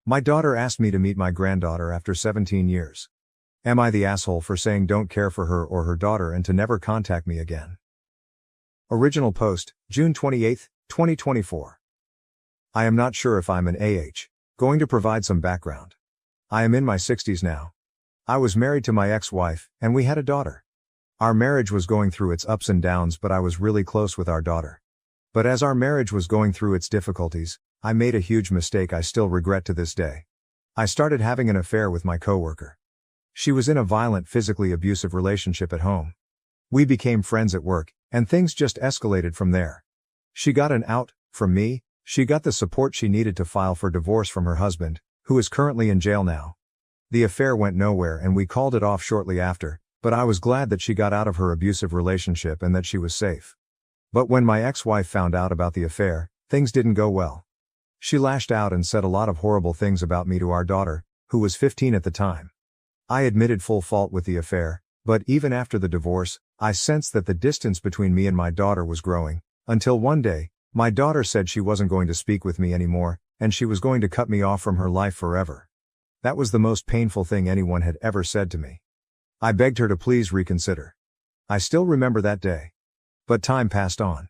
My daughter asked me to meet my granddaughter after 17 years. Am I the asshole for saying don't care for her or her daughter and to never contact me again? Original post, June 28, 2024. I am not sure if I'm an going to provide some background. I am in my 60s now. I was married to my ex-wife, and we had a daughter. Our marriage was going through its ups and downs, but I was really close with our daughter. But as our marriage was going through its difficulties, I made a huge mistake I still regret to this day. I started having an affair with my coworker. She was in a violent, physically abusive relationship at home. We became friends at work, and things just escalated from there. She got an out from me, she got the support she needed to file for divorce from her husband, who is currently in jail now. The affair went nowhere and we called it off shortly after, but I was glad that she got out of her abusive relationship and that she was safe. But when my ex-wife found out about the affair, things didn't go well. She lashed out and said a lot of horrible things about me to our daughter, who was 15 at the time. I admitted full fault with the affair, but even after the divorce, I sensed that the distance between me and my daughter was growing, until one day, my daughter said she wasn't going to speak with me anymore, and she was going to cut me off from her life forever. That was the most painful thing anyone had ever said to me. I begged her to please reconsider. I still remember that day. But time passed on.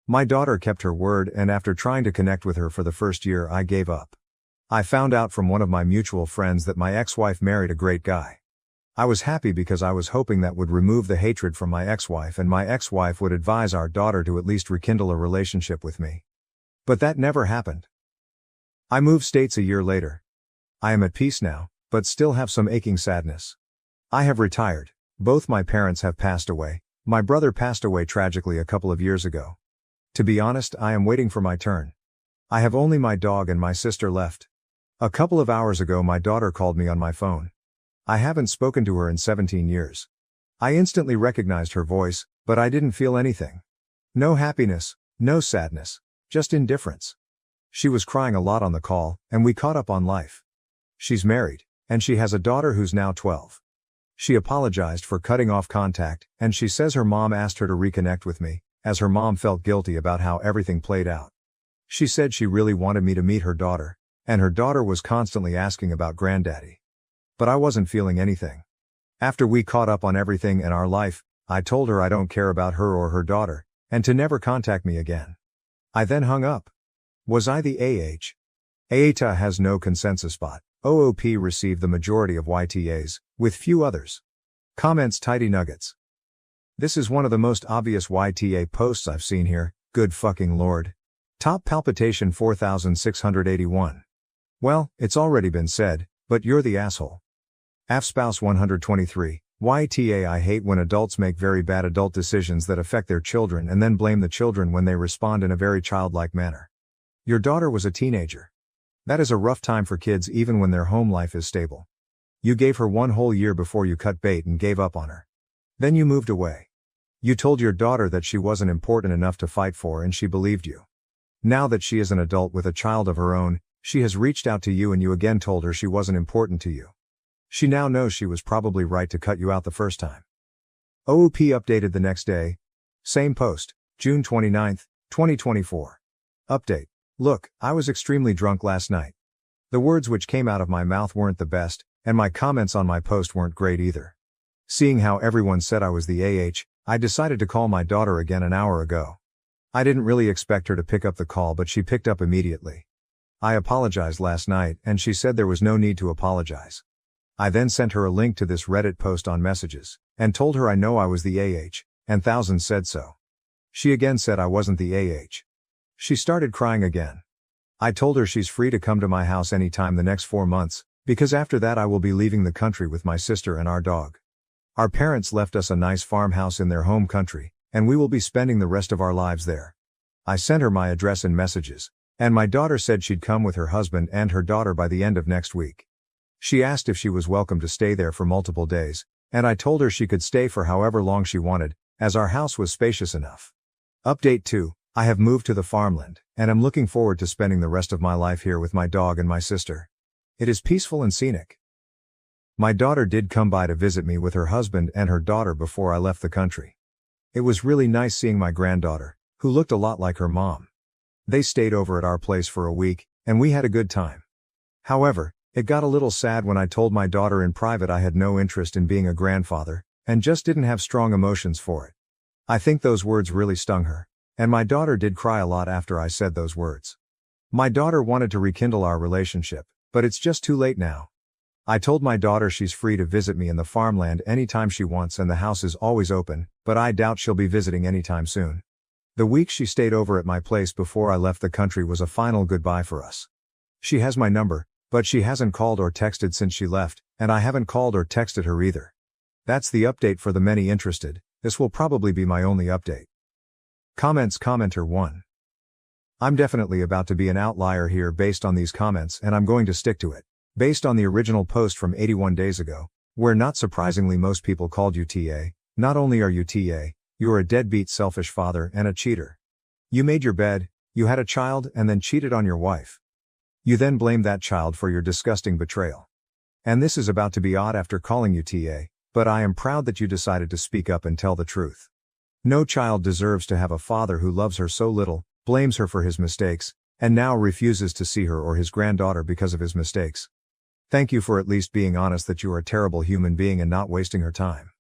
My daughter kept her word, and after trying to connect with her for the first year, I gave up. I found out from one of my mutual friends that my ex-wife married a great guy. I was happy because I was hoping that would remove the hatred from my ex-wife and my ex-wife would advise our daughter to at least rekindle a relationship with me. But that never happened. I moved states a year later. I am at peace now, but still have some aching sadness. I have retired. Both my parents have passed away. My brother passed away tragically a couple of years ago. To be honest, I am waiting for my turn. I have only my dog and my sister left. A couple of hours ago my daughter called me on my phone. I haven't spoken to her in 17 years. I instantly recognized her voice, but I didn't feel anything. No happiness, no sadness, just indifference. She was crying a lot on the call, and we caught up on life. She's married, and she has a daughter who's now 12. She apologized for cutting off contact, and she says her mom asked her to reconnect with me, as her mom felt guilty about how everything played out. She said she really wanted me to meet her daughter, and her daughter was constantly asking about granddaddy. But I wasn't feeling anything. After we caught up on everything in our life, I told her I don't care about her or her daughter, and to never contact me again. I then hung up. Was I the AITA has no consensus spot. OOP received the majority of YTAs, with few others. Comments: Tidy Nuggets. This is one of the most obvious YTA posts I've seen here, good fucking lord. Top palpitation 4681. Well, it's already been said, but you're the asshole. Spouse 123, YTA I hate when adults make very bad adult decisions that affect their children and then blame the children when they respond in a very childlike manner. Your daughter was a teenager. That is a rough time for kids even when their home life is stable. You gave her one whole year before you cut bait and gave up on her. Then you moved away. You told your daughter that she wasn't important enough to fight for and she believed you. Now that she is an adult with a child of her own, she has reached out to you and you again told her she wasn't important to you. She now knows she was probably right to cut you out the first time. OOP updated the next day. Same post, June 29, 2024. Update. Look, I was extremely drunk last night. The words which came out of my mouth weren't the best, and my comments on my post weren't great either. Seeing how everyone said I was the I decided to call my daughter again an hour ago. I didn't really expect her to pick up the call, but she picked up immediately. I apologized last night, and she said there was no need to apologize. I then sent her a link to this Reddit post on messages, and told her I know I was the and thousands said so. She again said I wasn't the She started crying again. I told her she's free to come to my house anytime the next 4 months, because after that I will be leaving the country with my sister and our dog. Our parents left us a nice farmhouse in their home country, and we will be spending the rest of our lives there. I sent her my address and messages, and my daughter said she'd come with her husband and her daughter by the end of next week. She asked if she was welcome to stay there for multiple days, and I told her she could stay for however long she wanted, as our house was spacious enough. Update 2. I have moved to the farmland, and am looking forward to spending the rest of my life here with my dog and my sister. It is peaceful and scenic. My daughter did come by to visit me with her husband and her daughter before I left the country. It was really nice seeing my granddaughter, who looked a lot like her mom. They stayed over at our place for a week, and we had a good time. However, it got a little sad when I told my daughter in private I had no interest in being a grandfather, and just didn't have strong emotions for it. I think those words really stung her. And my daughter did cry a lot after I said those words. My daughter wanted to rekindle our relationship, but it's just too late now. I told my daughter she's free to visit me in the farmland anytime she wants and the house is always open, but I doubt she'll be visiting anytime soon. The week she stayed over at my place before I left the country was a final goodbye for us. She has my number, but she hasn't called or texted since she left, and I haven't called or texted her either. That's the update for the many interested. This will probably be my only update. Comments. Commenter 1. I'm definitely about to be an outlier here based on these comments, and I'm going to stick to it. Based on the original post from 81 days ago, where not surprisingly most people called you TA, not only are you TA, you're a deadbeat selfish father and a cheater. You made your bed, you had a child and then cheated on your wife. You then blamed that child for your disgusting betrayal. And this is about to be odd after calling you TA, but I am proud that you decided to speak up and tell the truth. No child deserves to have a father who loves her so little, blames her for his mistakes, and now refuses to see her or his granddaughter because of his mistakes. Thank you for at least being honest that you are a terrible human being and not wasting her time.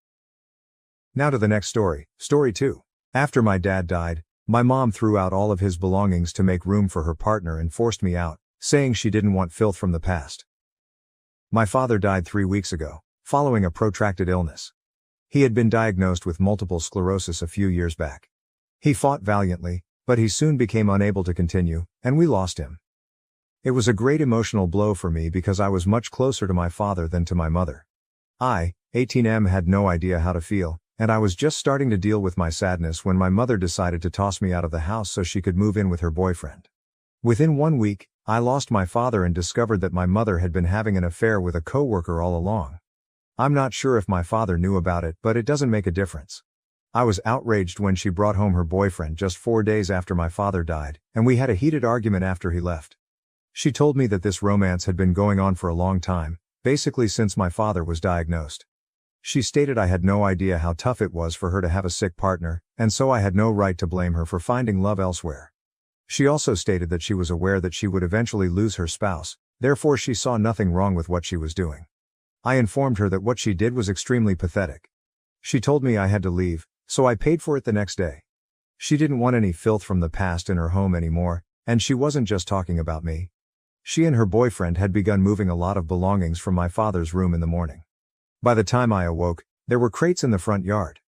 Now to the next story, story 2. After my dad died, my mom threw out all of his belongings to make room for her partner and forced me out, saying she didn't want filth from the past. My father died 3 weeks ago, following a protracted illness. He had been diagnosed with multiple sclerosis a few years back. He fought valiantly, but he soon became unable to continue, and we lost him. It was a great emotional blow for me because I was much closer to my father than to my mother. I, 18M, had no idea how to feel, and I was just starting to deal with my sadness when my mother decided to toss me out of the house so she could move in with her boyfriend. Within 1 week, I lost my father and discovered that my mother had been having an affair with a coworker all along. I'm not sure if my father knew about it, but it doesn't make a difference. I was outraged when she brought home her boyfriend just 4 days after my father died, and we had a heated argument after he left. She told me that this romance had been going on for a long time, basically since my father was diagnosed. She stated I had no idea how tough it was for her to have a sick partner, and so I had no right to blame her for finding love elsewhere. She also stated that she was aware that she would eventually lose her spouse, therefore she saw nothing wrong with what she was doing. I informed her that what she did was extremely pathetic. She told me I had to leave, so I paid for it the next day. She didn't want any filth from the past in her home anymore, and she wasn't just talking about me. She and her boyfriend had begun moving a lot of belongings from my father's room in the morning. By the time I awoke, there were crates in the front yard.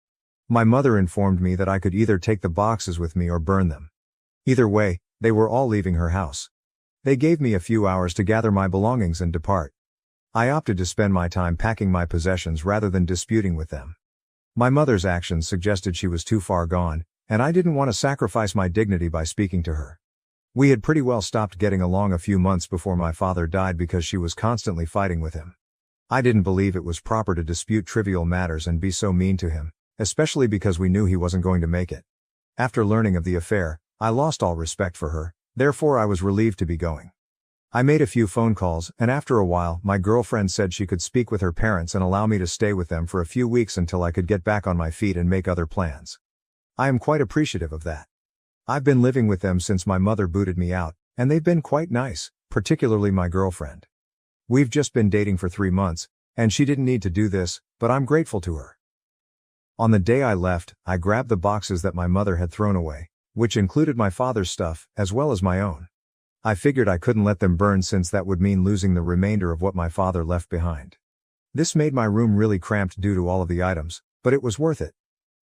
My mother informed me that I could either take the boxes with me or burn them. Either way, they were all leaving her house. They gave me a few hours to gather my belongings and depart. I opted to spend my time packing my possessions rather than disputing with them. My mother's actions suggested she was too far gone, and I didn't want to sacrifice my dignity by speaking to her. We had pretty well stopped getting along a few months before my father died because she was constantly fighting with him. I didn't believe it was proper to dispute trivial matters and be so mean to him, especially because we knew he wasn't going to make it. After learning of the affair, I lost all respect for her, therefore I was relieved to be going. I made a few phone calls, and after a while, my girlfriend said she could speak with her parents and allow me to stay with them for a few weeks until I could get back on my feet and make other plans. I am quite appreciative of that. I've been living with them since my mother booted me out, and they've been quite nice, particularly my girlfriend. We've just been dating for 3 months, and she didn't need to do this, but I'm grateful to her. On the day I left, I grabbed the boxes that my mother had thrown away, which included my father's stuff, as well as my own. I figured I couldn't let them burn since that would mean losing the remainder of what my father left behind. This made my room really cramped due to all of the items, but it was worth it.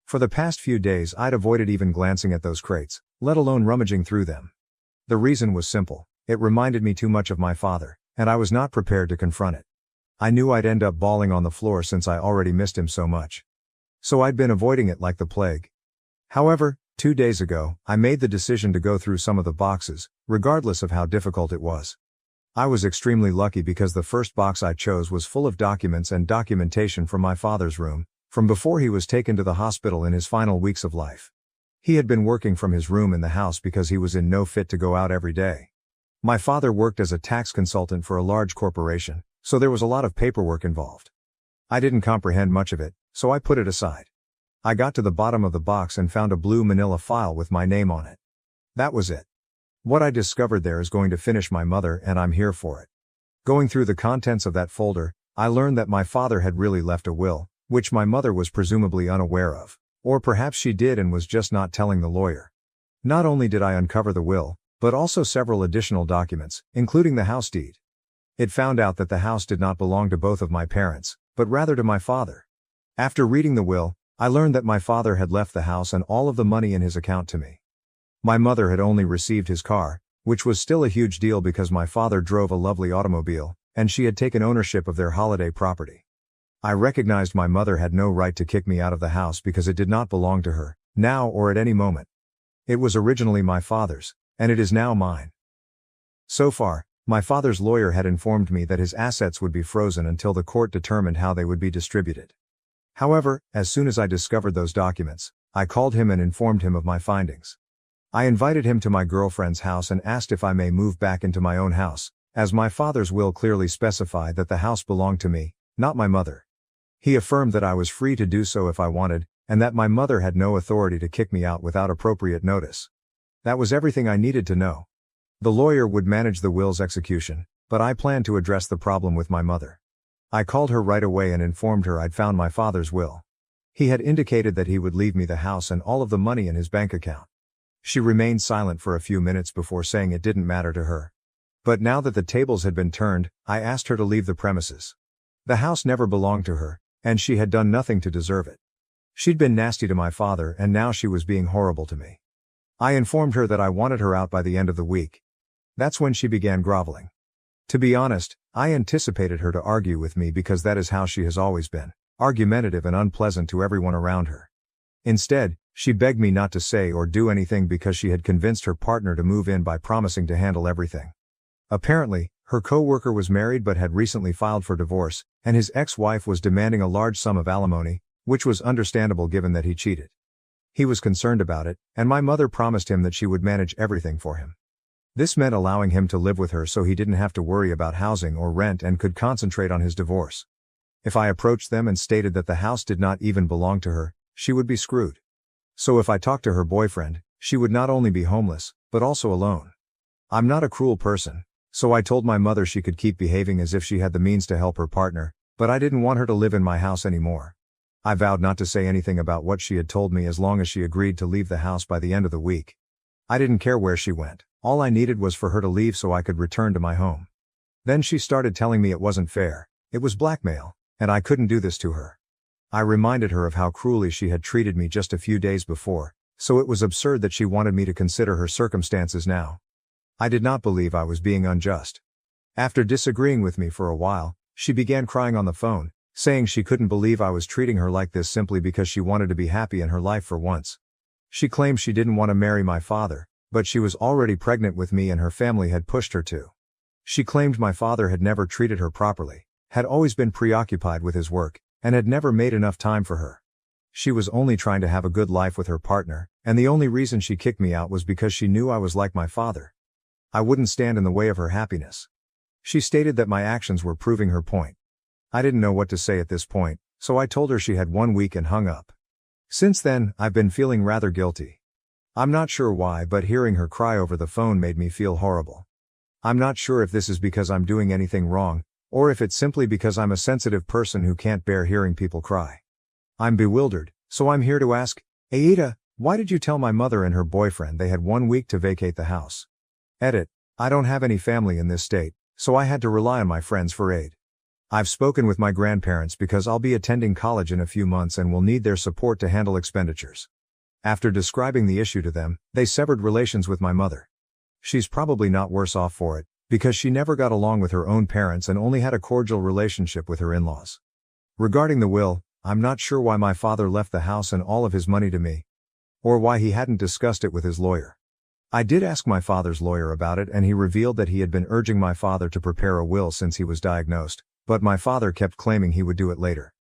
For the past few days I'd avoided even glancing at those crates, let alone rummaging through them. The reason was simple: it reminded me too much of my father, and I was not prepared to confront it. I knew I'd end up bawling on the floor since I already missed him so much. So I'd been avoiding it like the plague. However, 2 days ago, I made the decision to go through some of the boxes, regardless of how difficult it was. I was extremely lucky because the first box I chose was full of documents and documentation from my father's room, from before he was taken to the hospital in his final weeks of life. He had been working from his room in the house because he was in no fit to go out every day. My father worked as a tax consultant for a large corporation, so there was a lot of paperwork involved. I didn't comprehend much of it, so I put it aside. I got to the bottom of the box and found a blue manila file with my name on it. That was it. What I discovered there is going to finish my mother, and I'm here for it. Going through the contents of that folder, I learned that my father had really left a will, which my mother was presumably unaware of. Or perhaps she did and was just not telling the lawyer. Not only did I uncover the will, but also several additional documents, including the house deed. It found out that the house did not belong to both of my parents, but rather to my father. After reading the will, I learned that my father had left the house and all of the money in his account to me. My mother had only received his car, which was still a huge deal because my father drove a lovely automobile, and she had taken ownership of their holiday property. I recognized my mother had no right to kick me out of the house because it did not belong to her, now or at any moment. It was originally my father's, and it is now mine. So far, my father's lawyer had informed me that his assets would be frozen until the court determined how they would be distributed. However, as soon as I discovered those documents, I called him and informed him of my findings. I invited him to my girlfriend's house and asked if I may move back into my own house, as my father's will clearly specified that the house belonged to me, not my mother. He affirmed that I was free to do so if I wanted, and that my mother had no authority to kick me out without appropriate notice. That was everything I needed to know. The lawyer would manage the will's execution, but I planned to address the problem with my mother. I called her right away and informed her I'd found my father's will. He had indicated that he would leave me the house and all of the money in his bank account. She remained silent for a few minutes before saying it didn't matter to her. But now that the tables had been turned, I asked her to leave the premises. The house never belonged to her, and she had done nothing to deserve it. She'd been nasty to my father and now she was being horrible to me. I informed her that I wanted her out by the end of the week. That's when she began groveling. To be honest, I anticipated her to argue with me because that is how she has always been, argumentative and unpleasant to everyone around her. Instead, she begged me not to say or do anything because she had convinced her partner to move in by promising to handle everything. Apparently, her co-worker was married but had recently filed for divorce, and his ex-wife was demanding a large sum of alimony, which was understandable given that he cheated. He was concerned about it, and my mother promised him that she would manage everything for him. This meant allowing him to live with her so he didn't have to worry about housing or rent and could concentrate on his divorce. If I approached them and stated that the house did not even belong to her, she would be screwed. So if I talked to her boyfriend, she would not only be homeless, but also alone. I'm not a cruel person, so I told my mother she could keep behaving as if she had the means to help her partner, but I didn't want her to live in my house anymore. I vowed not to say anything about what she had told me as long as she agreed to leave the house by the end of the week. I didn't care where she went. All I needed was for her to leave so I could return to my home. Then she started telling me it wasn't fair, it was blackmail, and I couldn't do this to her. I reminded her of how cruelly she had treated me just a few days before, so it was absurd that she wanted me to consider her circumstances now. I did not believe I was being unjust. After disagreeing with me for a while, she began crying on the phone, saying she couldn't believe I was treating her like this simply because she wanted to be happy in her life for once. She claimed she didn't want to marry my father, but she was already pregnant with me and her family had pushed her to. She claimed my father had never treated her properly, had always been preoccupied with his work, and had never made enough time for her. She was only trying to have a good life with her partner, and the only reason she kicked me out was because she knew I was like my father. I wouldn't stand in the way of her happiness. She stated that my actions were proving her point. I didn't know what to say at this point, so I told her she had 1 week and hung up. Since then, I've been feeling rather guilty. I'm not sure why, but hearing her cry over the phone made me feel horrible. I'm not sure if this is because I'm doing anything wrong, or if it's simply because I'm a sensitive person who can't bear hearing people cry. I'm bewildered, so I'm here to ask, AITA, why did you tell my mother and her boyfriend they had 1 week to vacate the house? Edit. I don't have any family in this state, so I had to rely on my friends for aid. I've spoken with my grandparents because I'll be attending college in a few months and will need their support to handle expenditures. After describing the issue to them, they severed relations with my mother. She's probably not worse off for it, because she never got along with her own parents and only had a cordial relationship with her in-laws. Regarding the will, I'm not sure why my father left the house and all of his money to me, or why he hadn't discussed it with his lawyer. I did ask my father's lawyer about it and he revealed that he had been urging my father to prepare a will since he was diagnosed, but my father kept claiming he would do it later.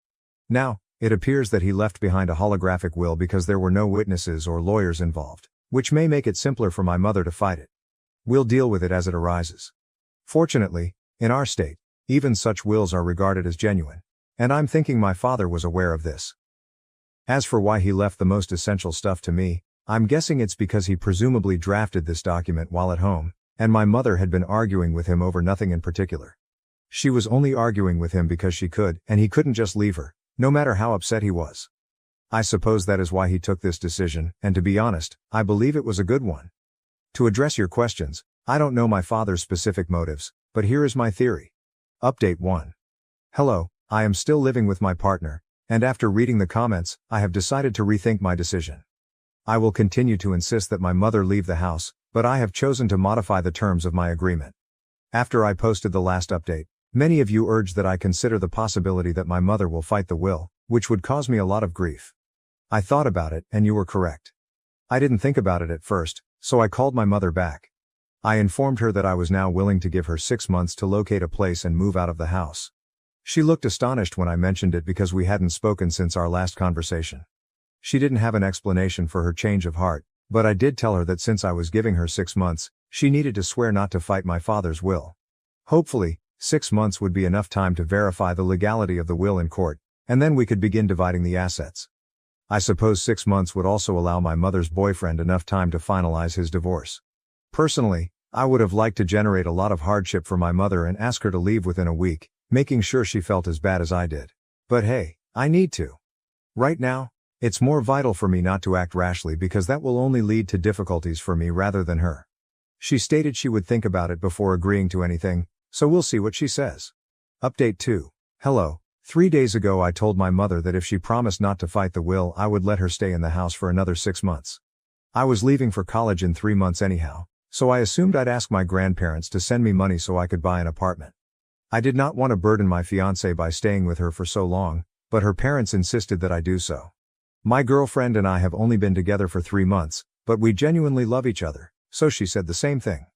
Now, it appears that he left behind a holographic will because there were no witnesses or lawyers involved, which may make it simpler for my mother to fight it. We'll deal with it as it arises. Fortunately, in our state, even such wills are regarded as genuine, and I'm thinking my father was aware of this. As for why he left the most essential stuff to me, I'm guessing it's because he presumably drafted this document while at home, and my mother had been arguing with him over nothing in particular. She was only arguing with him because she could, and he couldn't just leave her, no matter how upset he was. I suppose that is why he took this decision, and to be honest, I believe it was a good one. To address your questions, I don't know my father's specific motives, but here is my theory. Update 1. Hello, I am still living with my partner, and after reading the comments, I have decided to rethink my decision. I will continue to insist that my mother leave the house, but I have chosen to modify the terms of my agreement. After I posted the last update, many of you urged that I consider the possibility that my mother will fight the will, which would cause me a lot of grief. I thought about it, and you were correct. I didn't think about it at first, so I called my mother back. I informed her that I was now willing to give her 6 months to locate a place and move out of the house. She looked astonished when I mentioned it because we hadn't spoken since our last conversation. She didn't have an explanation for her change of heart, but I did tell her that since I was giving her 6 months, she needed to swear not to fight my father's will. Hopefully, 6 months would be enough time to verify the legality of the will in court, and then we could begin dividing the assets. I suppose 6 months would also allow my mother's boyfriend enough time to finalize his divorce. Personally, I would have liked to generate a lot of hardship for my mother and ask her to leave within a week, making sure she felt as bad as I did. But hey, I need to. Right now, it's more vital for me not to act rashly because that will only lead to difficulties for me rather than her. She stated she would think about it before agreeing to anything, so we'll see what she says. Update 2. Hello. 3 days ago I told my mother that if she promised not to fight the will I would let her stay in the house for another 6 months. I was leaving for college in 3 months anyhow, so I assumed I'd ask my grandparents to send me money so I could buy an apartment. I did not want to burden my fiancée by staying with her for so long, but her parents insisted that I do so. My girlfriend and I have only been together for 3 months, but we genuinely love each other, so she said the same thing.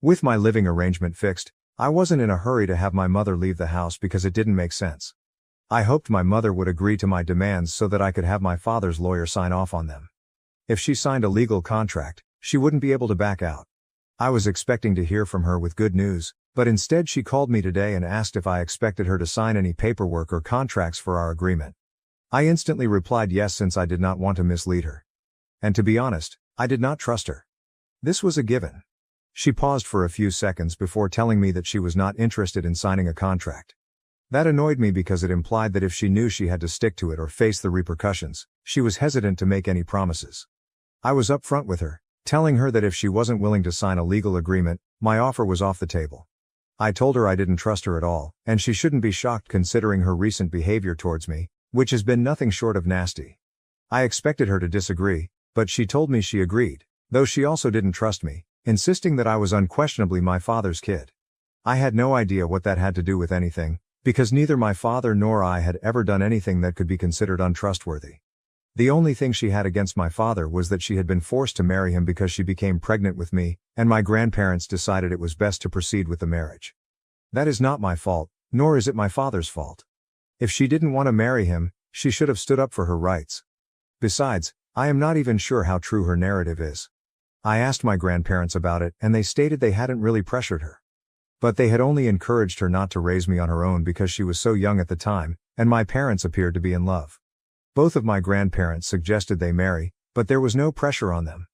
With my living arrangement fixed, I wasn't in a hurry to have my mother leave the house because it didn't make sense. I hoped my mother would agree to my demands so that I could have my father's lawyer sign off on them. If she signed a legal contract, she wouldn't be able to back out. I was expecting to hear from her with good news, but instead she called me today and asked if I expected her to sign any paperwork or contracts for our agreement. I instantly replied yes since I did not want to mislead her. And to be honest, I did not trust her. This was a given. She paused for a few seconds before telling me that she was not interested in signing a contract. That annoyed me because it implied that if she knew she had to stick to it or face the repercussions, she was hesitant to make any promises. I was upfront with her, telling her that if she wasn't willing to sign a legal agreement, my offer was off the table. I told her I didn't trust her at all, and she shouldn't be shocked considering her recent behavior towards me, which has been nothing short of nasty. I expected her to disagree, but she told me she agreed, though she also didn't trust me, insisting that I was unquestionably my father's kid. I had no idea what that had to do with anything, because neither my father nor I had ever done anything that could be considered untrustworthy. The only thing she had against my father was that she had been forced to marry him because she became pregnant with me, and my grandparents decided it was best to proceed with the marriage. That is not my fault, nor is it my father's fault. If she didn't want to marry him, she should have stood up for her rights. Besides, I am not even sure how true her narrative is. I asked my grandparents about it and they stated they hadn't really pressured her. But they had only encouraged her not to raise me on her own because she was so young at the time, and my parents appeared to be in love. Both of my grandparents suggested they marry, but there was no pressure on them.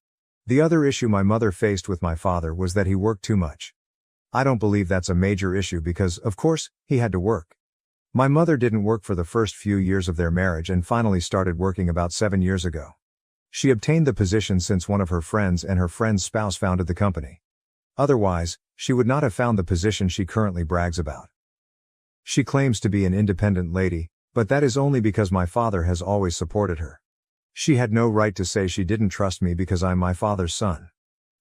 The other issue my mother faced with my father was that he worked too much. I don't believe that's a major issue because, of course, he had to work. My mother didn't work for the first few years of their marriage and finally started working about 7 years ago. She obtained the position since one of her friends and her friend's spouse founded the company. Otherwise, she would not have found the position she currently brags about. She claims to be an independent lady, but that is only because my father has always supported her. She had no right to say she didn't trust me because I'm my father's son.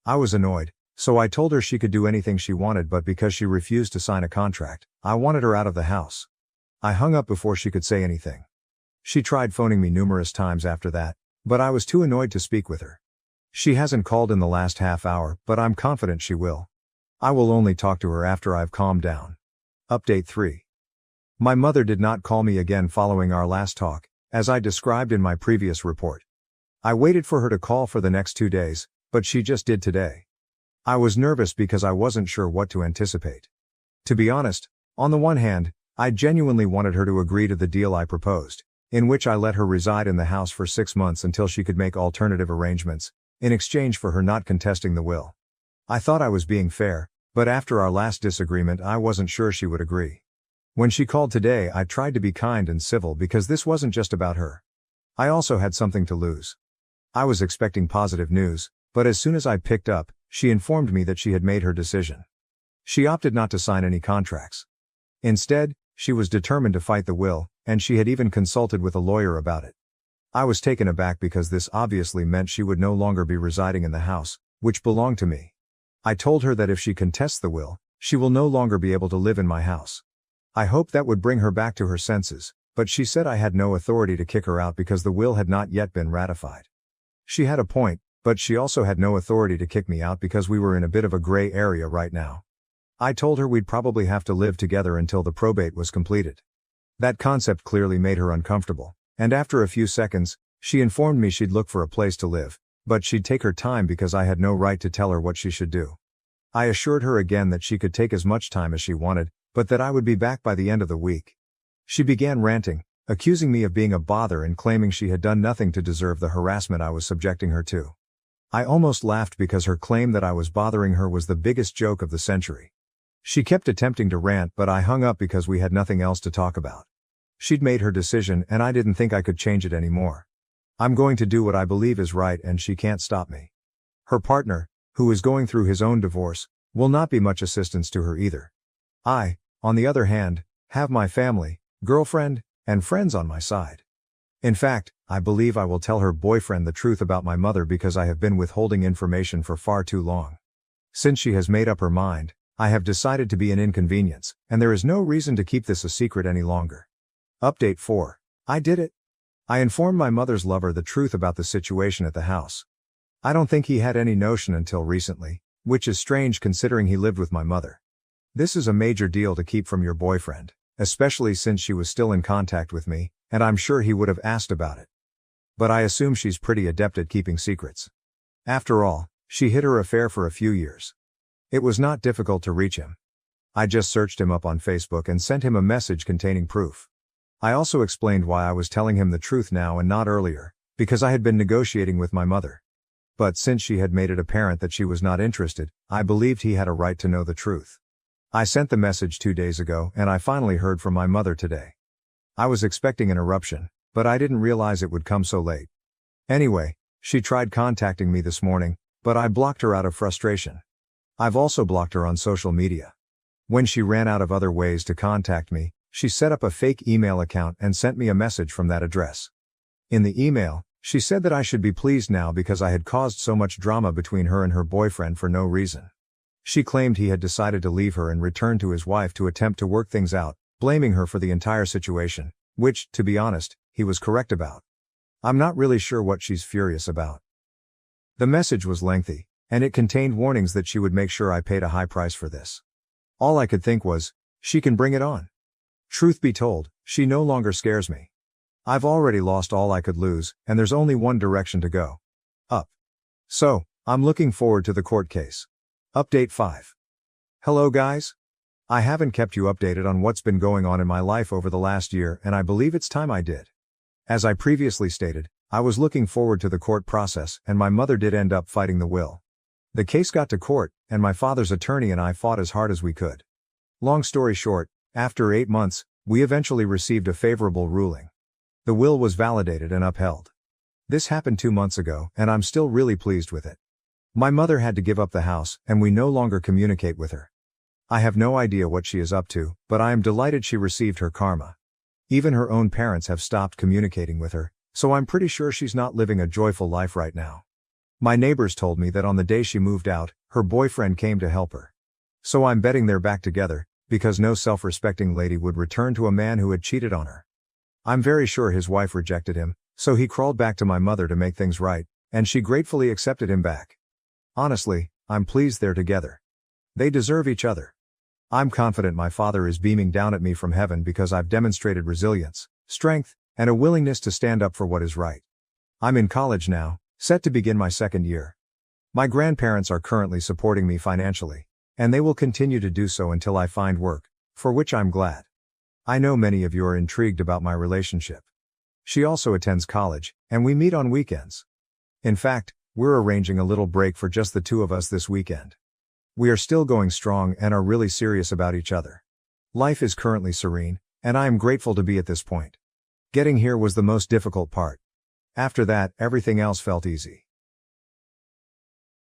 I was annoyed, so I told her she could do anything she wanted, but because she refused to sign a contract, I wanted her out of the house. I hung up before she could say anything. She tried phoning me numerous times after that, but I was too annoyed to speak with her. She hasn't called in the last half hour, but I'm confident she will. I will only talk to her after I've calmed down. Update 3. My mother did not call me again following our last talk, as I described in my previous report. I waited for her to call for the next 2 days, but she just did today. I was nervous because I wasn't sure what to anticipate. To be honest, on the one hand, I genuinely wanted her to agree to the deal I proposed, in which I let her reside in the house for 6 months until she could make alternative arrangements, in exchange for her not contesting the will. I thought I was being fair, but after our last disagreement I wasn't sure she would agree. When she called today, I tried to be kind and civil because this wasn't just about her. I also had something to lose. I was expecting positive news, but as soon as I picked up, she informed me that she had made her decision. She opted not to sign any contracts. Instead, she was determined to fight the will, and she had even consulted with a lawyer about it. I was taken aback because this obviously meant she would no longer be residing in the house, which belonged to me. I told her that if she contests the will, she will no longer be able to live in my house. I hoped that would bring her back to her senses, but she said I had no authority to kick her out because the will had not yet been ratified. She had a point, but she also had no authority to kick me out because we were in a bit of a gray area right now. I told her we'd probably have to live together until the probate was completed. That concept clearly made her uncomfortable, and after a few seconds, she informed me she'd look for a place to live, but she'd take her time because I had no right to tell her what she should do. I assured her again that she could take as much time as she wanted, but that I would be back by the end of the week. She began ranting, accusing me of being a bother and claiming she had done nothing to deserve the harassment I was subjecting her to. I almost laughed because her claim that I was bothering her was the biggest joke of the century. She kept attempting to rant, but I hung up because we had nothing else to talk about. She'd made her decision and I didn't think I could change it anymore. I'm going to do what I believe is right and she can't stop me. Her partner, who is going through his own divorce, will not be much assistance to her either. I, on the other hand, have my family, girlfriend, and friends on my side. In fact, I believe I will tell her boyfriend the truth about my mother because I have been withholding information for far too long. Since she has made up her mind, I have decided to be an inconvenience, and there is no reason to keep this a secret any longer. Update 4. I did it. I informed my mother's lover the truth about the situation at the house. I don't think he had any notion until recently, which is strange considering he lived with my mother. This is a major deal to keep from your boyfriend, especially since she was still in contact with me, and I'm sure he would have asked about it. But I assume she's pretty adept at keeping secrets. After all, she hid her affair for a few years. It was not difficult to reach him. I just searched him up on Facebook and sent him a message containing proof. I also explained why I was telling him the truth now and not earlier, because I had been negotiating with my mother. But since she had made it apparent that she was not interested, I believed he had a right to know the truth. I sent the message 2 days ago and I finally heard from my mother today. I was expecting an eruption, but I didn't realize it would come so late. Anyway, she tried contacting me this morning, but I blocked her out of frustration. I've also blocked her on social media. When she ran out of other ways to contact me, she set up a fake email account and sent me a message from that address. In the email, she said that I should be pleased now because I had caused so much drama between her and her boyfriend for no reason. She claimed he had decided to leave her and return to his wife to attempt to work things out, blaming her for the entire situation, which, to be honest, he was correct about. I'm not really sure what she's furious about. The message was lengthy, and it contained warnings that she would make sure I paid a high price for this. All I could think was, she can bring it on. Truth be told, she no longer scares me. I've already lost all I could lose, and there's only one direction to go. Up. So, I'm looking forward to the court case. Update 5. Hello guys. I haven't kept you updated on what's been going on in my life over the last year, and I believe it's time I did. As I previously stated, I was looking forward to the court process, and my mother did end up fighting the will. The case got to court, and my father's attorney and I fought as hard as we could. Long story short, after 8 months, we eventually received a favorable ruling. The will was validated and upheld. This happened 2 months ago, and I'm still really pleased with it. My mother had to give up the house, and we no longer communicate with her. I have no idea what she is up to, but I am delighted she received her karma. Even her own parents have stopped communicating with her, so I'm pretty sure she's not living a joyful life right now. My neighbors told me that on the day she moved out, her boyfriend came to help her. So I'm betting they're back together, because no self-respecting lady would return to a man who had cheated on her. I'm very sure his wife rejected him, so he crawled back to my mother to make things right, and she gratefully accepted him back. Honestly, I'm pleased they're together. They deserve each other. I'm confident my father is beaming down at me from heaven because I've demonstrated resilience, strength, and a willingness to stand up for what is right. I'm in college now, set to begin my 2nd year. My grandparents are currently supporting me financially, and they will continue to do so until I find work, for which I'm glad. I know many of you are intrigued about my relationship. She also attends college, and we meet on weekends. In fact, we're arranging a little break for just the 2 of us this weekend. We are still going strong and are really serious about each other. Life is currently serene, and I am grateful to be at this point. Getting here was the most difficult part. After that, everything else felt easy.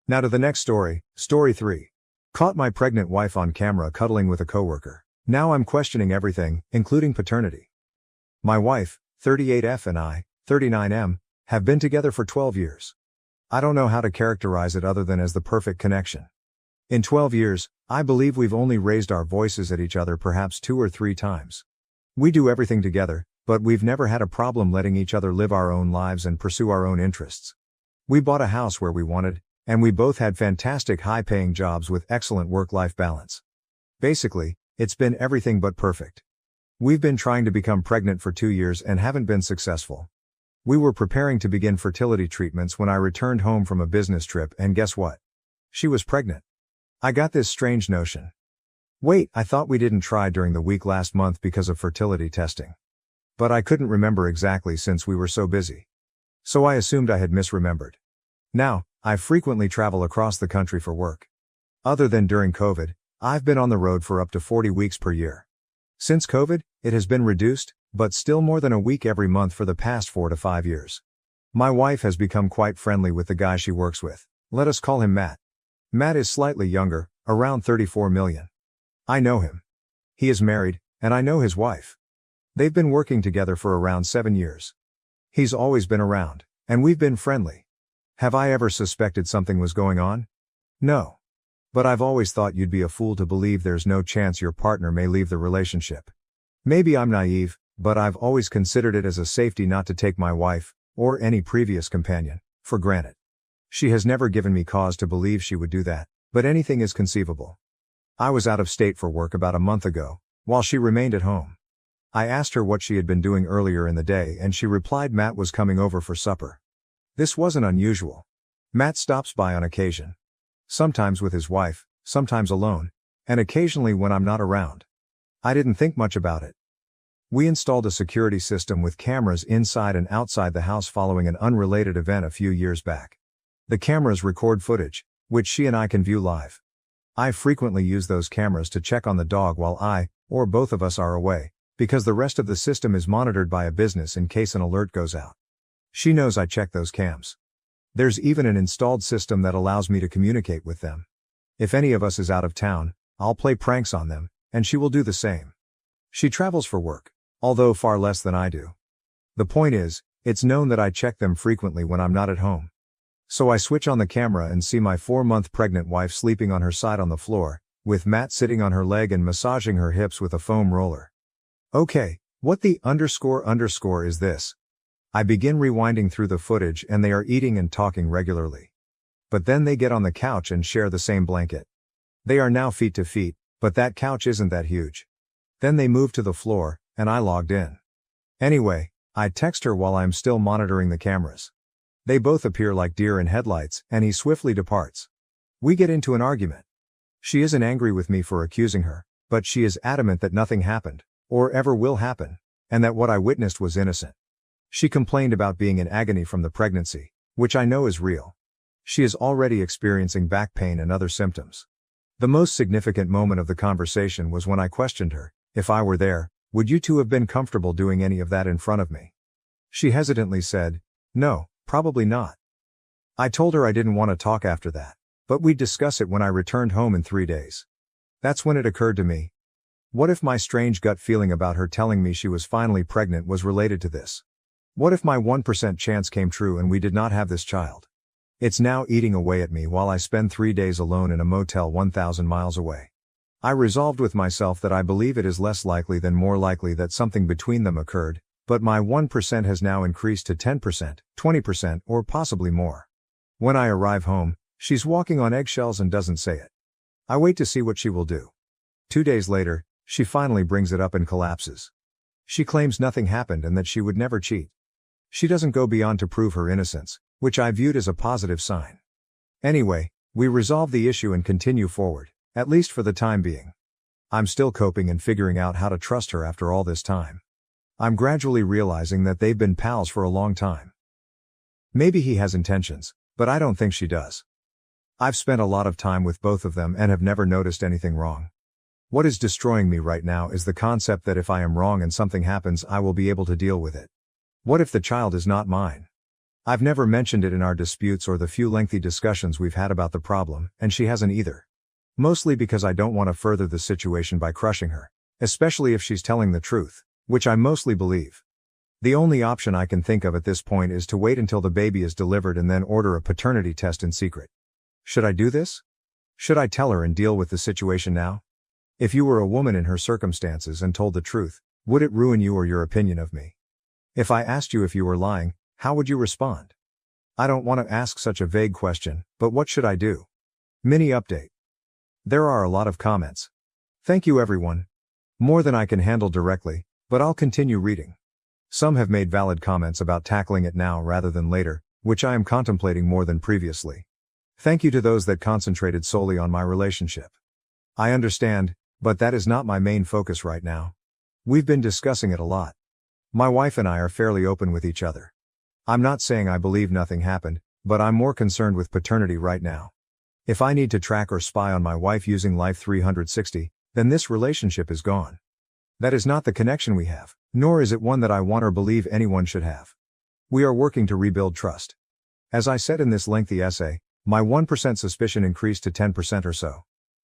Now to the next story, story 3. Caught my pregnant wife on camera cuddling with a coworker. Now I'm questioning everything, including paternity. My wife, 38F, and I, 39M, have been together for 12 years. I don't know how to characterize it other than as the perfect connection. In 12 years, I believe we've only raised our voices at each other perhaps 2 or 3 times. We do everything together, but we've never had a problem letting each other live our own lives and pursue our own interests. We bought a house where we wanted, and we both had fantastic high-paying jobs with excellent work-life balance. Basically, it's been everything but perfect. We've been trying to become pregnant for 2 years and haven't been successful. We were preparing to begin fertility treatments when I returned home from a business trip, and guess what? She was pregnant. I got this strange notion. Wait, I thought we didn't try during the week last month because of fertility testing. But I couldn't remember exactly since we were so busy. So I assumed I had misremembered. Now, I frequently travel across the country for work. Other than during COVID, I've been on the road for up to 40 weeks per year. Since COVID, it has been reduced, but still more than a week every month for the past 4 to 5 years. My wife has become quite friendly with the guy she works with. Let us call him Matt. Matt is slightly younger, around 34 million. I know him. He is married, and I know his wife. They've been working together for around 7 years. He's always been around, and we've been friendly. Have I ever suspected something was going on? No. But I've always thought you'd be a fool to believe there's no chance your partner may leave the relationship. Maybe I'm naive, but I've always considered it as a safety not to take my wife, or any previous companion, for granted. She has never given me cause to believe she would do that, but anything is conceivable. I was out of state for work about a month ago, while she remained at home. I asked her what she had been doing earlier in the day, and she replied Matt was coming over for supper. This wasn't unusual. Matt stops by on occasion. Sometimes with his wife, sometimes alone, and occasionally when I'm not around. I didn't think much about it. We installed a security system with cameras inside and outside the house following an unrelated event a few years back. The cameras record footage, which she and I can view live. I frequently use those cameras to check on the dog while I, or both of us, are away, because the rest of the system is monitored by a business in case an alert goes out. She knows I check those cams. There's even an installed system that allows me to communicate with them. If any of us is out of town, I'll play pranks on them, and she will do the same. She travels for work, although far less than I do. The point is, it's known that I check them frequently when I'm not at home. So I switch on the camera and see my 4-month pregnant wife sleeping on her side on the floor, with Matt sitting on her leg and massaging her hips with a foam roller. Okay, what the _ is this? I begin rewinding through the footage and they are eating and talking regularly. But then they get on the couch and share the same blanket. They are now feet to feet, but that couch isn't that huge. Then they move to the floor, and I logged in. Anyway, I text her while I'm still monitoring the cameras. They both appear like deer in headlights, and he swiftly departs. We get into an argument. She isn't angry with me for accusing her, but she is adamant that nothing happened, or ever will happen, and that what I witnessed was innocent. She complained about being in agony from the pregnancy, which I know is real. She is already experiencing back pain and other symptoms. The most significant moment of the conversation was when I questioned her, if I were there, would you two have been comfortable doing any of that in front of me? She hesitantly said, no, probably not. I told her I didn't want to talk after that, but we'd discuss it when I returned home in 3 days. That's when it occurred to me. What if my strange gut feeling about her telling me she was finally pregnant was related to this? What if my 1% chance came true and we did not have this child? It's now eating away at me while I spend 3 days alone in a motel 1,000 miles away. I resolved with myself that I believe it is less likely than more likely that something between them occurred, but my 1% has now increased to 10%, 20%, or possibly more. When I arrive home, she's walking on eggshells and doesn't say it. I wait to see what she will do. 2 days later, she finally brings it up and collapses. She claims nothing happened and that she would never cheat. She doesn't go beyond to prove her innocence, which I viewed as a positive sign. Anyway, we resolve the issue and continue forward, at least for the time being. I'm still coping and figuring out how to trust her after all this time. I'm gradually realizing that they've been pals for a long time. Maybe he has intentions, but I don't think she does. I've spent a lot of time with both of them and have never noticed anything wrong. What is destroying me right now is the concept that if I am wrong and something happens, I will be able to deal with it. What if the child is not mine? I've never mentioned it in our disputes or the few lengthy discussions we've had about the problem, and she hasn't either. Mostly because I don't want to further the situation by crushing her, especially if she's telling the truth, which I mostly believe. The only option I can think of at this point is to wait until the baby is delivered and then order a paternity test in secret. Should I do this? Should I tell her and deal with the situation now? If you were a woman in her circumstances and told the truth, would it ruin you or your opinion of me? If I asked you if you were lying, how would you respond? I don't want to ask such a vague question, but what should I do? Mini update. There are a lot of comments. Thank you everyone. More than I can handle directly, but I'll continue reading. Some have made valid comments about tackling it now rather than later, which I am contemplating more than previously. Thank you to those that concentrated solely on my relationship. I understand, but that is not my main focus right now. We've been discussing it a lot. My wife and I are fairly open with each other. I'm not saying I believe nothing happened, but I'm more concerned with paternity right now. If I need to track or spy on my wife using Life 360, then this relationship is gone. That is not the connection we have, nor is it one that I want or believe anyone should have. We are working to rebuild trust. As I said in this lengthy essay, my 1% suspicion increased to 10% or so.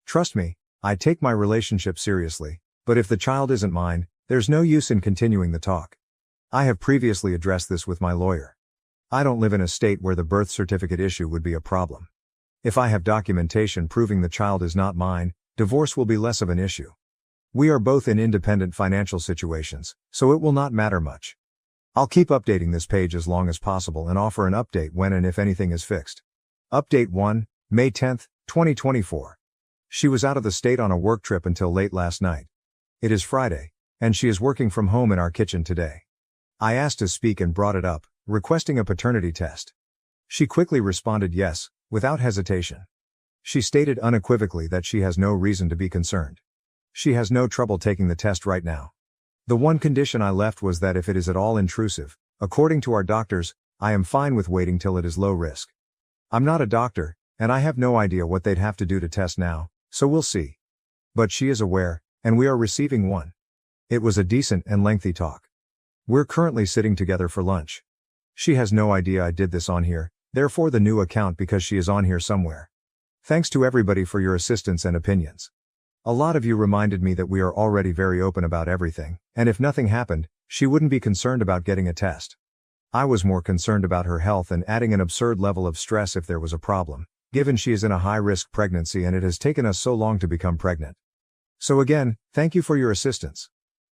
Trust me, I take my relationship seriously, but if the child isn't mine, there's no use in continuing the talk. I have previously addressed this with my lawyer. I don't live in a state where the birth certificate issue would be a problem. If I have documentation proving the child is not mine, divorce will be less of an issue. We are both in independent financial situations, so it will not matter much. I'll keep updating this page as long as possible and offer an update when and if anything is fixed. Update 1, May 10, 2024. She was out of the state on a work trip until late last night. It is Friday, and she is working from home in our kitchen today. I asked to speak and brought it up, requesting a paternity test. She quickly responded yes, without hesitation. She stated unequivocally that she has no reason to be concerned. She has no trouble taking the test right now. The one condition I left was that if it is at all intrusive, according to our doctors, I am fine with waiting till it is low risk. I'm not a doctor, and I have no idea what they'd have to do to test now, so we'll see. But she is aware, and we are receiving one. It was a decent and lengthy talk. We're currently sitting together for lunch. She has no idea I did this on here, therefore the new account because she is on here somewhere. Thanks to everybody for your assistance and opinions. A lot of you reminded me that we are already very open about everything, and if nothing happened, she wouldn't be concerned about getting a test. I was more concerned about her health and adding an absurd level of stress if there was a problem, given she is in a high-risk pregnancy and it has taken us so long to become pregnant. So again, thank you for your assistance.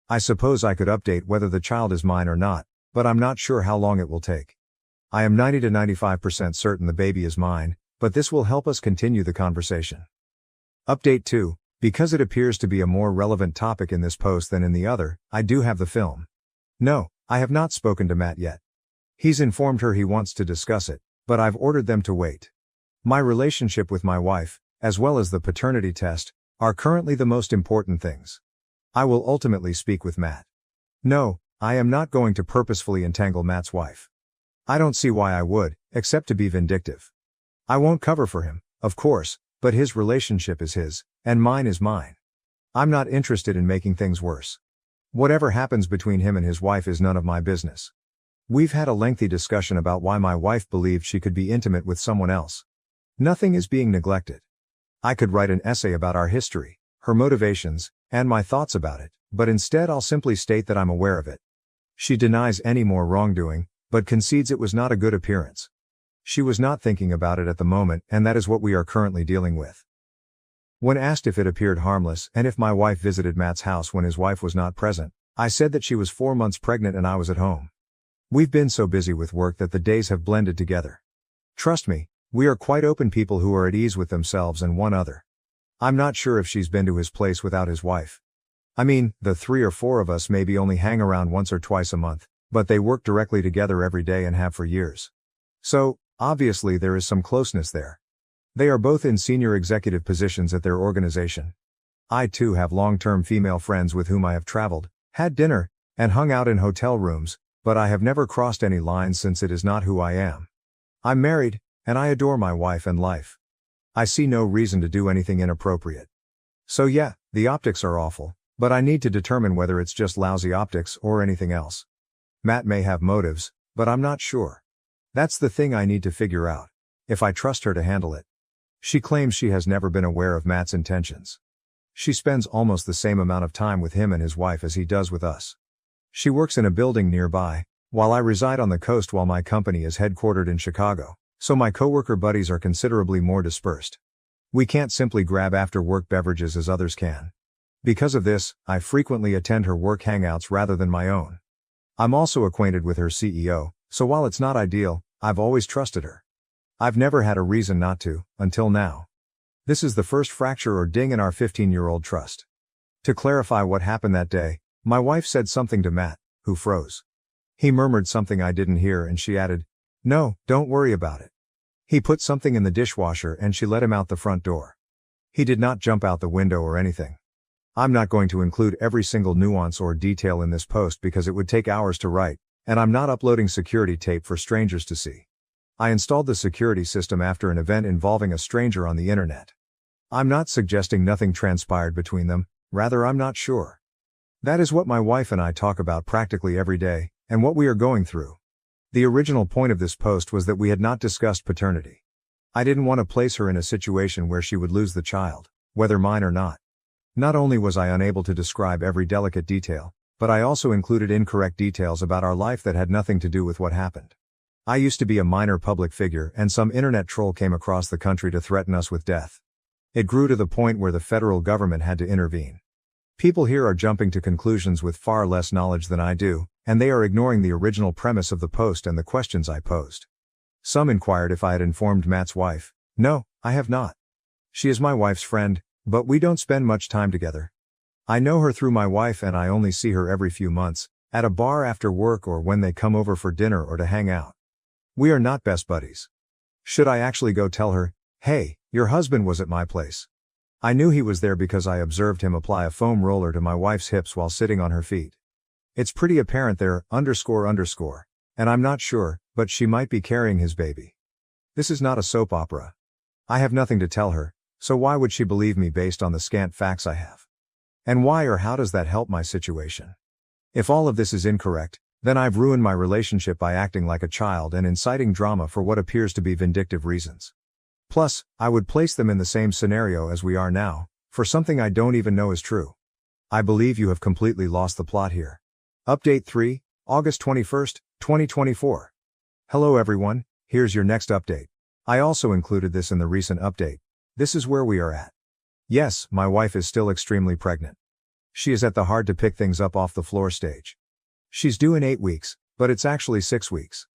I suppose I could update whether the child is mine or not, but I'm not sure how long it will take. I am 90 to 95% certain the baby is mine, but this will help us continue the conversation. Update 2, because it appears to be a more relevant topic in this post than in the other, I do have the film. No, I have not spoken to Matt yet. He's informed her he wants to discuss it, but I've ordered them to wait. My relationship with my wife, as well as the paternity test, are currently the most important things. I will ultimately speak with Matt. No, I am not going to purposefully entangle Matt's wife. I don't see why I would, except to be vindictive. I won't cover for him, of course, but his relationship is his, and mine is mine. I'm not interested in making things worse. Whatever happens between him and his wife is none of my business. We've had a lengthy discussion about why my wife believed she could be intimate with someone else. Nothing is being neglected. I could write an essay about our history, her motivations, and my thoughts about it, but instead I'll simply state that I'm aware of it. She denies any more wrongdoing, but concedes it was not a good appearance. She was not thinking about it at the moment, and that is what we are currently dealing with. When asked if it appeared harmless and if my wife visited Matt's house when his wife was not present, I said that she was 4 months pregnant and I was at home. We've been so busy with work that the days have blended together. Trust me, we are quite open people who are at ease with themselves and one other. I'm not sure if she's been to his place without his wife. I mean, the 3 or 4 of us maybe only hang around once or twice a month, but they work directly together every day and have for years. So, obviously there is some closeness there. They are both in senior executive positions at their organization. I too have long-term female friends with whom I have traveled, had dinner, and hung out in hotel rooms, but I have never crossed any lines since it is not who I am. I'm married, and I adore my wife and life. I see no reason to do anything inappropriate. So yeah, The optics are awful, but I need to determine whether it's just lousy optics or anything else. Matt may have motives, but I'm not sure. That's the thing I need to figure out, if I trust her to handle it. She claims she has never been aware of Matt's intentions. She spends almost the same amount of time with him and his wife as he does with us. She works in a building nearby, while I reside on the coast while my company is headquartered in Chicago, so my coworker buddies are considerably more dispersed. We can't simply grab after-work beverages as others can. Because of this, I frequently attend her work hangouts rather than my own. I'm also acquainted with her CEO, so while it's not ideal, I've always trusted her. I've never had a reason not to, until now. This is the first fracture or ding in our 15-year-old trust. To clarify what happened that day, my wife said something to Matt, who froze. He murmured something I didn't hear and she added, "No, don't worry about it." He put something in the dishwasher and she let him out the front door. He did not jump out the window or anything. I'm not going to include every single nuance or detail in this post because it would take hours to write, and I'm not uploading security tape for strangers to see. I installed the security system after an event involving a stranger on the internet. I'm not suggesting nothing transpired between them, rather I'm not sure. That is what my wife and I talk about practically every day, and what we are going through. The original point of this post was that we had not discussed paternity. I didn't want to place her in a situation where she would lose the child, whether mine or not. Not only was I unable to describe every delicate detail, but I also included incorrect details about our life that had nothing to do with what happened. I used to be a minor public figure and some internet troll came across the country to threaten us with death. It grew to the point where the federal government had to intervene. People here are jumping to conclusions with far less knowledge than I do, and they are ignoring the original premise of the post and the questions I posed. Some inquired if I had informed Matt's wife. No, I have not. She is my wife's friend, but we don't spend much time together. I know her through my wife and I only see her every few months, at a bar after work or when they come over for dinner or to hang out. We are not best buddies. Should I actually go tell her, "Hey, your husband was at my place"? I knew he was there because I observed him apply a foam roller to my wife's hips while sitting on her feet. It's pretty apparent there, and I'm not sure, but she might be carrying his baby. This is not a soap opera. I have nothing to tell her, so why would she believe me based on the scant facts I have? And why or how does that help my situation? If all of this is incorrect, then I've ruined my relationship by acting like a child and inciting drama for what appears to be vindictive reasons. Plus, I would place them in the same scenario as we are now, for something I don't even know is true. I believe you have completely lost the plot here. Update 3, August 21st, 2024. Hello everyone, here's your next update. I also included this in the recent update. This is where we are at. Yes, my wife is still extremely pregnant. She is at the hard to pick things up off the floor stage. She's due in 8 weeks, but it's actually 6 weeks.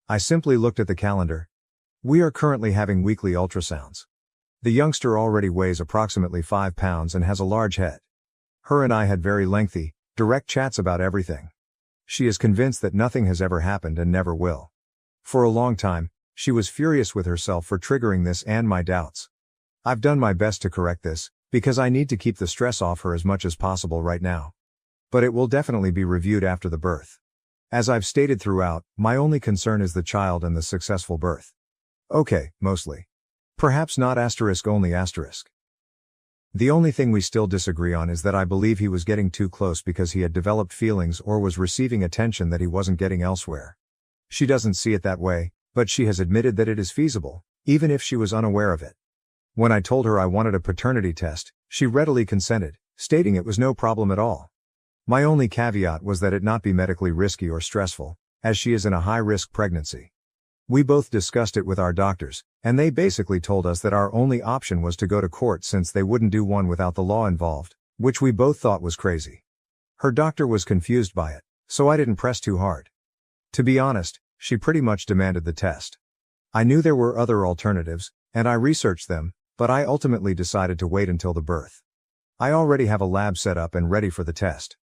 I simply looked at the calendar. We are currently having weekly ultrasounds. The youngster already weighs approximately 5 pounds and has a large head. Her and I had very lengthy, direct chats about everything. She is convinced that nothing has ever happened and never will. For a long time, she was furious with herself for triggering this and my doubts. I've done my best to correct this, because I need to keep the stress off her as much as possible right now. But it will definitely be reviewed after the birth. As I've stated throughout, my only concern is the child and the successful birth. Okay, mostly. Perhaps not only asterisk. The only thing we still disagree on is that I believe he was getting too close because he had developed feelings or was receiving attention that he wasn't getting elsewhere. She doesn't see it that way, but she has admitted that it is feasible, even if she was unaware of it. When I told her I wanted a paternity test, she readily consented, stating it was no problem at all. My only caveat was that it not be medically risky or stressful, as she is in a high-risk pregnancy. We both discussed it with our doctors, and they basically told us that our only option was to go to court since they wouldn't do one without the law involved, which we both thought was crazy. Her doctor was confused by it, so I didn't press too hard. To be honest, she pretty much demanded the test. I knew there were other alternatives, and I researched them, but I ultimately decided to wait until the birth. I already have a lab set up and ready for the test.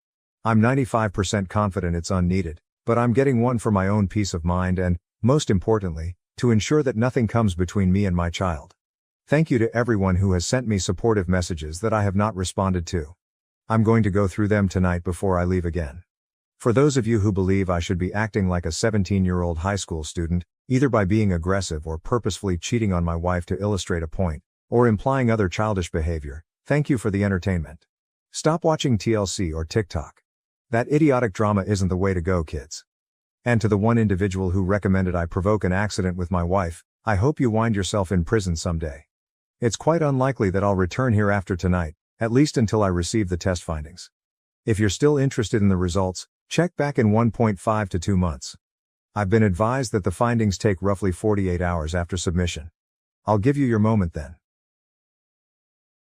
I'm 95% confident it's unneeded, but I'm getting one for my own peace of mind and, most importantly, to ensure that nothing comes between me and my child. Thank you to everyone who has sent me supportive messages that I have not responded to. I'm going to go through them tonight before I leave again. For those of you who believe I should be acting like a 17-year-old high school student, either by being aggressive or purposefully cheating on my wife to illustrate a point, or implying other childish behavior, thank you for the entertainment. Stop watching TLC or TikTok. That idiotic drama isn't the way to go, kids. And to the one individual who recommended I provoke an accident with my wife, I hope you wind yourself in prison someday. It's quite unlikely that I'll return here after tonight, at least until I receive the test findings. If you're still interested in the results, check back in 1.5 to 2 months. I've been advised that the findings take roughly 48 hours after submission. I'll give you your moment then.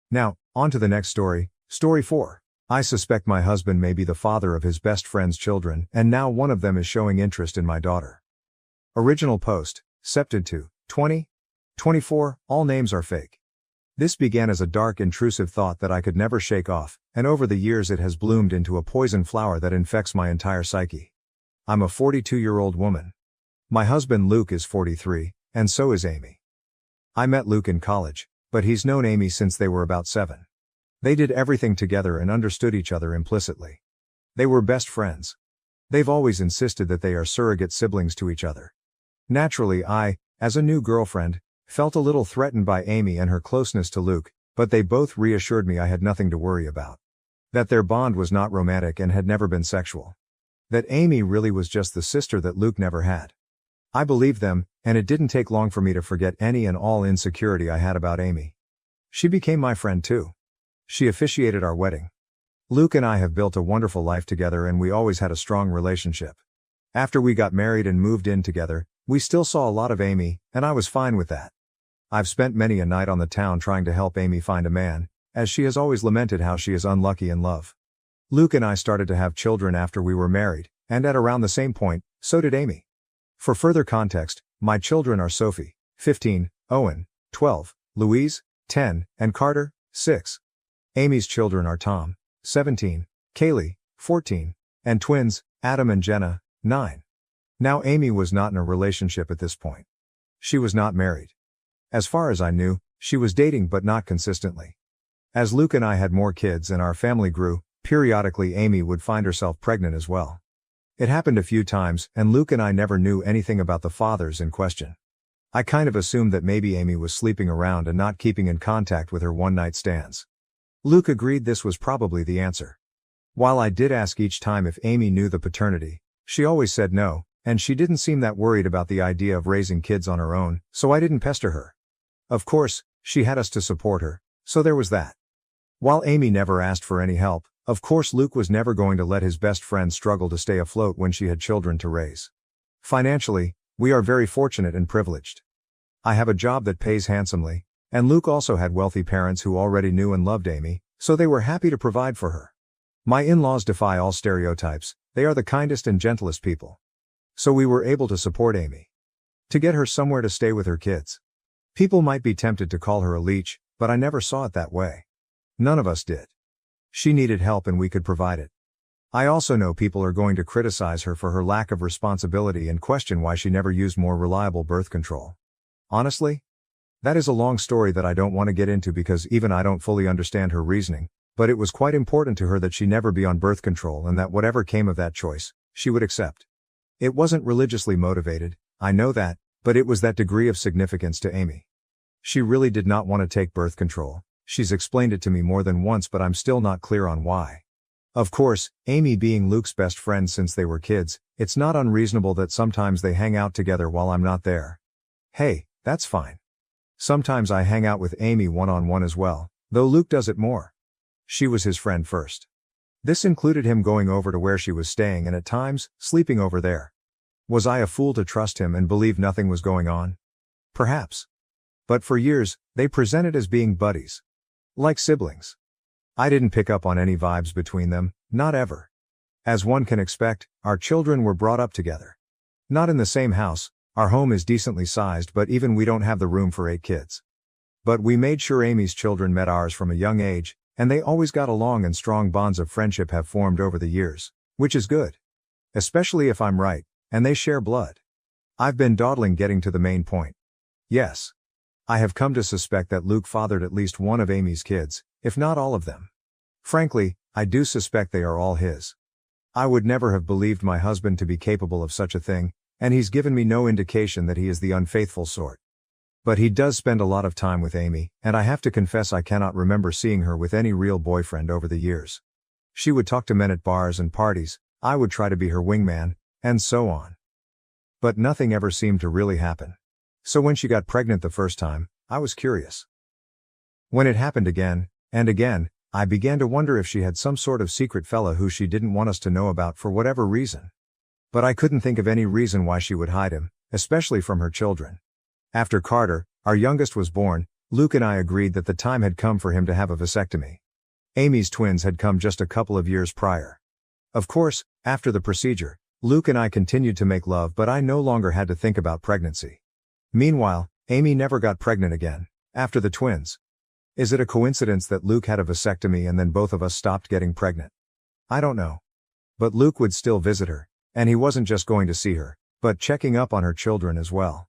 Now, on to the next story, Story 4. I suspect my husband may be the father of his best friend's children, and now one of them is showing interest in my daughter. Original post, September 2, 2024, all names are fake. This began as a dark, intrusive thought that I could never shake off, and over the years it has bloomed into a poison flower that infects my entire psyche. I'm a 42-year-old woman. My husband Luke is 43, and so is Amy. I met Luke in college, but he's known Amy since they were about 7. They did everything together and understood each other implicitly. They were best friends. They've always insisted that they are surrogate siblings to each other. Naturally, I, as a new girlfriend, felt a little threatened by Amy and her closeness to Luke, but they both reassured me I had nothing to worry about. That their bond was not romantic and had never been sexual. That Amy really was just the sister that Luke never had. I believed them, and it didn't take long for me to forget any and all insecurity I had about Amy. She became my friend too. She officiated our wedding. Luke and I have built a wonderful life together, and we always had a strong relationship. After we got married and moved in together, we still saw a lot of Amy, and I was fine with that. I've spent many a night on the town trying to help Amy find a man, as she has always lamented how she is unlucky in love. Luke and I started to have children after we were married, and at around the same point, so did Amy. For further context, my children are Sophie, 15, Owen, 12, Louise, 10, and Carter, 6. Amy's children are Tom, 17, Kaylee, 14, and twins, Adam and Jenna, 9. Now Amy was not in a relationship at this point. She was not married. As far as I knew, she was dating but not consistently. As Luke and I had more kids and our family grew, periodically Amy would find herself pregnant as well. It happened a few times, and Luke and I never knew anything about the fathers in question. I kind of assumed that maybe Amy was sleeping around and not keeping in contact with her one-night stands. Luke agreed this was probably the answer. While I did ask each time if Amy knew the paternity, she always said no, and she didn't seem that worried about the idea of raising kids on her own, so I didn't pester her. Of course, she had us to support her, so there was that. While Amy never asked for any help, of course Luke was never going to let his best friend struggle to stay afloat when she had children to raise. Financially, we are very fortunate and privileged. I have a job that pays handsomely, and Luke also had wealthy parents who already knew and loved Amy, so they were happy to provide for her. My in-laws defy all stereotypes, they are the kindest and gentlest people. So we were able to support Amy. To get her somewhere to stay with her kids. People might be tempted to call her a leech, but I never saw it that way. None of us did. She needed help and we could provide it. I also know people are going to criticize her for her lack of responsibility and question why she never used more reliable birth control. Honestly? That is a long story that I don't want to get into because even I don't fully understand her reasoning, but it was quite important to her that she never be on birth control and that whatever came of that choice, she would accept. It wasn't religiously motivated, I know that, but it was that degree of significance to Amy. She really did not want to take birth control. She's explained it to me more than once, but I'm still not clear on why. Of course, Amy being Luke's best friend since they were kids, it's not unreasonable that sometimes they hang out together while I'm not there. Hey, that's fine. Sometimes I hang out with Amy one-on-one as well, though Luke does it more. She was his friend first. This included him going over to where she was staying and at times, sleeping over there. Was I a fool to trust him and believe nothing was going on? Perhaps. But for years, they presented as being buddies. Like siblings. I didn't pick up on any vibes between them, not ever. As one can expect, our children were brought up together. Not in the same house, our home is decently sized but even we don't have the room for 8 kids. But we made sure Amy's children met ours from a young age, and they always got along and strong bonds of friendship have formed over the years, which is good. Especially if I'm right, and they share blood. I've been dawdling getting to the main point. Yes. I have come to suspect that Luke fathered at least one of Amy's kids, if not all of them. Frankly, I do suspect they are all his. I would never have believed my husband to be capable of such a thing, and he's given me no indication that he is the unfaithful sort. But he does spend a lot of time with Amy, and I have to confess I cannot remember seeing her with any real boyfriend over the years. She would talk to men at bars and parties, I would try to be her wingman, and so on. But nothing ever seemed to really happen. So when she got pregnant the first time, I was curious. When it happened again, and again, I began to wonder if she had some sort of secret fella who she didn't want us to know about for whatever reason. But I couldn't think of any reason why she would hide him, especially from her children. After Carter, our youngest, was born, Luke and I agreed that the time had come for him to have a vasectomy. Amy's twins had come just a couple of years prior. Of course, after the procedure, Luke and I continued to make love, but I no longer had to think about pregnancy. Meanwhile, Amy never got pregnant again, after the twins. Is it a coincidence that Luke had a vasectomy and then both of us stopped getting pregnant? I don't know. But Luke would still visit her, and he wasn't just going to see her, but checking up on her children as well.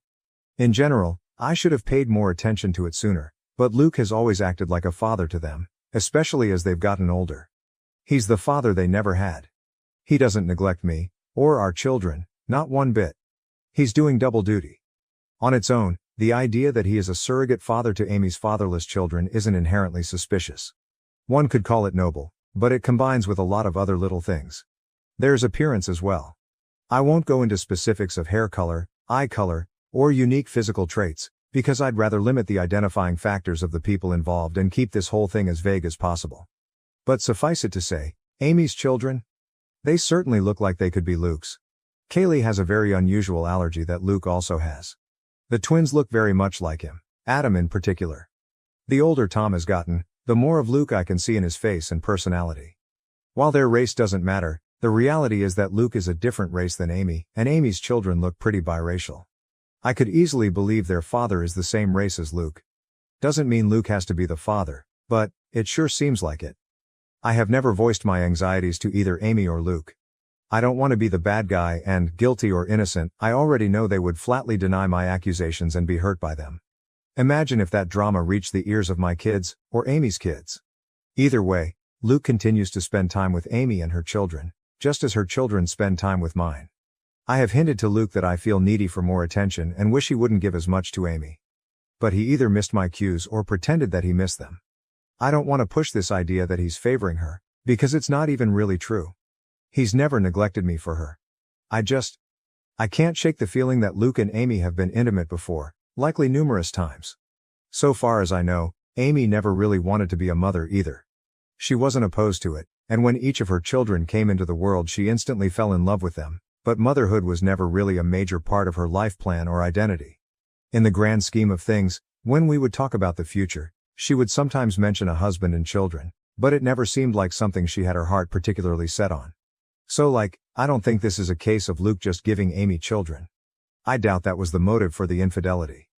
In general, I should have paid more attention to it sooner, but Luke has always acted like a father to them, especially as they've gotten older. He's the father they never had. He doesn't neglect me, or our children, not one bit. He's doing double duty. On its own, the idea that he is a surrogate father to Amy's fatherless children isn't inherently suspicious. One could call it noble, but it combines with a lot of other little things. There's appearance as well. I won't go into specifics of hair color, eye color, or unique physical traits, because I'd rather limit the identifying factors of the people involved and keep this whole thing as vague as possible. But suffice it to say, Amy's children? They certainly look like they could be Luke's. Kaylee has a very unusual allergy that Luke also has. The twins look very much like him, Adam in particular. The older Tom has gotten, the more of Luke I can see in his face and personality. While their race doesn't matter, the reality is that Luke is a different race than Amy, and Amy's children look pretty biracial. I could easily believe their father is the same race as Luke. Doesn't mean Luke has to be the father, but it sure seems like it. I have never voiced my anxieties to either Amy or Luke. I don't want to be the bad guy, and, guilty or innocent, I already know they would flatly deny my accusations and be hurt by them. Imagine if that drama reached the ears of my kids, or Amy's kids. Either way, Luke continues to spend time with Amy and her children, just as her children spend time with mine. I have hinted to Luke that I feel needy for more attention and wish he wouldn't give as much to Amy. But he either missed my cues or pretended that he missed them. I don't want to push this idea that he's favoring her, because it's not even really true. He's never neglected me for her. I can't shake the feeling that Luke and Amy have been intimate before, likely numerous times. So far as I know, Amy never really wanted to be a mother either. She wasn't opposed to it, and when each of her children came into the world she instantly fell in love with them, but motherhood was never really a major part of her life plan or identity. In the grand scheme of things, when we would talk about the future, she would sometimes mention a husband and children, but it never seemed like something she had her heart particularly set on. So I don't think this is a case of Luke just giving Amy children. I doubt that was the motive for the infidelity.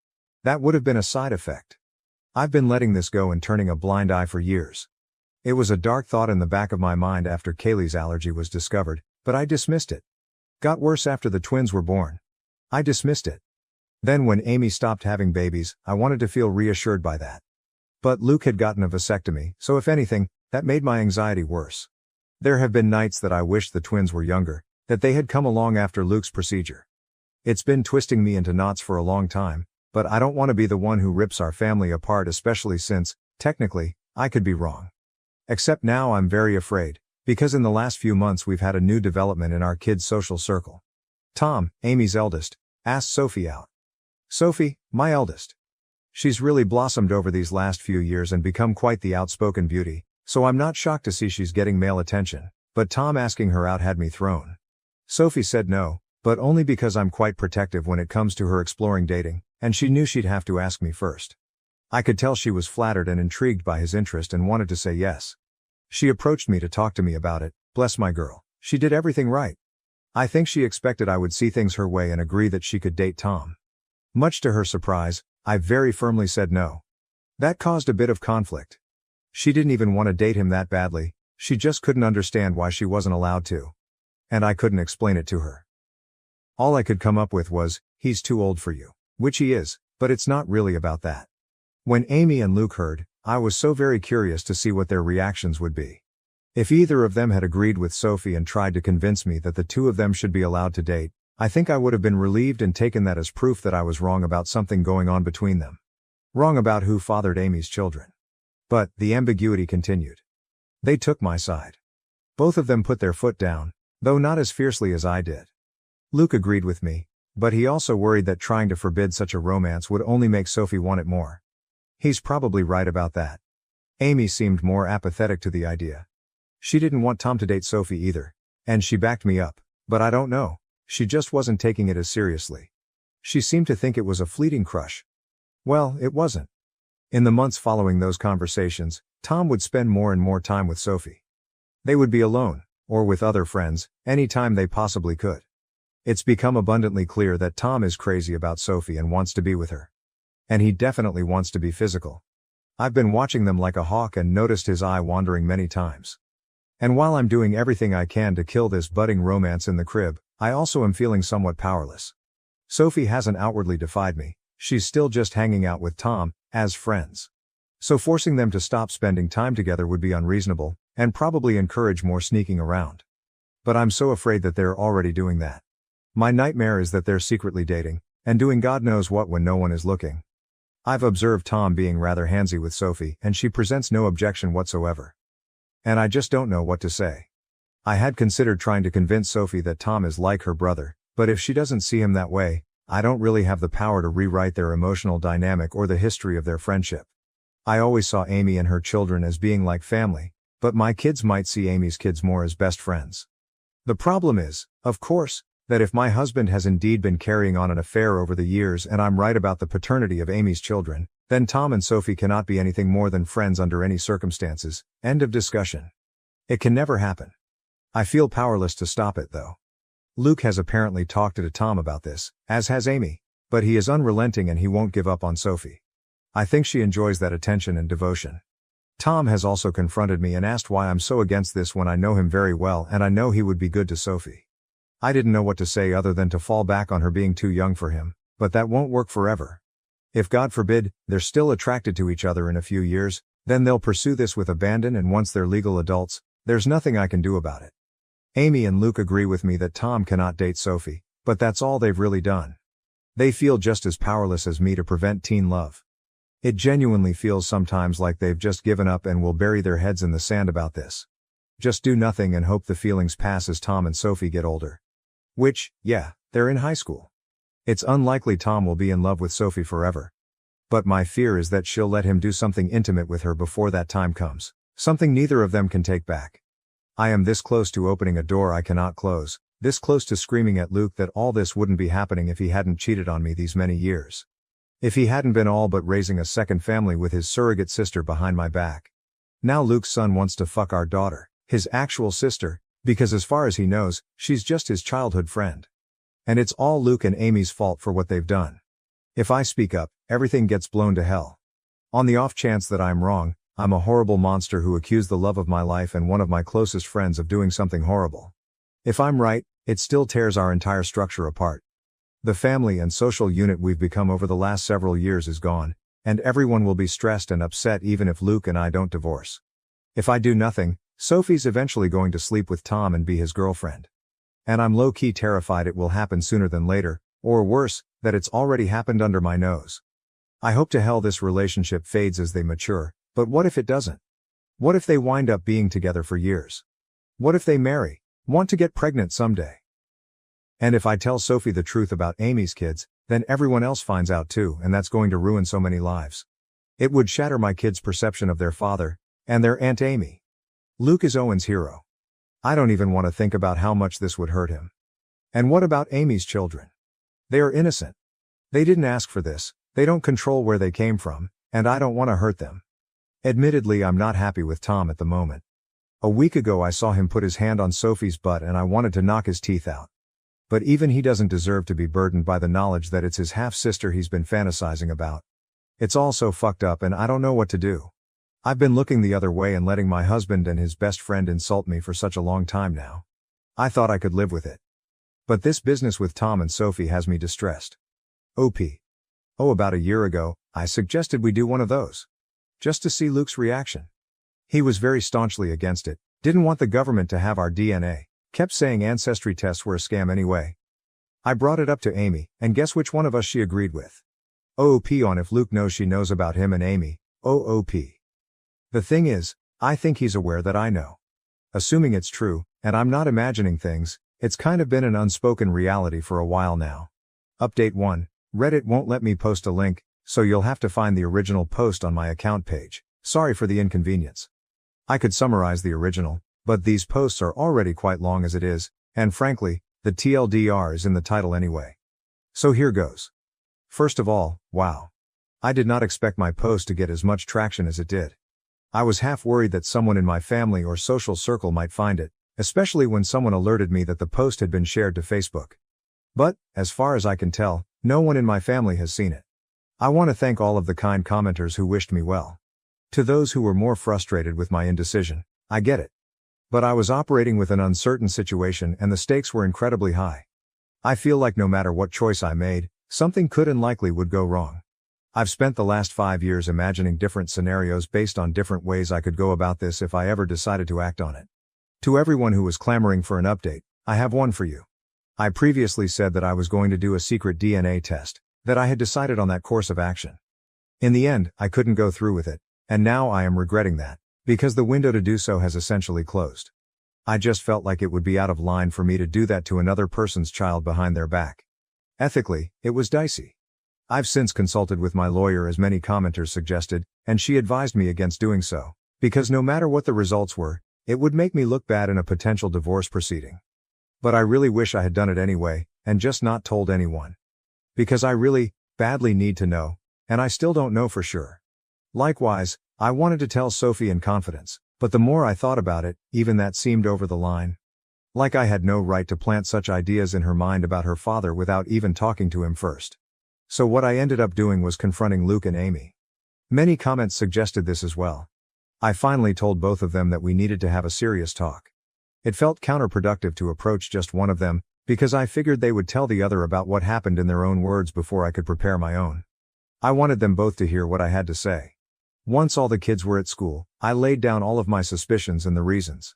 That would have been a side effect. I've been letting this go and turning a blind eye for years. It was a dark thought in the back of my mind after Kaylee's allergy was discovered, but I dismissed it. Got worse after the twins were born. I dismissed it. Then when Amy stopped having babies, I wanted to feel reassured by that. But Luke had gotten a vasectomy, so if anything, that made my anxiety worse. There have been nights that I wished the twins were younger, that they had come along after Luke's procedure. It's been twisting me into knots for a long time, but I don't want to be the one who rips our family apart, especially since, technically, I could be wrong. Except now I'm very afraid, because in the last few months we've had a new development in our kids' social circle. Tom, Amy's eldest, asked Sophie out. Sophie, my eldest. She's really blossomed over these last few years and become quite the outspoken beauty, so I'm not shocked to see she's getting male attention, but Tom asking her out had me thrown. Sophie said no, but only because I'm quite protective when it comes to her exploring dating, and she knew she'd have to ask me first. I could tell she was flattered and intrigued by his interest and wanted to say yes. She approached me to talk to me about it. Bless my girl, she did everything right. I think she expected I would see things her way and agree that she could date Tom. Much to her surprise, I very firmly said no. That caused a bit of conflict. She didn't even want to date him that badly, she just couldn't understand why she wasn't allowed to. And I couldn't explain it to her. All I could come up with was, he's too old for you. Which he is, but it's not really about that. When Amy and Luke heard, I was so very curious to see what their reactions would be. If either of them had agreed with Sophie and tried to convince me that the two of them should be allowed to date, I think I would have been relieved and taken that as proof that I was wrong about something going on between them. Wrong about who fathered Amy's children. But, the ambiguity continued. They took my side. Both of them put their foot down, though not as fiercely as I did. Luke agreed with me, but he also worried that trying to forbid such a romance would only make Sophie want it more. He's probably right about that. Amy seemed more apathetic to the idea. She didn't want Tom to date Sophie either, and she backed me up, but I don't know, she just wasn't taking it as seriously. She seemed to think it was a fleeting crush. Well, it wasn't. In the months following those conversations, Tom would spend more and more time with Sophie. They would be alone, or with other friends, any time they possibly could. It's become abundantly clear that Tom is crazy about Sophie and wants to be with her. And he definitely wants to be physical. I've been watching them like a hawk and noticed his eye wandering many times. And while I'm doing everything I can to kill this budding romance in the crib, I also am feeling somewhat powerless. Sophie hasn't outwardly defied me, she's still just hanging out with Tom, as friends. So forcing them to stop spending time together would be unreasonable, and probably encourage more sneaking around. But I'm so afraid that they're already doing that. My nightmare is that they're secretly dating, and doing God knows what when no one is looking. I've observed Tom being rather handsy with Sophie, and she presents no objection whatsoever. And I just don't know what to say. I had considered trying to convince Sophie that Tom is like her brother, but if she doesn't see him that way, I don't really have the power to rewrite their emotional dynamic or the history of their friendship. I always saw Amy and her children as being like family, but my kids might see Amy's kids more as best friends. The problem is, of course, that if my husband has indeed been carrying on an affair over the years and I'm right about the paternity of Amy's children, then Tom and Sophie cannot be anything more than friends under any circumstances, end of discussion. It can never happen. I feel powerless to stop it though. Luke has apparently talked to Tom about this, as has Amy, but he is unrelenting and he won't give up on Sophie. I think she enjoys that attention and devotion. Tom has also confronted me and asked why I'm so against this when I know him very well and I know he would be good to Sophie. I didn't know what to say other than to fall back on her being too young for him, but that won't work forever. If God forbid, they're still attracted to each other in a few years, then they'll pursue this with abandon and once they're legal adults, there's nothing I can do about it. Amy and Luke agree with me that Tom cannot date Sophie, but that's all they've really done. They feel just as powerless as me to prevent teen love. It genuinely feels sometimes like they've just given up and will bury their heads in the sand about this. Just do nothing and hope the feelings pass as Tom and Sophie get older. Which, yeah, they're in high school. It's unlikely Tom will be in love with Sophie forever. But my fear is that she'll let him do something intimate with her before that time comes, something neither of them can take back. I am this close to opening a door I cannot close, this close to screaming at Luke that all this wouldn't be happening if he hadn't cheated on me these many years. If he hadn't been all but raising a second family with his surrogate sister behind my back. Now Luke's son wants to fuck our daughter, his actual sister, because as far as he knows, she's just his childhood friend. And it's all Luke and Amy's fault for what they've done. If I speak up, everything gets blown to hell. On the off chance that I'm wrong, I'm a horrible monster who accused the love of my life and one of my closest friends of doing something horrible. If I'm right, it still tears our entire structure apart. The family and social unit we've become over the last several years is gone, and everyone will be stressed and upset even if Luke and I don't divorce. If I do nothing, Sophie's eventually going to sleep with Tom and be his girlfriend. And I'm low-key terrified it will happen sooner than later, or worse, that it's already happened under my nose. I hope to hell this relationship fades as they mature, but what if it doesn't? What if they wind up being together for years? What if they marry, want to get pregnant someday? And if I tell Sophie the truth about Amy's kids, then everyone else finds out too, and that's going to ruin so many lives. It would shatter my kids' perception of their father, and their Aunt Amy. Luke is Owen's hero. I don't even want to think about how much this would hurt him. And what about Amy's children? They are innocent. They didn't ask for this, they don't control where they came from, and I don't want to hurt them. Admittedly, I'm not happy with Tom at the moment. A week ago I saw him put his hand on Sophie's butt and I wanted to knock his teeth out. But even he doesn't deserve to be burdened by the knowledge that it's his half-sister he's been fantasizing about. It's all so fucked up and I don't know what to do. I've been looking the other way and letting my husband and his best friend insult me for such a long time now. I thought I could live with it. But this business with Tom and Sophie has me distressed. About a year ago, I suggested we do one of those. Just to see Luke's reaction. He was very staunchly against it, didn't want the government to have our DNA, kept saying ancestry tests were a scam anyway. I brought it up to Amy, and guess which one of us she agreed with? OOP on if Luke knows she knows about him and Amy, OOP. The thing is, I think he's aware that I know. Assuming it's true, and I'm not imagining things, it's kind of been an unspoken reality for a while now. Update 1, Reddit won't let me post a link, so you'll have to find the original post on my account page. Sorry for the inconvenience. I could summarize the original, but these posts are already quite long as it is, and frankly, the TLDR is in the title anyway. So here goes. First of all, wow. I did not expect my post to get as much traction as it did. I was half worried that someone in my family or social circle might find it, especially when someone alerted me that the post had been shared to Facebook. But, as far as I can tell, no one in my family has seen it. I want to thank all of the kind commenters who wished me well. To those who were more frustrated with my indecision, I get it. But I was operating with an uncertain situation and the stakes were incredibly high. I feel like no matter what choice I made, something could and likely would go wrong. I've spent the last 5 years imagining different scenarios based on different ways I could go about this if I ever decided to act on it. To everyone who was clamoring for an update, I have one for you. I previously said that I was going to do a secret DNA test, that I had decided on that course of action. In the end, I couldn't go through with it, and now I am regretting that, because the window to do so has essentially closed. I just felt like it would be out of line for me to do that to another person's child behind their back. Ethically, it was dicey. I've since consulted with my lawyer as many commenters suggested, and she advised me against doing so, because no matter what the results were, it would make me look bad in a potential divorce proceeding. But I really wish I had done it anyway, and just not told anyone. Because I really, badly need to know, and I still don't know for sure. Likewise, I wanted to tell Sophie in confidence, but the more I thought about it, even that seemed over the line. Like I had no right to plant such ideas in her mind about her father without even talking to him first. So what I ended up doing was confronting Luke and Amy. Many comments suggested this as well. I finally told both of them that we needed to have a serious talk. It felt counterproductive to approach just one of them, because I figured they would tell the other about what happened in their own words before I could prepare my own. I wanted them both to hear what I had to say. Once all the kids were at school, I laid down all of my suspicions and the reasons.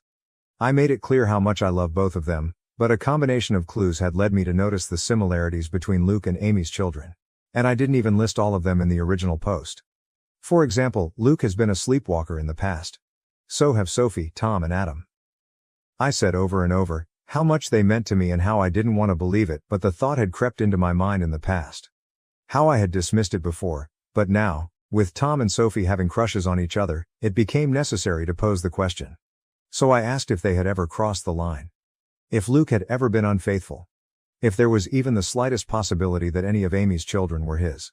I made it clear how much I love both of them, but a combination of clues had led me to notice the similarities between Luke and Amy's children. And I didn't even list all of them in the original post. For example, Luke has been a sleepwalker in the past. So have Sophie, Tom and Adam. I said over and over how much they meant to me and how I didn't want to believe it, but the thought had crept into my mind in the past. How I had dismissed it before, but now, with Tom and Sophie having crushes on each other, it became necessary to pose the question. So I asked if they had ever crossed the line. If Luke had ever been unfaithful. If there was even the slightest possibility that any of Amy's children were his.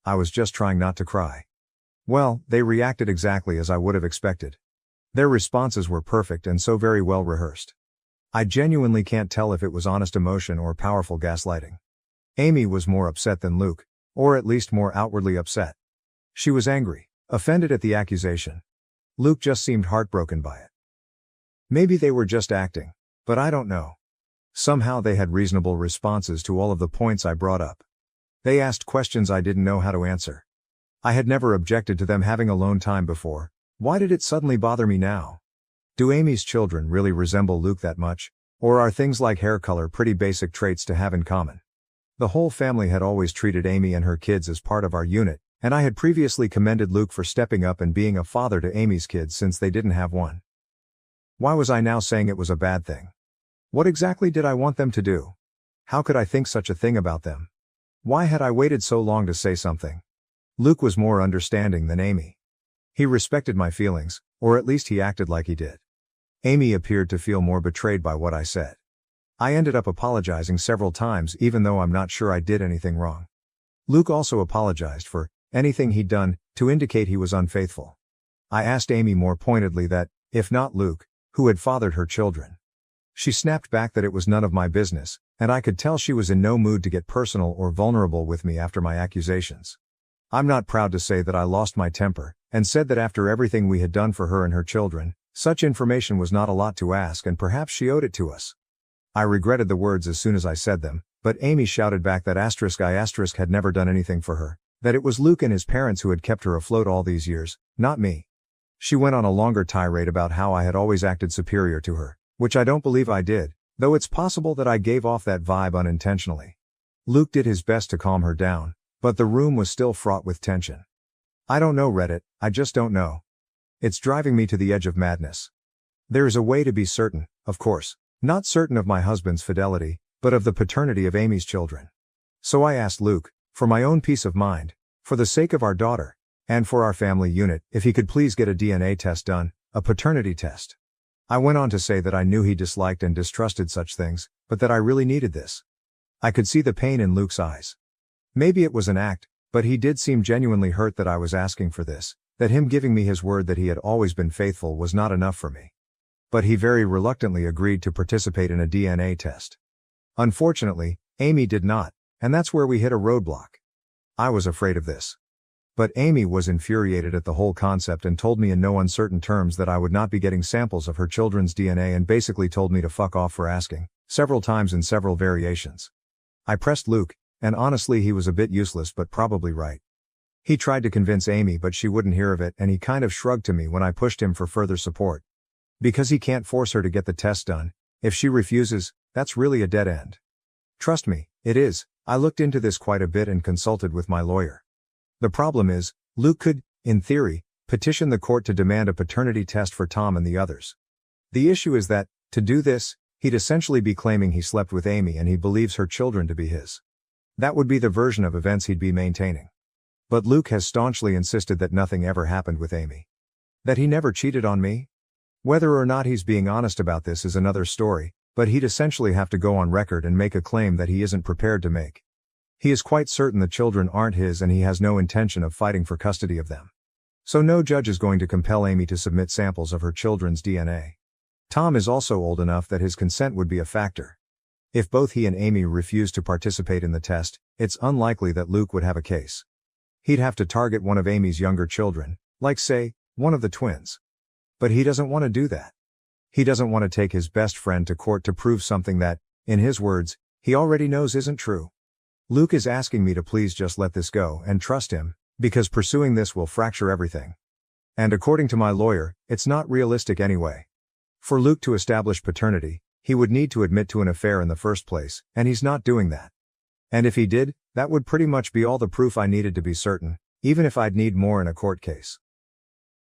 I was just trying not to cry. Well, they reacted exactly as I would have expected. Their responses were perfect and so very well rehearsed. I genuinely can't tell if it was honest emotion or powerful gaslighting. Amy was more upset than Luke, or at least more outwardly upset. She was angry, offended at the accusation. Luke just seemed heartbroken by it. Maybe they were just acting, but I don't know. Somehow they had reasonable responses to all of the points I brought up. They asked questions I didn't know how to answer. I had never objected to them having alone time before. Why did it suddenly bother me now? Do Amy's children really resemble Luke that much? Or are things like hair color pretty basic traits to have in common? The whole family had always treated Amy and her kids as part of our unit, and I had previously commended Luke for stepping up and being a father to Amy's kids since they didn't have one. Why was I now saying it was a bad thing? What exactly did I want them to do? How could I think such a thing about them? Why had I waited so long to say something? Luke was more understanding than Amy. He respected my feelings, or at least he acted like he did. Amy appeared to feel more betrayed by what I said. I ended up apologizing several times even though I'm not sure I did anything wrong. Luke also apologized for anything he'd done to indicate he was unfaithful. I asked Amy more pointedly that, if not Luke, who had fathered her children. She snapped back that it was none of my business, and I could tell she was in no mood to get personal or vulnerable with me after my accusations. I'm not proud to say that I lost my temper, and said that after everything we had done for her and her children, such information was not a lot to ask and perhaps she owed it to us. I regretted the words as soon as I said them, but Amy shouted back that *I* had never done anything for her, that it was Luke and his parents who had kept her afloat all these years, not me. She went on a longer tirade about how I had always acted superior to her, which I don't believe I did, Though it's possible that I gave off that vibe unintentionally. Luke did his best to calm her down, but the room was still fraught with tension. I don't know, Reddit, I just don't know. It's driving me to the edge of madness. There is a way to be certain, of course, not certain of my husband's fidelity, but of the paternity of Amy's children. So I asked Luke, for my own peace of mind, for the sake of our daughter, and for our family unit, if he could please get a DNA test done, a paternity test. I went on to say that I knew he disliked and distrusted such things, but that I really needed this. I could see the pain in Luke's eyes. Maybe it was an act, but he did seem genuinely hurt that I was asking for this, that him giving me his word that he had always been faithful was not enough for me. But he very reluctantly agreed to participate in a DNA test. Unfortunately, Amy did not, and that's where we hit a roadblock. I was afraid of this. But Amy was infuriated at the whole concept and told me in no uncertain terms that I would not be getting samples of her children's DNA and basically told me to fuck off for asking, several times in several variations. I pressed Luke, and honestly he was a bit useless but probably right. He tried to convince Amy but she wouldn't hear of it and he kind of shrugged to me when I pushed him for further support. Because he can't force her to get the test done, if she refuses, that's really a dead end. Trust me, it is. I looked into this quite a bit and consulted with my lawyer. The problem is, Luke could, in theory, petition the court to demand a paternity test for Tom and the others. The issue is that, to do this, he'd essentially be claiming he slept with Amy and he believes her children to be his. That would be the version of events he'd be maintaining. But Luke has staunchly insisted that nothing ever happened with Amy. That he never cheated on me? Whether or not he's being honest about this is another story, but he'd essentially have to go on record and make a claim that he isn't prepared to make. He is quite certain the children aren't his and he has no intention of fighting for custody of them. So no judge is going to compel Amy to submit samples of her children's DNA. Tom is also old enough that his consent would be a factor. If both he and Amy refuse to participate in the test, it's unlikely that Luke would have a case. He'd have to target one of Amy's younger children, like say, one of the twins. But he doesn't want to do that. He doesn't want to take his best friend to court to prove something that, in his words, he already knows isn't true. Luke is asking me to please just let this go and trust him, because pursuing this will fracture everything. And according to my lawyer, it's not realistic anyway. For Luke to establish paternity, he would need to admit to an affair in the first place, and he's not doing that. And if he did, that would pretty much be all the proof I needed to be certain, even if I'd need more in a court case.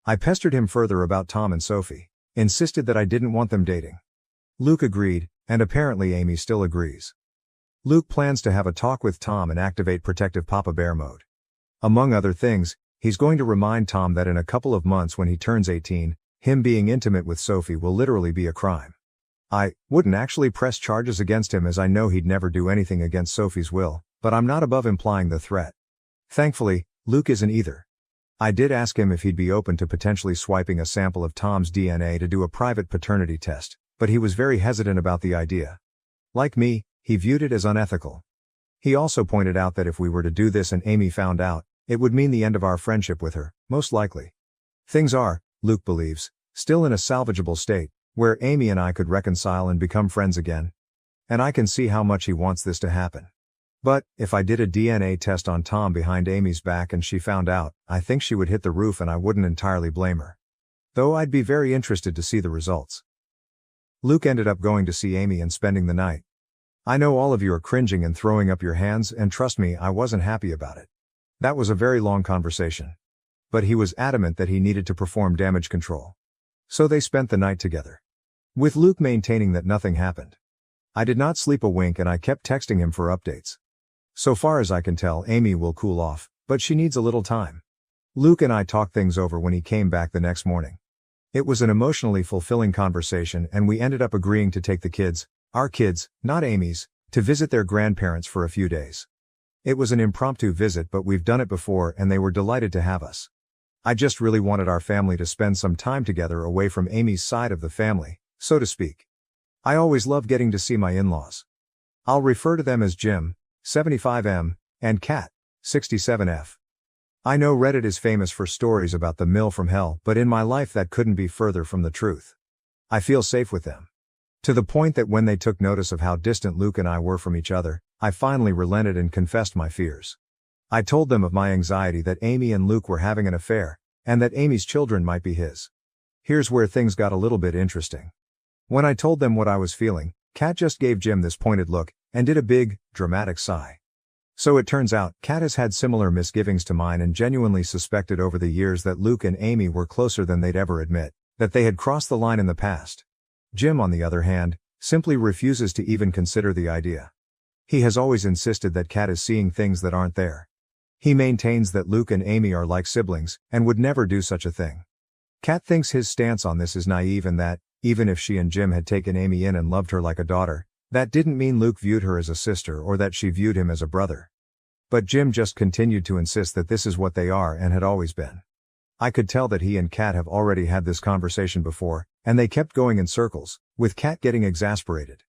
I pestered him further about Tom and Sophie, insisted that I didn't want them dating. Luke agreed, and apparently Amy still agrees. Luke plans to have a talk with Tom and activate protective Papa Bear mode. Among other things, he's going to remind Tom that in a couple of months when he turns 18, him being intimate with Sophie will literally be a crime. I wouldn't actually press charges against him as I know he'd never do anything against Sophie's will, but I'm not above implying the threat. Thankfully, Luke isn't either. I did ask him if he'd be open to potentially swiping a sample of Tom's DNA to do a private paternity test, but he was very hesitant about the idea. Like me, he viewed it as unethical. He also pointed out that if we were to do this and Amy found out, it would mean the end of our friendship with her, most likely. Things are, Luke believes, still in a salvageable state, where Amy and I could reconcile and become friends again. And I can see how much he wants this to happen. But, if I did a DNA test on Tom behind Amy's back and she found out, I think she would hit the roof and I wouldn't entirely blame her. Though I'd be very interested to see the results. Luke ended up going to see Amy and spending the night. I know all of you are cringing and throwing up your hands, and trust me, I wasn't happy about it. That was a very long conversation. But he was adamant that he needed to perform damage control. So they spent the night together. With Luke maintaining that nothing happened. I did not sleep a wink and I kept texting him for updates. So far as I can tell, Amy will cool off, but she needs a little time. Luke and I talked things over when he came back the next morning. It was an emotionally fulfilling conversation and we ended up agreeing to take the kids, our kids, not Amy's, to visit their grandparents for a few days. It was an impromptu visit but we've done it before and they were delighted to have us. I just really wanted our family to spend some time together away from Amy's side of the family, so to speak. I always love getting to see my in-laws. I'll refer to them as Jim, 75M, and Kat, 67F. I know Reddit is famous for stories about the mill from hell, but in my life that couldn't be further from the truth. I feel safe with them. To the point that when they took notice of how distant Luke and I were from each other, I finally relented and confessed my fears. I told them of my anxiety that Amy and Luke were having an affair, and that Amy's children might be his. Here's where things got a little bit interesting. When I told them what I was feeling, Kat just gave Jim this pointed look, and did a big, dramatic sigh. So it turns out, Kat has had similar misgivings to mine and genuinely suspected over the years that Luke and Amy were closer than they'd ever admit, that they had crossed the line in the past. Jim, on the other hand, simply refuses to even consider the idea. He has always insisted that Kat is seeing things that aren't there. He maintains that Luke and Amy are like siblings, and would never do such a thing. Kat thinks his stance on this is naive and that, even if she and Jim had taken Amy in and loved her like a daughter, that didn't mean Luke viewed her as a sister or that she viewed him as a brother. But Jim just continued to insist that this is what they are and had always been. I could tell that he and Kat have already had this conversation before, and they kept going in circles, with Kat getting exasperated.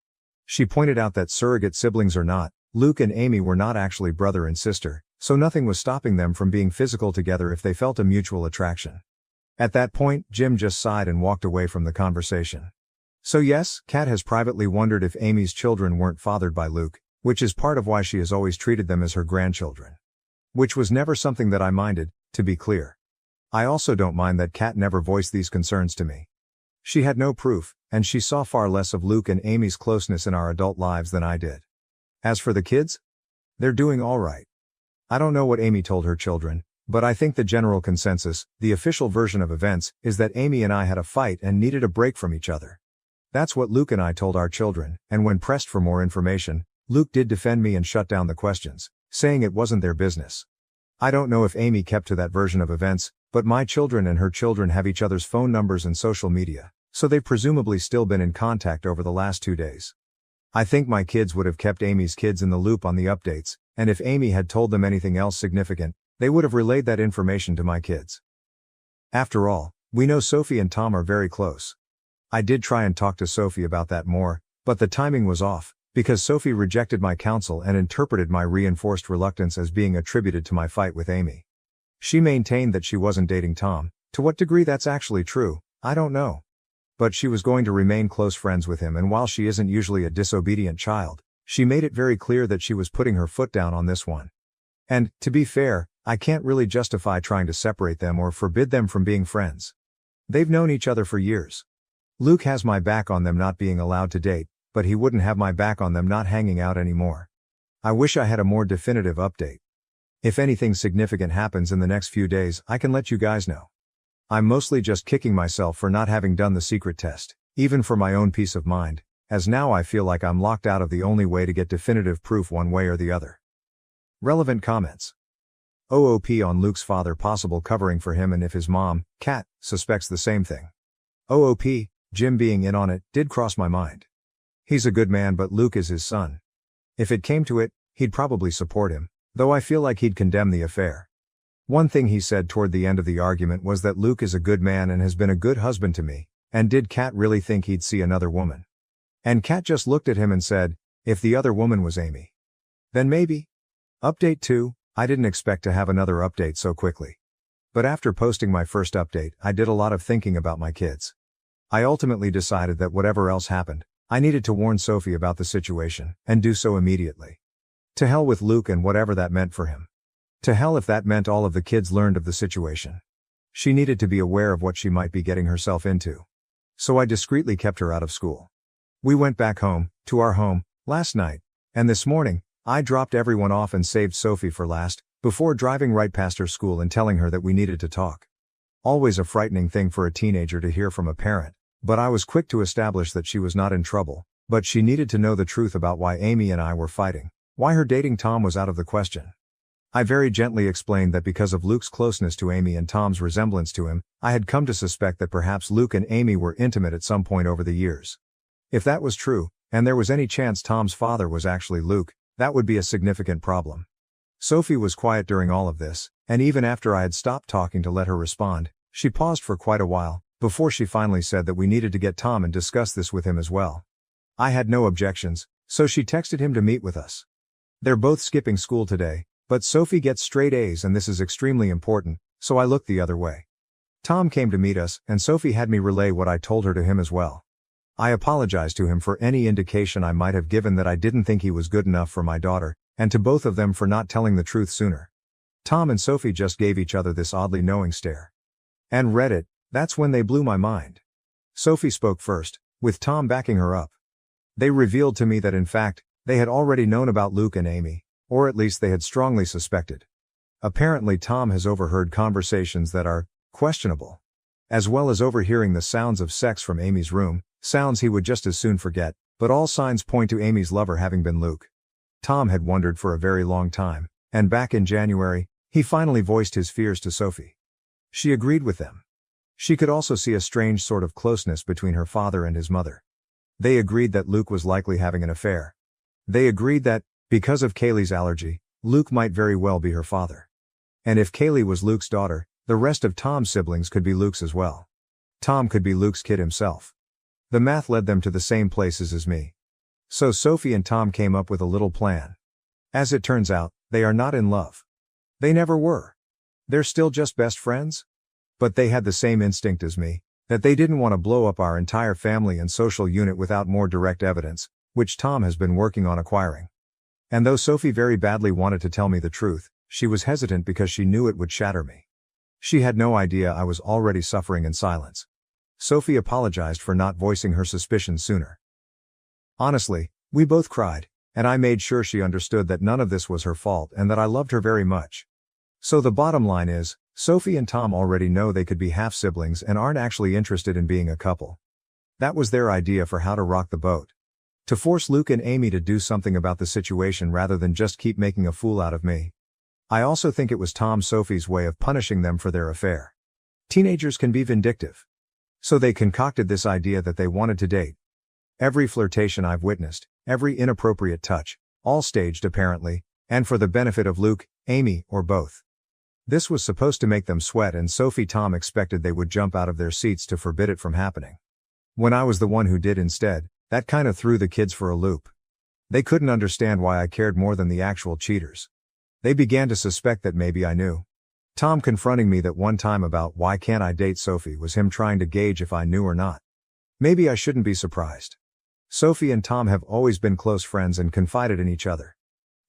She pointed out that surrogate siblings or not, Luke and Amy were not actually brother and sister, so nothing was stopping them from being physical together if they felt a mutual attraction. At that point, Jim just sighed and walked away from the conversation. So yes, Kat has privately wondered if Amy's children weren't fathered by Luke, which is part of why she has always treated them as her grandchildren. Which was never something that I minded, to be clear. I also don't mind that Kat never voiced these concerns to me. She had no proof, and she saw far less of Luke and Amy's closeness in our adult lives than I did. As for the kids, they're doing all right. I don't know what Amy told her children, but I think the general consensus, the official version of events, is that Amy and I had a fight and needed a break from each other. That's what Luke and I told our children, and when pressed for more information, Luke did defend me and shut down the questions, saying it wasn't their business. I don't know if Amy kept to that version of events, but my children and her children have each other's phone numbers and social media, so they've presumably still been in contact over the last 2 days. I think my kids would have kept Amy's kids in the loop on the updates, and if Amy had told them anything else significant, they would have relayed that information to my kids. After all, we know Sophie and Tom are very close. I did try and talk to Sophie about that more, but the timing was off, because Sophie rejected my counsel and interpreted my reinforced reluctance as being attributed to my fight with Amy. She maintained that she wasn't dating Tom. To what degree that's actually true, I don't know. But she was going to remain close friends with him, and while she isn't usually a disobedient child, she made it very clear that she was putting her foot down on this one. And, to be fair, I can't really justify trying to separate them or forbid them from being friends. They've known each other for years. Luke has my back on them not being allowed to date, but he wouldn't have my back on them not hanging out anymore. I wish I had a more definitive update. If anything significant happens in the next few days, I can let you guys know. I'm mostly just kicking myself for not having done the secret test, even for my own peace of mind, as now I feel like I'm locked out of the only way to get definitive proof one way or the other. Relevant comments. OOP on Luke's father possible covering for him, and if his mom, Kat, suspects the same thing. OOP, Jim being in on it, did cross my mind. He's a good man, but Luke is his son. If it came to it, he'd probably support him, though I feel like he'd condemn the affair. One thing he said toward the end of the argument was that Luke is a good man and has been a good husband to me, and did Kat really think he'd see another woman? And Kat just looked at him and said, if the other woman was Amy. Then maybe. Update 2, I didn't expect to have another update so quickly. But after posting my first update, I did a lot of thinking about my kids. I ultimately decided that whatever else happened, I needed to warn Sophie about the situation, and do so immediately. To hell with Luke and whatever that meant for him. To hell if that meant all of the kids learned of the situation. She needed to be aware of what she might be getting herself into. So I discreetly kept her out of school. We went back home, to our home, last night, and this morning, I dropped everyone off and saved Sophie for last, before driving right past her school and telling her that we needed to talk. Always a frightening thing for a teenager to hear from a parent, but I was quick to establish that she was not in trouble, but she needed to know the truth about why Amy and I were fighting, why her dating Tom was out of the question. I very gently explained that because of Luke's closeness to Amy and Tom's resemblance to him, I had come to suspect that perhaps Luke and Amy were intimate at some point over the years. If that was true, and there was any chance Tom's father was actually Luke, that would be a significant problem. Sophie was quiet during all of this, and even after I had stopped talking to let her respond, she paused for quite a while, before she finally said that we needed to get Tom and discuss this with him as well. I had no objections, so she texted him to meet with us. They're both skipping school today, but Sophie gets straight A's and this is extremely important, so I looked the other way. Tom came to meet us, and Sophie had me relay what I told her to him as well. I apologized to him for any indication I might have given that I didn't think he was good enough for my daughter, and to both of them for not telling the truth sooner. Tom and Sophie just gave each other this oddly knowing stare. And Reddit, that's when they blew my mind. Sophie spoke first, with Tom backing her up. They revealed to me that in fact, they had already known about Luke and Amy, or at least they had strongly suspected. Apparently Tom has overheard conversations that are questionable, as well as overhearing the sounds of sex from Amy's room, sounds he would just as soon forget, but all signs point to Amy's lover having been Luke. Tom had wondered for a very long time, and back in January, he finally voiced his fears to Sophie. She agreed with them. She could also see a strange sort of closeness between her father and his mother. They agreed that Luke was likely having an affair. They agreed that, because of Kaylee's allergy, Luke might very well be her father. And if Kaylee was Luke's daughter, the rest of Tom's siblings could be Luke's as well. Tom could be Luke's kid himself. The math led them to the same places as me. So Sophie and Tom came up with a little plan. As it turns out, they are not in love. They never were. They're still just best friends? But they had the same instinct as me, that they didn't want to blow up our entire family and social unit without more direct evidence, which Tom has been working on acquiring. And though Sophie very badly wanted to tell me the truth, she was hesitant because she knew it would shatter me. She had no idea I was already suffering in silence. Sophie apologized for not voicing her suspicions sooner. Honestly, we both cried, and I made sure she understood that none of this was her fault and that I loved her very much. So the bottom line is, Sophie and Tom already know they could be half-siblings and aren't actually interested in being a couple. That was their idea for how to rock the boat. To force Luke and Amy to do something about the situation rather than just keep making a fool out of me. I also think it was Sophie's way of punishing them for their affair. Teenagers can be vindictive. So they concocted this idea that they wanted to date. Every flirtation I've witnessed, every inappropriate touch, all staged apparently, and for the benefit of Luke, Amy, or both. This was supposed to make them sweat, and Tom expected they would jump out of their seats to forbid it from happening. When I was the one who did instead, that kind of threw the kids for a loop. They couldn't understand why I cared more than the actual cheaters. They began to suspect that maybe I knew. Tom confronting me that one time about why can't I date Sophie was him trying to gauge if I knew or not. Maybe I shouldn't be surprised. Sophie and Tom have always been close friends and confided in each other.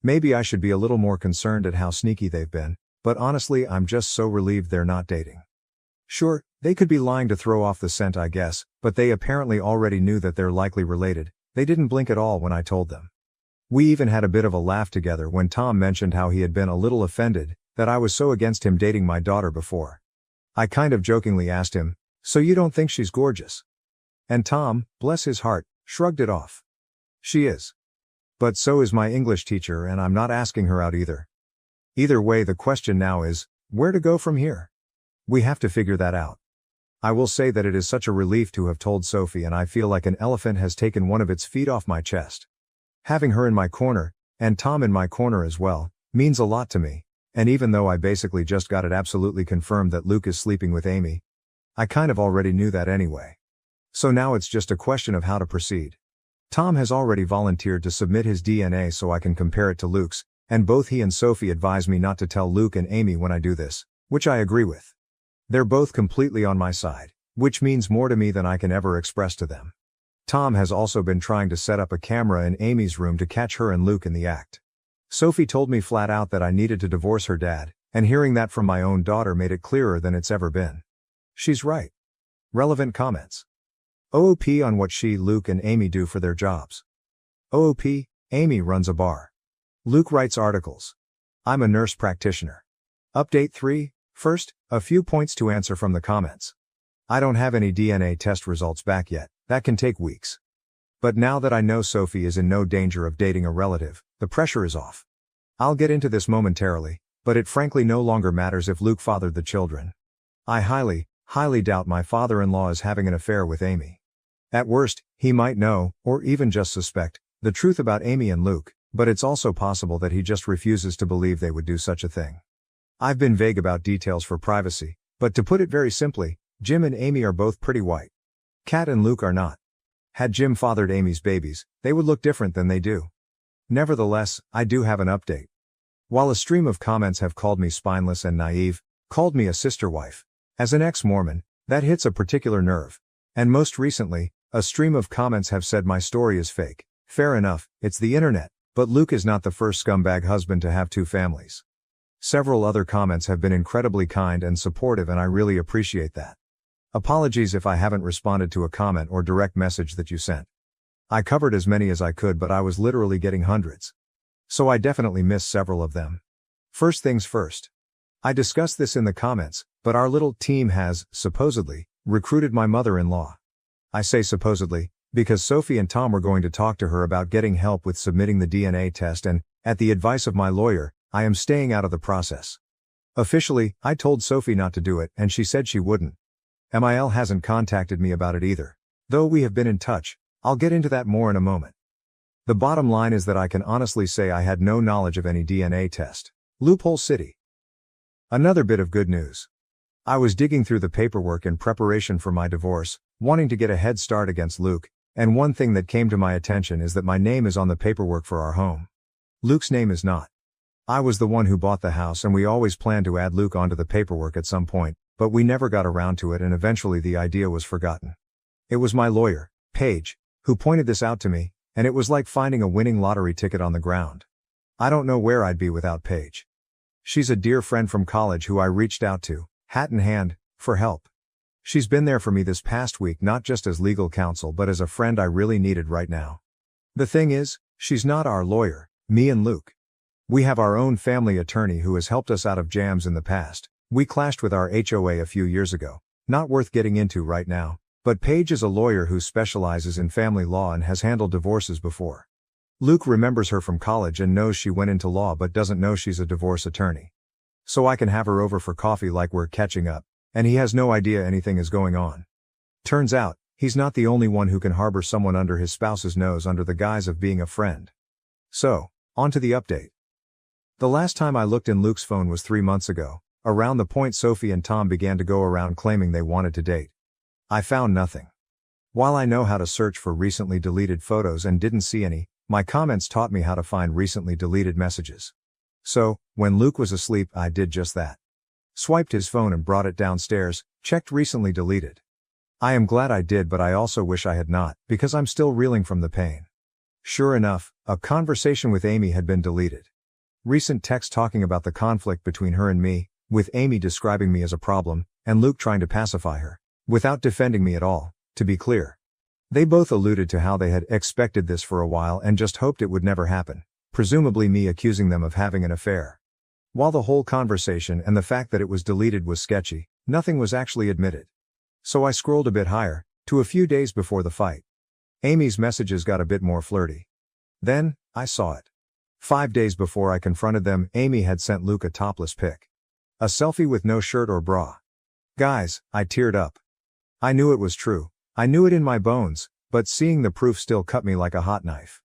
Maybe I should be a little more concerned at how sneaky they've been, but honestly I'm just so relieved they're not dating. Sure, they could be lying to throw off the scent I guess, but they apparently already knew that they're likely related. They didn't blink at all when I told them. We even had a bit of a laugh together when Tom mentioned how he had been a little offended that I was so against him dating my daughter before. I kind of jokingly asked him, "So you don't think she's gorgeous?" And Tom, bless his heart, shrugged it off. She is. But so is my English teacher, and I'm not asking her out either. Either way, the question now is, where to go from here? We have to figure that out. I will say that it is such a relief to have told Sophie, and I feel like an elephant has taken one of its feet off my chest. Having her in my corner, and Tom in my corner as well, means a lot to me, and even though I basically just got it absolutely confirmed that Luke is sleeping with Amy, I kind of already knew that anyway. So now it's just a question of how to proceed. Tom has already volunteered to submit his DNA so I can compare it to Luke's, and both he and Sophie advise me not to tell Luke and Amy when I do this, which I agree with. They're both completely on my side, which means more to me than I can ever express to them. Tom has also been trying to set up a camera in Amy's room to catch her and Luke in the act. Sophie told me flat out that I needed to divorce her dad, and hearing that from my own daughter made it clearer than it's ever been. She's right. Relevant comments. OOP on what she, Luke, and Amy do for their jobs. OOP, Amy runs a bar. Luke writes articles. I'm a nurse practitioner. Update 3, first, a few points to answer from the comments. I don't have any DNA test results back yet, that can take weeks. But now that I know Sophie is in no danger of dating a relative, the pressure is off. I'll get into this momentarily, but it frankly no longer matters if Luke fathered the children. I highly doubt my father-in-law is having an affair with Amy. At worst, he might know, or even just suspect, the truth about Amy and Luke, but it's also possible that he just refuses to believe they would do such a thing. I've been vague about details for privacy, but to put it very simply, Jim and Amy are both pretty white. Kat and Luke are not. Had Jim fathered Amy's babies, they would look different than they do. Nevertheless, I do have an update. While a stream of comments have called me spineless and naive, called me a sister wife, as an ex-Mormon, that hits a particular nerve. And most recently, a stream of comments have said my story is fake. Fair enough, it's the internet, but Luke is not the first scumbag husband to have 2 families. Several other comments have been incredibly kind and supportive, and I really appreciate that. Apologies if I haven't responded to a comment or direct message that you sent. I covered as many as I could, but I was literally getting hundreds. So I definitely missed several of them. First things first. I discussed this in the comments, but our little team has, supposedly, recruited my mother-in-law. I say supposedly, because Sophie and Tom were going to talk to her about getting help with submitting the DNA test, and, at the advice of my lawyer, I am staying out of the process. Officially, I told Sophie not to do it, and she said she wouldn't. MIL hasn't contacted me about it either. Though we have been in touch. I'll get into that more in a moment. The bottom line is that I can honestly say I had no knowledge of any DNA test. Loophole City. Another bit of good news. I was digging through the paperwork in preparation for my divorce, wanting to get a head start against Luke, and one thing that came to my attention is that my name is on the paperwork for our home. Luke's name is not. I was the one who bought the house, and we always planned to add Luke onto the paperwork at some point, but we never got around to it, and eventually the idea was forgotten. It was my lawyer, Paige, who pointed this out to me, and it was like finding a winning lottery ticket on the ground. I don't know where I'd be without Paige. She's a dear friend from college who I reached out to, hat in hand, for help. She's been there for me this past week, not just as legal counsel but as a friend I really needed right now. The thing is, she's not our lawyer, me and Luke. We have our own family attorney who has helped us out of jams in the past. We clashed with our HOA a few years ago, not worth getting into right now. But Paige is a lawyer who specializes in family law and has handled divorces before. Luke remembers her from college and knows she went into law but doesn't know she's a divorce attorney. So I can have her over for coffee like we're catching up, and he has no idea anything is going on. Turns out, he's not the only one who can harbor someone under his spouse's nose under the guise of being a friend. So, on to the update. The last time I looked in Luke's phone was 3 months ago, around the point Sophie and Tom began to go around claiming they wanted to date. I found nothing. While I know how to search for recently deleted photos and didn't see any, my comments taught me how to find recently deleted messages. So, when Luke was asleep, I did just that. Swiped his phone and brought it downstairs, checked recently deleted. I am glad I did, but I also wish I had not, because I'm still reeling from the pain. Sure enough, a conversation with Amy had been deleted. Recent text talking about the conflict between her and me, with Amy describing me as a problem, and Luke trying to pacify her. Without defending me at all, to be clear. They both alluded to how they had expected this for a while and just hoped it would never happen, presumably me accusing them of having an affair. While the whole conversation and the fact that it was deleted was sketchy, nothing was actually admitted. So I scrolled a bit higher, to a few days before the fight. Amy's messages got a bit more flirty. Then, I saw it. 5 days before I confronted them, Amy had sent Luke a topless pic. A selfie with no shirt or bra. Guys, I teared up. I knew it was true. I knew it in my bones, but seeing the proof still cut me like a hot knife.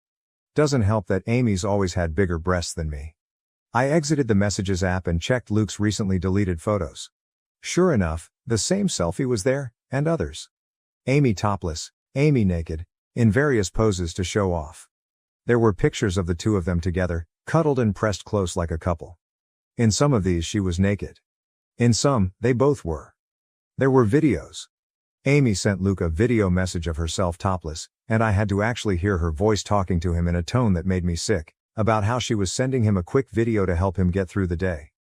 Doesn't help that Amy's always had bigger breasts than me. I exited the Messages app and checked Luke's recently deleted photos. Sure enough, the same selfie was there, and others. Amy topless, Amy naked, in various poses to show off. There were pictures of the two of them together, cuddled and pressed close like a couple. In some of these she was naked. In some, they both were. There were videos. Amy sent Luke a video message of herself topless, and I had to actually hear her voice talking to him in a tone that made me sick, about how she was sending him a quick video to help him get through the day.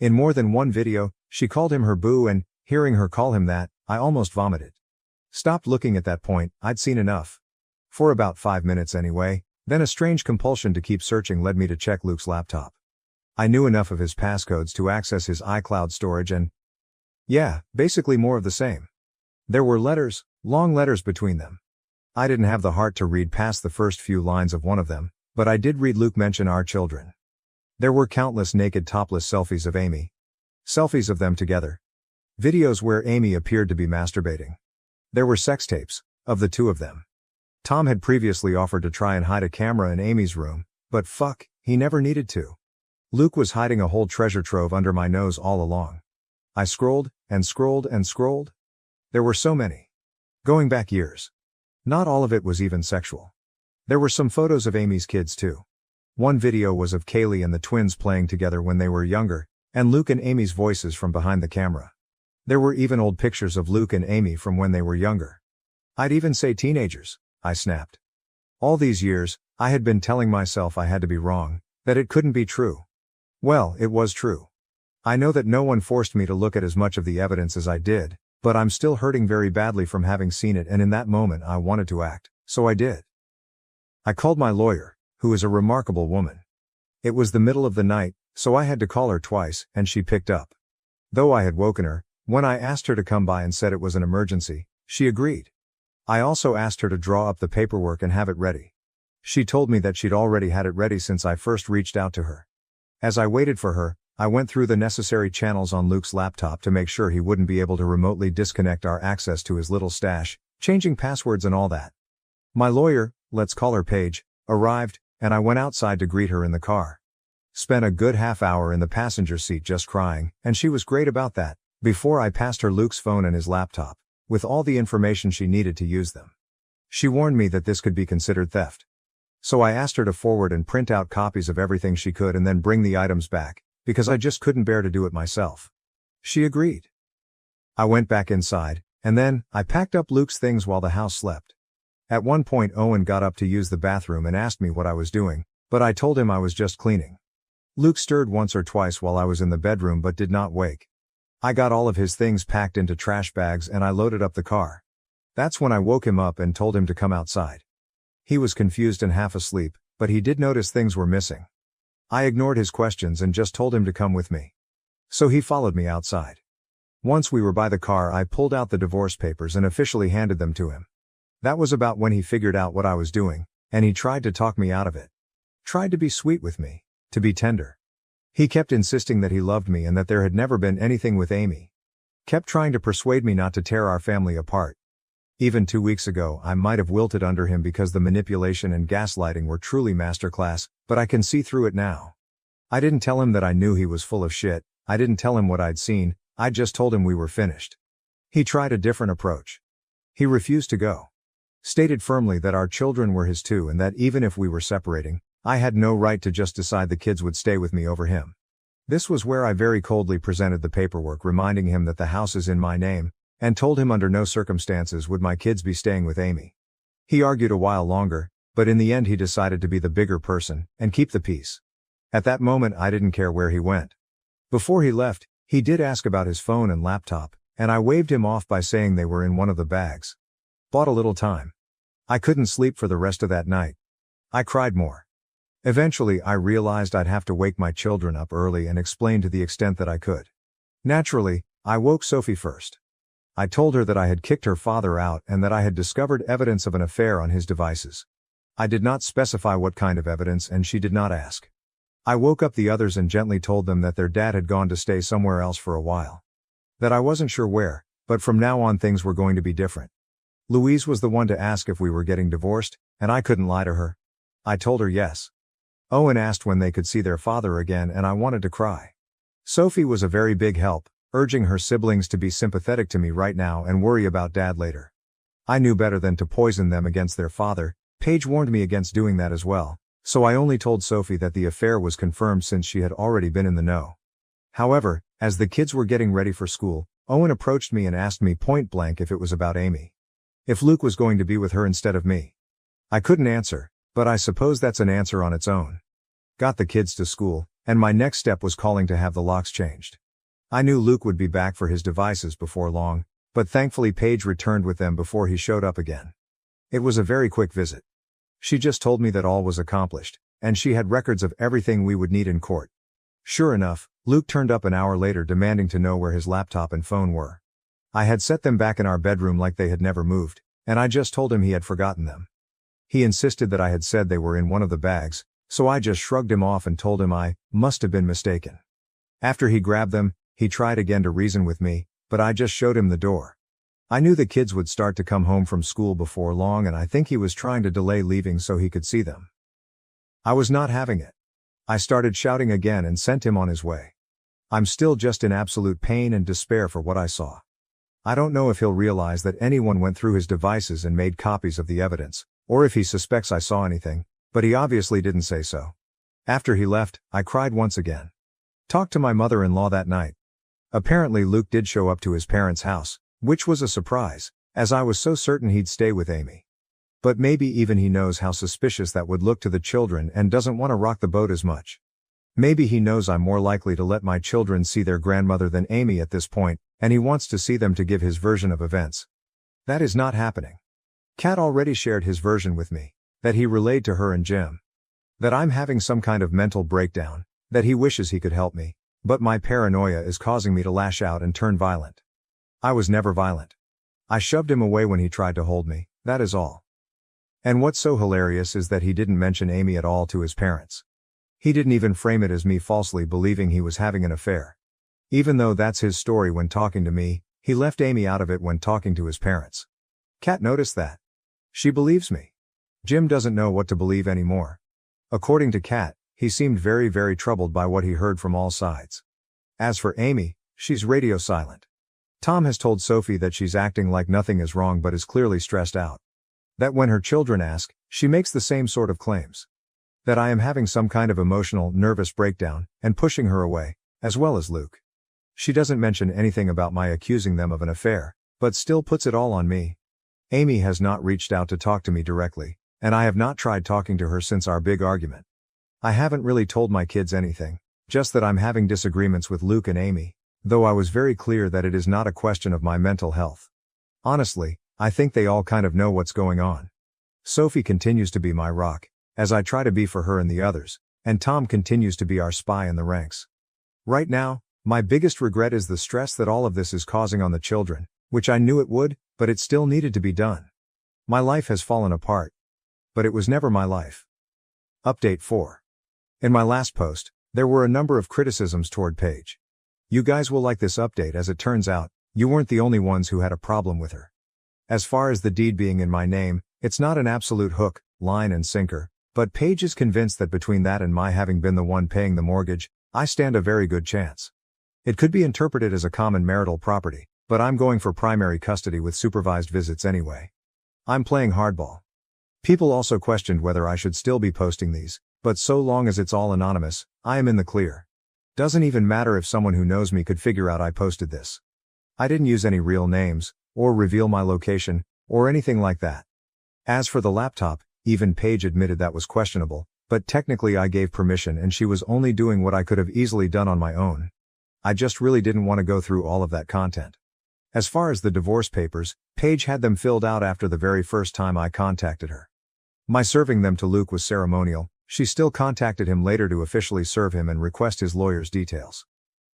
In more than one video, she called him her boo, and, hearing her call him that, I almost vomited. Stopped looking at that point, I'd seen enough. For about 5 minutes anyway, then a strange compulsion to keep searching led me to check Luke's laptop. I knew enough of his passcodes to access his iCloud storage and... yeah, basically more of the same. There were letters, long letters between them. I didn't have the heart to read past the first few lines of one of them, but I did read Luke mention our children. There were countless naked topless selfies of Amy. Selfies of them together. Videos where Amy appeared to be masturbating. There were sex tapes, of the two of them. Tom had previously offered to try and hide a camera in Amy's room, but fuck, he never needed to. Luke was hiding a whole treasure trove under my nose all along. I scrolled, and scrolled, and scrolled. There were so many. Going back years. Not all of it was even sexual. There were some photos of Amy's kids too. One video was of Kaylee and the twins playing together when they were younger, and Luke and Amy's voices from behind the camera. There were even old pictures of Luke and Amy from when they were younger. I'd even say teenagers, I snapped. All these years, I had been telling myself I had to be wrong, that it couldn't be true. Well, it was true. I know that no one forced me to look at as much of the evidence as I did, but I'm still hurting very badly from having seen it, and in that moment I wanted to act, so I did. I called my lawyer, who is a remarkable woman. It was the middle of the night, so I had to call her twice, and she picked up. Though I had woken her, when I asked her to come by and said it was an emergency, she agreed. I also asked her to draw up the paperwork and have it ready. She told me that she'd already had it ready since I first reached out to her. As I waited for her, I went through the necessary channels on Luke's laptop to make sure he wouldn't be able to remotely disconnect our access to his little stash, changing passwords and all that. My lawyer, let's call her Paige, arrived, and I went outside to greet her in the car. Spent a good half hour in the passenger seat just crying, and she was great about that, before I passed her Luke's phone and his laptop, with all the information she needed to use them. She warned me that this could be considered theft. So I asked her to forward and print out copies of everything she could and then bring the items back, because I just couldn't bear to do it myself. She agreed. I went back inside, and then, I packed up Luke's things while the house slept. At one point Owen got up to use the bathroom and asked me what I was doing, but I told him I was just cleaning. Luke stirred once or twice while I was in the bedroom but did not wake. I got all of his things packed into trash bags and I loaded up the car. That's when I woke him up and told him to come outside. He was confused and half asleep, but he did notice things were missing. I ignored his questions and just told him to come with me. So he followed me outside. Once we were by the car, I pulled out the divorce papers and officially handed them to him. That was about when he figured out what I was doing, and he tried to talk me out of it. Tried to be sweet with me, to be tender. He kept insisting that he loved me and that there had never been anything with Amy. Kept trying to persuade me not to tear our family apart. Even 2 weeks ago, I might have wilted under him because the manipulation and gaslighting were truly masterclass, but I can see through it now. I didn't tell him that I knew he was full of shit, I didn't tell him what I'd seen, I just told him we were finished. He tried a different approach. He refused to go. Stated firmly that our children were his too and that even if we were separating, I had no right to just decide the kids would stay with me over him. This was where I very coldly presented the paperwork reminding him that the house is in my name, and told him under no circumstances would my kids be staying with Amy. He argued a while longer, but in the end he decided to be the bigger person, and keep the peace. At that moment I didn't care where he went. Before he left, he did ask about his phone and laptop, and I waved him off by saying they were in one of the bags. Bought a little time. I couldn't sleep for the rest of that night. I cried more. Eventually I realized I'd have to wake my children up early and explain to the extent that I could. Naturally, I woke Sophie first. I told her that I had kicked her father out and that I had discovered evidence of an affair on his devices. I did not specify what kind of evidence and she did not ask. I woke up the others and gently told them that their dad had gone to stay somewhere else for a while. That I wasn't sure where, but from now on things were going to be different. Louise was the one to ask if we were getting divorced, and I couldn't lie to her. I told her yes. Owen asked when they could see their father again and I wanted to cry. Sophie was a very big help, urging her siblings to be sympathetic to me right now and worry about Dad later. I knew better than to poison them against their father. Paige warned me against doing that as well, so I only told Sophie that the affair was confirmed since she had already been in the know. However, as the kids were getting ready for school, Owen approached me and asked me point blank if it was about Amy. If Luke was going to be with her instead of me. I couldn't answer, but I suppose that's an answer on its own. Got the kids to school, and my next step was calling to have the locks changed. I knew Luke would be back for his devices before long, but thankfully Paige returned with them before he showed up again. It was a very quick visit. She just told me that all was accomplished, and she had records of everything we would need in court. Sure enough, Luke turned up an hour later demanding to know where his laptop and phone were. I had set them back in our bedroom like they had never moved, and I just told him he had forgotten them. He insisted that I had said they were in one of the bags, so I just shrugged him off and told him I must have been mistaken. After he grabbed them, he tried again to reason with me, but I just showed him the door. I knew the kids would start to come home from school before long and I think he was trying to delay leaving so he could see them. I was not having it. I started shouting again and sent him on his way. I'm still just in absolute pain and despair for what I saw. I don't know if he'll realize that anyone went through his devices and made copies of the evidence, or if he suspects I saw anything, but he obviously didn't say so. After he left, I cried once again. Talked to my mother-in-law that night. Apparently Luke did show up to his parents' house, which was a surprise, as I was so certain he'd stay with Amy. But maybe even he knows how suspicious that would look to the children and doesn't want to rock the boat as much. Maybe he knows I'm more likely to let my children see their grandmother than Amy at this point, and he wants to see them to give his version of events. That is not happening. Kat already shared his version with me. that he relayed to her and Jim. That I'm having some kind of mental breakdown, that he wishes he could help me, but my paranoia is causing me to lash out and turn violent. I was never violent. I shoved him away when he tried to hold me, that is all. And what's so hilarious is that he didn't mention Amy at all to his parents. He didn't even frame it as me falsely believing he was having an affair. Even though that's his story when talking to me, he left Amy out of it when talking to his parents. Kat noticed that. She believes me. Jim doesn't know what to believe anymore. According to Kat, he seemed very troubled by what he heard from all sides. As for Amy, she's radio silent. Tom has told Sophie that she's acting like nothing is wrong but is clearly stressed out. That when her children ask, she makes the same sort of claims. That I am having some kind of emotional, nervous breakdown, and pushing her away, as well as Luke. She doesn't mention anything about my accusing them of an affair, but still puts it all on me. Amy has not reached out to talk to me directly, and I have not tried talking to her since our big argument. I haven't really told my kids anything, just that I'm having disagreements with Luke and Amy, though I was very clear that it is not a question of my mental health. Honestly, I think they all kind of know what's going on. Sophie continues to be my rock, as I try to be for her and the others, and Tom continues to be our spy in the ranks. Right now, my biggest regret is the stress that all of this is causing on the children, which I knew it would, but it still needed to be done. My life has fallen apart. But it was never my life. Update 4. In my last post, there were a number of criticisms toward Paige. You guys will like this update as it turns out, you weren't the only ones who had a problem with her. As far as the deed being in my name, it's not an absolute hook, line and sinker, but Paige is convinced that between that and my having been the one paying the mortgage, I stand a very good chance. It could be interpreted as a common marital property, but I'm going for primary custody with supervised visits anyway. I'm playing hardball. People also questioned whether I should still be posting these, but so long as it's all anonymous, I am in the clear. Doesn't even matter if someone who knows me could figure out I posted this. I didn't use any real names, or reveal my location, or anything like that. As for the laptop, even Paige admitted that was questionable, but technically I gave permission and she was only doing what I could have easily done on my own. I just really didn't want to go through all of that content. As far as the divorce papers, Paige had them filled out after the very first time I contacted her. My serving them to Luke was ceremonial. She still contacted him later to officially serve him and request his lawyer's details.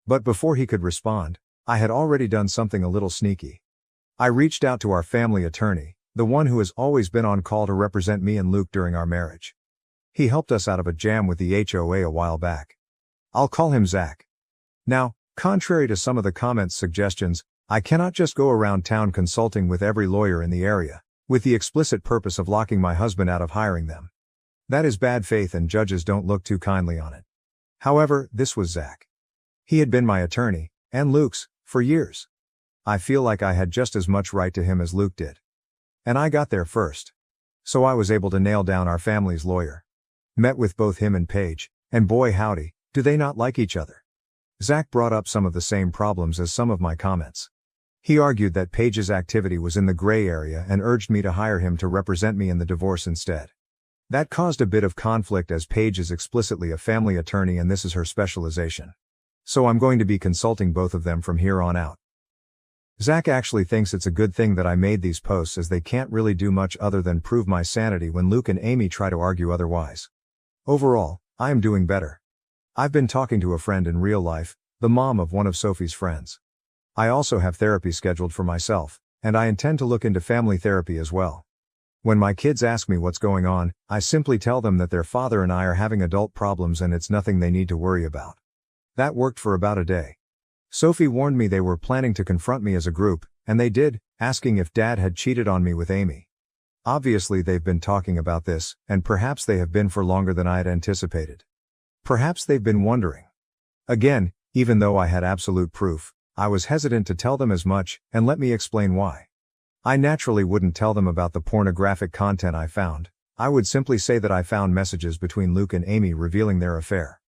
But before he could respond, I had already done something a little sneaky. I reached out to our family attorney, the one who has always been on call to represent me and Luke during our marriage. He helped us out of a jam with the HOA a while back. I'll call him Zach. Now, contrary to some of the comments' suggestions, I cannot just go around town consulting with every lawyer in the area, with the explicit purpose of locking my husband out of hiring them. That is bad faith and judges don't look too kindly on it. However, this was Zach. He had been my attorney, and Luke's, for years. I feel like I had just as much right to him as Luke did. And I got there first. So I was able to nail down our family's lawyer. Met with both him and Paige, and boy howdy, do they not like each other. Zach brought up some of the same problems as some of my comments. He argued that Paige's activity was in the gray area and urged me to hire him to represent me in the divorce instead. That caused a bit of conflict as Paige is explicitly a family attorney and this is her specialization. So I'm going to be consulting both of them from here on out. Zach actually thinks it's a good thing that I made these posts as they can't really do much other than prove my sanity when Luke and Amy try to argue otherwise. Overall, I am doing better. I've been talking to a friend in real life, the mom of one of Sophie's friends. I also have therapy scheduled for myself, and I intend to look into family therapy as well. When my kids ask me what's going on, I simply tell them that their father and I are having adult problems and it's nothing they need to worry about. That worked for about a day. Sophie warned me they were planning to confront me as a group, and they did, asking if Dad had cheated on me with Amy. Obviously they've been talking about this, and perhaps they have been for longer than I had anticipated. Perhaps they've been wondering. Again, even though I had absolute proof, I was hesitant to tell them as much, and let me explain why. I naturally wouldn't tell them about the pornographic content I found. I would simply say that I found messages between Luke and Amy revealing their affair.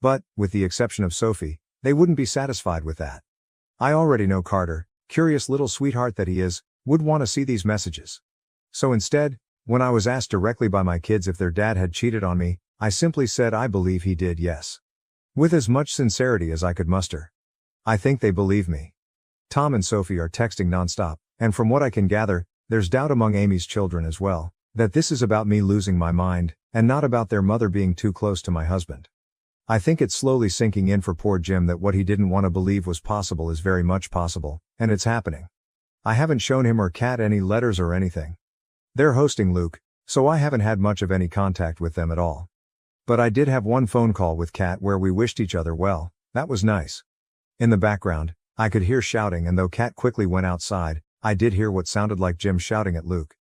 But, with the exception of Sophie, they wouldn't be satisfied with that. I already know Carter, curious little sweetheart that he is, would want to see these messages. So instead, when I was asked directly by my kids if their dad had cheated on me, I simply said I believe he did, yes. With as much sincerity as I could muster. I think they believe me. Tom and Sophie are texting nonstop, and from what I can gather, there's doubt among Amy's children as well, That this is about me losing my mind, and not about their mother being too close to my husband. I think it's slowly sinking in for poor Jim that what he didn't want to believe was possible is very much possible, and it's happening. I haven't shown him or Kat any letters or anything. They're hosting Luke, so I haven't had much of any contact with them at all. But I did have one phone call with Kat where we wished each other well. That was nice. In the background, I could hear shouting, and though Kat quickly went outside, I did hear what sounded like Jim shouting at Luke.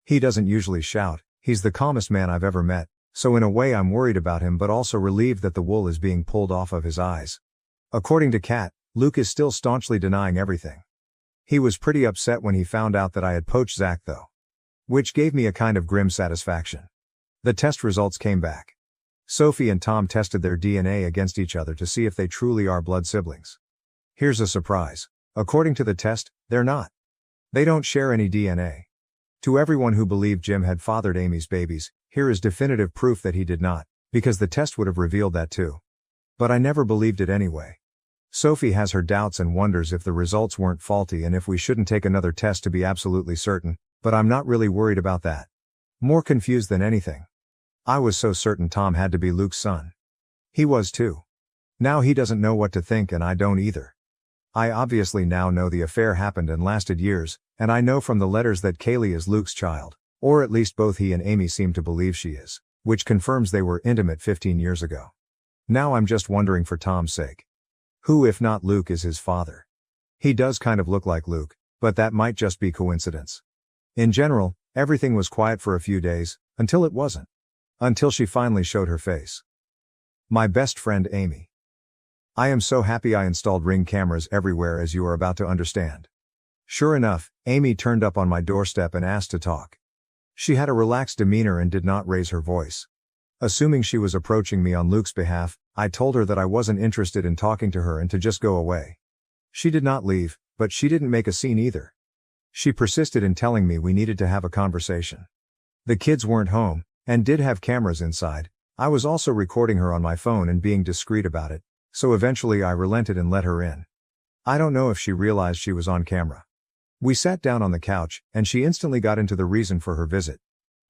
He doesn't usually shout, he's the calmest man I've ever met, so in a way I'm worried about him but also relieved that the wool is being pulled off of his eyes. According to Kat, Luke is still staunchly denying everything. He was pretty upset when he found out that I had poached Zach though. Which gave me a kind of grim satisfaction. The test results came back. Sophie and Tom tested their DNA against each other to see if they truly are blood siblings. Here's a surprise. According to the test, they're not. They don't share any DNA. To everyone who believed Jim had fathered Amy's babies, here is definitive proof that he did not, because the test would have revealed that too. But I never believed it anyway. Sophie has her doubts and wonders if the results weren't faulty and if we shouldn't take another test to be absolutely certain, but I'm not really worried about that. More confused than anything. I was so certain Tom had to be Luke's son. He was too. Now he doesn't know what to think and I don't either. I obviously now know the affair happened and lasted years, and I know from the letters that Kaylee is Luke's child, or at least both he and Amy seem to believe she is, which confirms they were intimate 15 years ago. Now I'm just wondering for Tom's sake. Who if not Luke is his father? He does kind of look like Luke, but that might just be coincidence. In general, everything was quiet for a few days, until it wasn't. Until she finally showed her face. My best friend Amy. I am so happy I installed Ring cameras everywhere, as you are about to understand. Sure enough, Amy turned up on my doorstep and asked to talk. She had a relaxed demeanor and did not raise her voice. Assuming she was approaching me on Luke's behalf, I told her that I wasn't interested in talking to her and to just go away. She did not leave, but she didn't make a scene either. She persisted in telling me we needed to have a conversation. The kids weren't home, and did have cameras inside. I was also recording her on my phone and being discreet about it, so eventually I relented and let her in. I don't know if she realized she was on camera. We sat down on the couch, and she instantly got into the reason for her visit.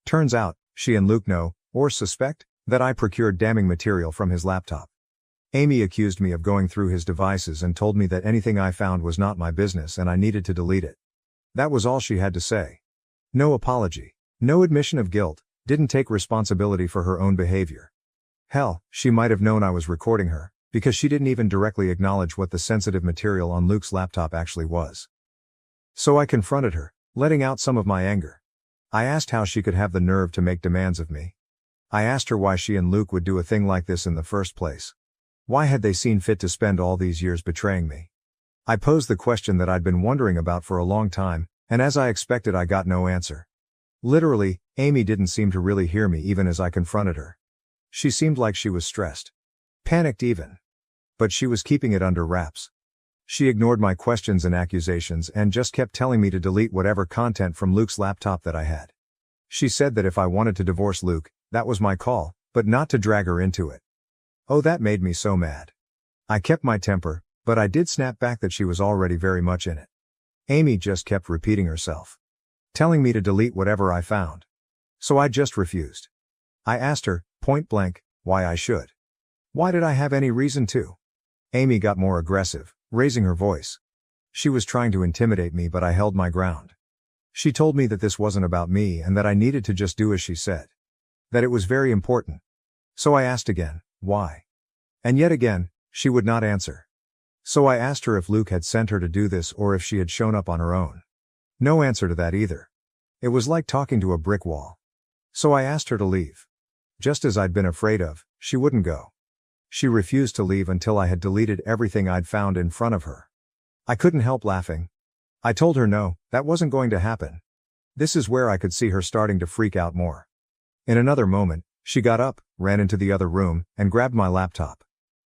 Turns out, she and Luke know, or suspect, that I procured damning material from his laptop. Amy accused me of going through his devices and told me that anything I found was not my business and I needed to delete it. That was all she had to say. No apology. No admission of guilt. Didn't take responsibility for her own behavior. Hell, she might have known I was recording her, because she didn't even directly acknowledge what the sensitive material on Luke's laptop actually was. So I confronted her, letting out some of my anger. I asked how she could have the nerve to make demands of me. I asked her why she and Luke would do a thing like this in the first place. Why had they seen fit to spend all these years betraying me? I posed the question that I'd been wondering about for a long time, and as I expected I got no answer. Literally, Amy didn't seem to really hear me even as I confronted her. She seemed like she was stressed. Panicked even. But she was keeping it under wraps. She ignored my questions and accusations and just kept telling me to delete whatever content from Luke's laptop that I had. She said that if I wanted to divorce Luke, that was my call, but not to drag her into it. Oh, that made me so mad. I kept my temper, but I did snap back that she was already very much in it. Amy just kept repeating herself. Telling me to delete whatever I found. So I just refused. I asked her, point blank, why I should. Why did I have any reason to? Amy got more aggressive, raising her voice. She was trying to intimidate me, but I held my ground. She told me that this wasn't about me and that I needed to just do as she said. That it was very important. So I asked again, why? And yet again, she would not answer. So I asked her if Luke had sent her to do this or if she had shown up on her own. No answer to that either. It was like talking to a brick wall. So I asked her to leave. Just as I'd been afraid of, she wouldn't go. She refused to leave until I had deleted everything I'd found in front of her. I couldn't help laughing. I told her no, that wasn't going to happen. This is where I could see her starting to freak out more. In another moment, she got up, ran into the other room, and grabbed my laptop.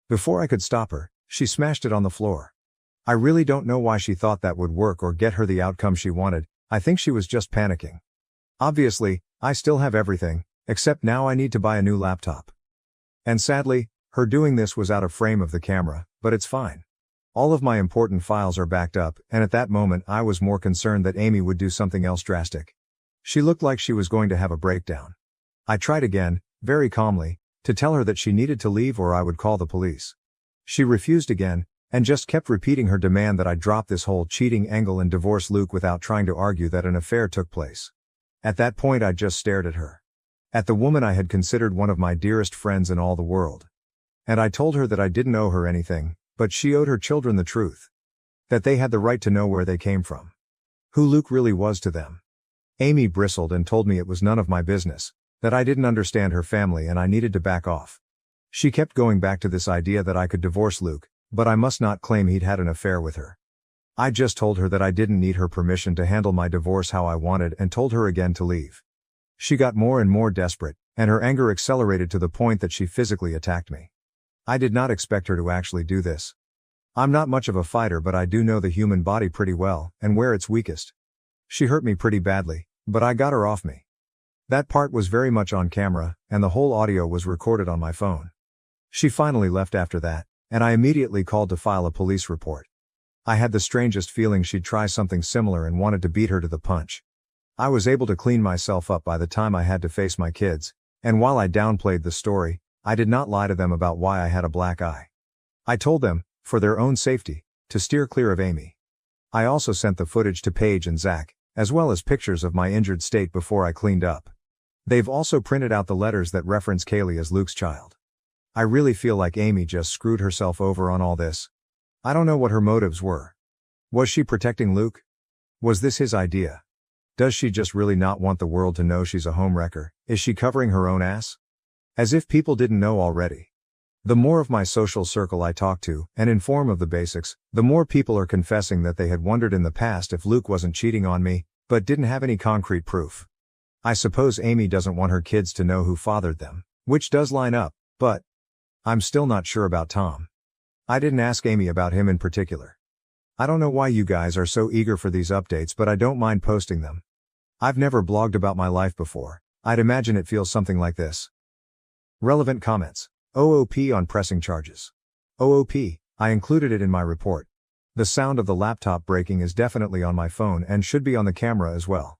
Before I could stop her, she smashed it on the floor. I really don't know why she thought that would work or get her the outcome she wanted. I think she was just panicking. Obviously, I still have everything, except now I need to buy a new laptop. And sadly, her doing this was out of frame of the camera, but it's fine. All of my important files are backed up, and at that moment I was more concerned that Amy would do something else drastic. She looked like she was going to have a breakdown. I tried again, very calmly, to tell her that she needed to leave or I would call the police. She refused again, and just kept repeating her demand that I drop this whole cheating angle and divorce Luke without trying to argue that an affair took place. At that point I just stared at her. At the woman I had considered one of my dearest friends in all the world. And I told her that I didn't owe her anything, but she owed her children the truth. That they had the right to know where they came from. Who Luke really was to them. Amy bristled and told me it was none of my business, that I didn't understand her family and I needed to back off. She kept going back to this idea that I could divorce Luke, but I must not claim he'd had an affair with her. I just told her that I didn't need her permission to handle my divorce how I wanted and told her again to leave. She got more and more desperate, and her anger accelerated to the point that she physically attacked me. I did not expect her to actually do this. I'm not much of a fighter, but I do know the human body pretty well, and where it's weakest. She hurt me pretty badly, but I got her off me. That part was very much on camera, and the whole audio was recorded on my phone. She finally left after that, and I immediately called to file a police report. I had the strangest feeling she'd try something similar and wanted to beat her to the punch. I was able to clean myself up by the time I had to face my kids, and while I downplayed the story, I did not lie to them about why I had a black eye. I told them, for their own safety, to steer clear of Amy. I also sent the footage to Paige and Zach, as well as pictures of my injured state before I cleaned up. They've also printed out the letters that reference Kaylee as Luke's child. I really feel like Amy just screwed herself over on all this. I don't know what her motives were. Was she protecting Luke? Was this his idea? Does she just really not want the world to know she's a homewrecker? Is she covering her own ass? As if people didn't know already. The more of my social circle I talk to, and inform of the basics, the more people are confessing that they had wondered in the past if Luke wasn't cheating on me, but didn't have any concrete proof. I suppose Amy doesn't want her kids to know who fathered them, which does line up, but I'm still not sure about Tom. I didn't ask Amy about him in particular. I don't know why you guys are so eager for these updates, but I don't mind posting them. I've never blogged about my life before. I'd imagine it feels something like this. Relevant comments. OOP on pressing charges. OOP, I included it in my report. The sound of the laptop breaking is definitely on my phone and should be on the camera as well.